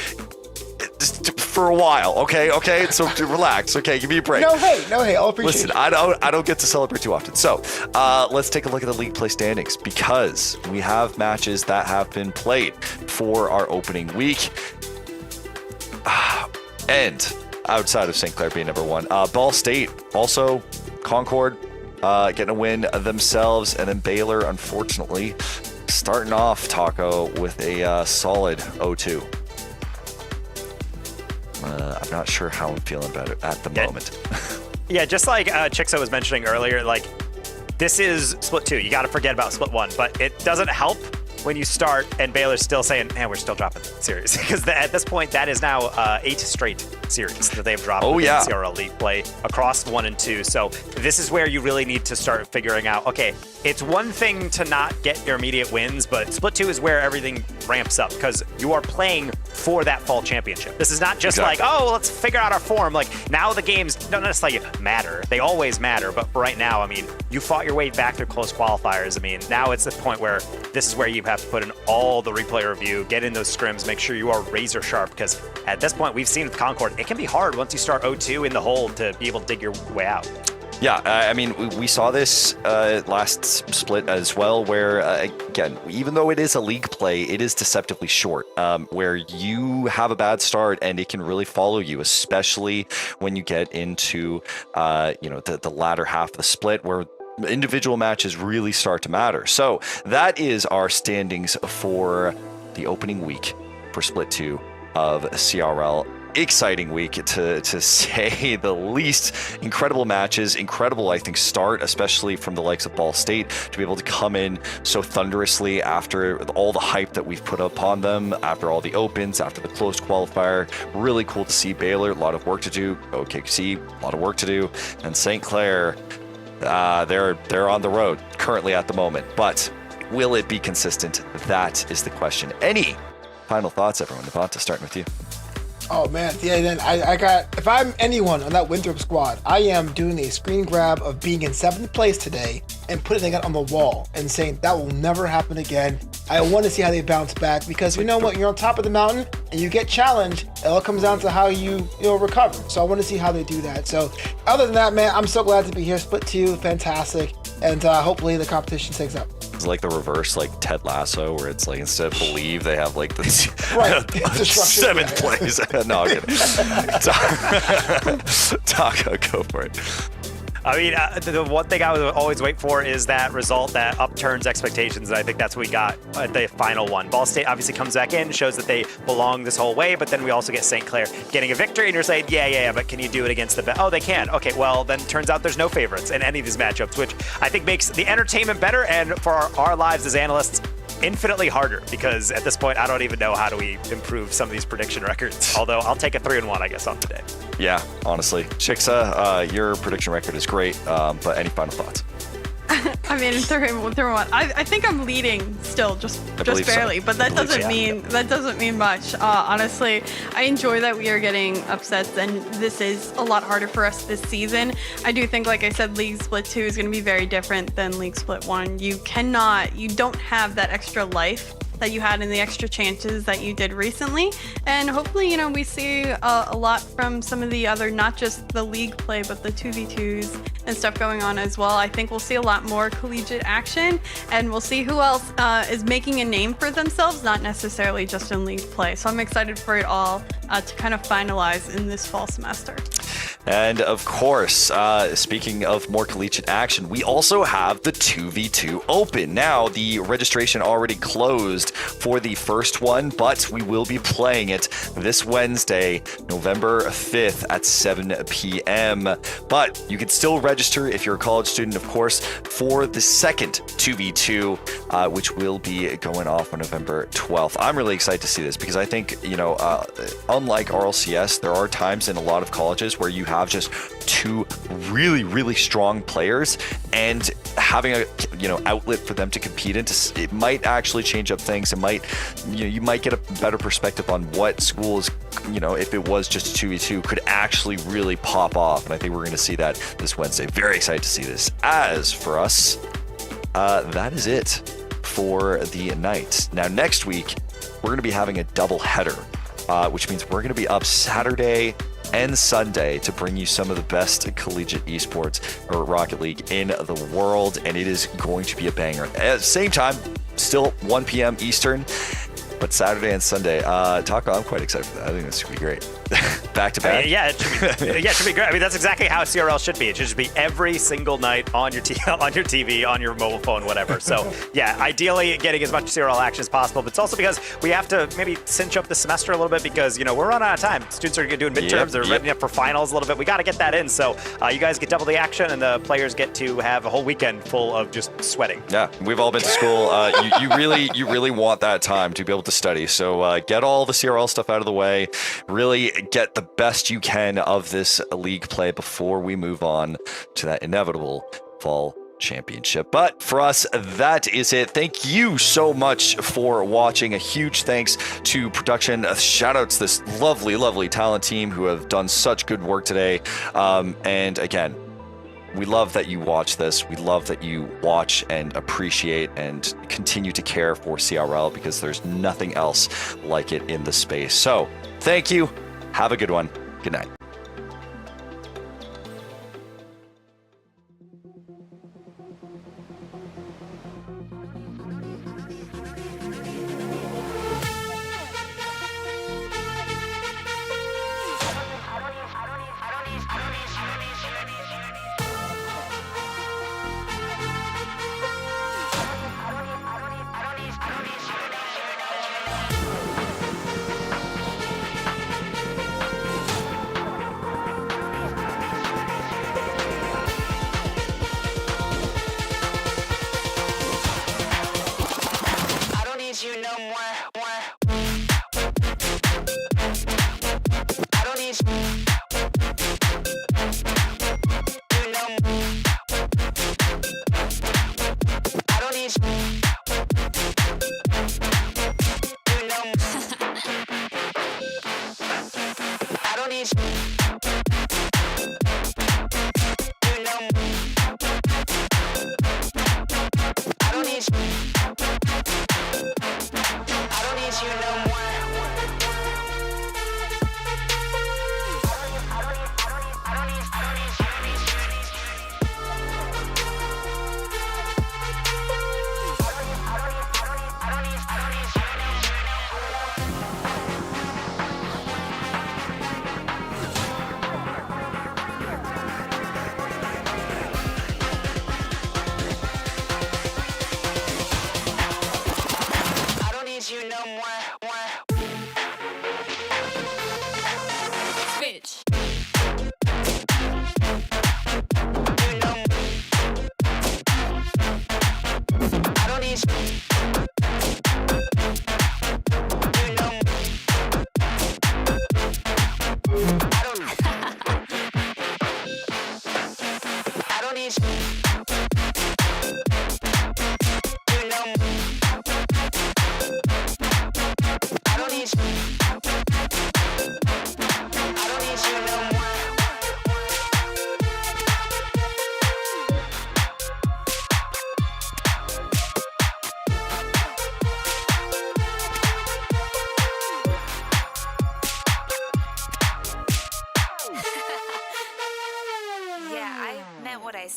for a while. Okay. So relax. Okay, give me a break. No hate. I'll appreciate Listen, it. I don't get to celebrate too often. So let's take a look at the league play standings, because we have matches that have been played for our opening week. And outside of St. Clair being number one, Ball State, also Concord getting a win themselves, and then Baylor, unfortunately, starting off Taco with a solid 0-2. I'm not sure how I'm feeling about it at the moment. Yeah, just like Chixo was mentioning earlier, like, this is split 2. You got to forget about split 1, but it doesn't help when you start and Baylor's still saying, man, we're still dropping the series. Because at this point, that is now 8 straight series that they've dropped in CRL League play across 1 and 2. So this is where you really need to start figuring out, okay, it's one thing to not get your immediate wins, but split 2 is where everything ramps up, because you are playing for that fall championship. This is not just like, oh, let's figure out our form. Like, now the games don't necessarily matter. They always matter, but for right now, I mean, you fought your way back through close qualifiers. I mean, now it's the point where this is where you have to put in all the replay review, get in those scrims, make sure you are razor sharp, because at this point, we've seen with Concord, it can be hard once you start 0-2 in the hole to be able to dig your way out. Yeah, I mean, we saw this last split as well, where, again, even though it is a league play, it is deceptively short, where you have a bad start and it can really follow you, especially when you get into, the latter half of the split, where individual matches really start to matter. So that is our standings for the opening week for split 2 of CRL. Exciting week to say the least. Incredible matches, incredible, I think, start, especially from the likes of Ball State, to be able to come in so thunderously after all the hype that we've put upon them, after all the opens, after the closed qualifier. Really cool to see Baylor, a lot of work to do. OKC, a lot of work to do. And St. Clair, they're on the road currently at the moment. But will it be consistent? That is the question. Any final thoughts, everyone? Devonta, starting with you. Oh man, yeah. Then I got. If I'm anyone on that Winthrop squad, I am doing a screen grab of being in 7th place today and putting it on the wall and saying that will never happen again. I want to see how they bounce back, because you know what, you're on top of the mountain and you get challenged. It all comes down to how you recover. So I want to see how they do that. So other than that, man, I'm so glad to be here. Split 2, fantastic, and hopefully the competition takes up. It's like the reverse, like Ted Lasso, where it's like, instead of believe, they have like the right. 7th place. No, I'm kidding. Taco, go for it. I mean, the one thing I would always wait for is that result that upturns expectations, and I think that's what we got at the final one. Ball State obviously comes back in, shows that they belong this whole way, but then we also get St. Clair getting a victory, and you're saying, yeah, but can you do it against the Oh, they can. Okay, well, then turns out there's no favorites in any of these matchups, which I think makes the entertainment better, and for our lives as analysts, infinitely harder, because at this point, I don't even know how do we improve some of these prediction records. Although I'll take a 3-1, I guess, on today. Yeah, honestly. Chixa, your prediction record is great, but any final thoughts? I mean, 3-1. I think I'm leading still, just barely, so. But that doesn't mean much. Honestly, I enjoy that we are getting upsets, and this is a lot harder for us this season. I do think, like I said, League Split 2 is going to be very different than League Split 1. You don't have that extra life that you had in the extra chances that you did recently, and hopefully, we see a lot from some of the other, not just the league play, but the 2v2s and stuff going on as well. I think we'll see a lot more collegiate action, and we'll see who else is making a name for themselves, not necessarily just in league play. So I'm excited for it all to kind of finalize in this fall semester. And of course, speaking of more collegiate action, we also have the 2v2 Open. Now, the registration already closed for the first one, but we will be playing it this Wednesday, November 5th at 7 p.m. But you can still register if you're a college student, of course, for the second 2v2, which will be going off on November 12th. I'm really excited to see this because I think, unlike RLCS, there are times in a lot of colleges where you have just two really, really strong players, and having a outlet for them to compete into, it might actually change up things. It might, you might get a better perspective on what schools, if it was just a 2v2, could actually really pop off. And I think we're going to see that this Wednesday. Very excited to see this. As for us, that is it for the night. Now, next week, we're going to be having a double header, which means we're going to be up Saturday and Sunday to bring you some of the best collegiate esports or Rocket League in the world, and it is going to be a banger. At the same time, still 1 p.m. Eastern, but Saturday and Sunday. Taco, I'm quite excited for that. I think this should be great. Back to back. Yeah, it should be great. I mean, that's exactly how CRL should be. It should just be every single night on your TV, on your mobile phone, whatever. So, yeah, ideally getting as much CRL action as possible. But it's also because we have to maybe cinch up the semester a little bit because, we're running out of time. Students are doing midterms. They're ready up for finals a little bit. We got to get that in. So you guys get double the action, and the players get to have a whole weekend full of just sweating. Yeah, we've all been to school. You really want that time to be able to study. So get all the CRL stuff out of the way. Really get the best you can of this league play before we move on to that inevitable fall championship. But for us, that is it. Thank you so much for watching. A huge thanks to production. Shout out to this lovely talent team who have done such good work today. And again, we love that you watch this. We love that you watch and appreciate and continue to care for CRL, because there's nothing else like it in the space. So thank you. Have a good one. Good night.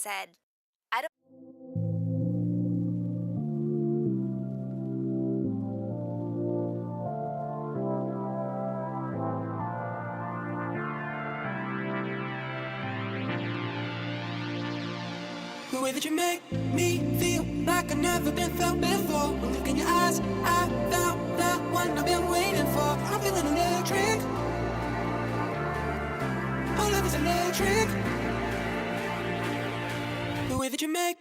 said. way that you make me feel like I've never been felt before. When look in your eyes, I found the one I've been waiting for. I'm feeling electric. Our love is electric. The way that you make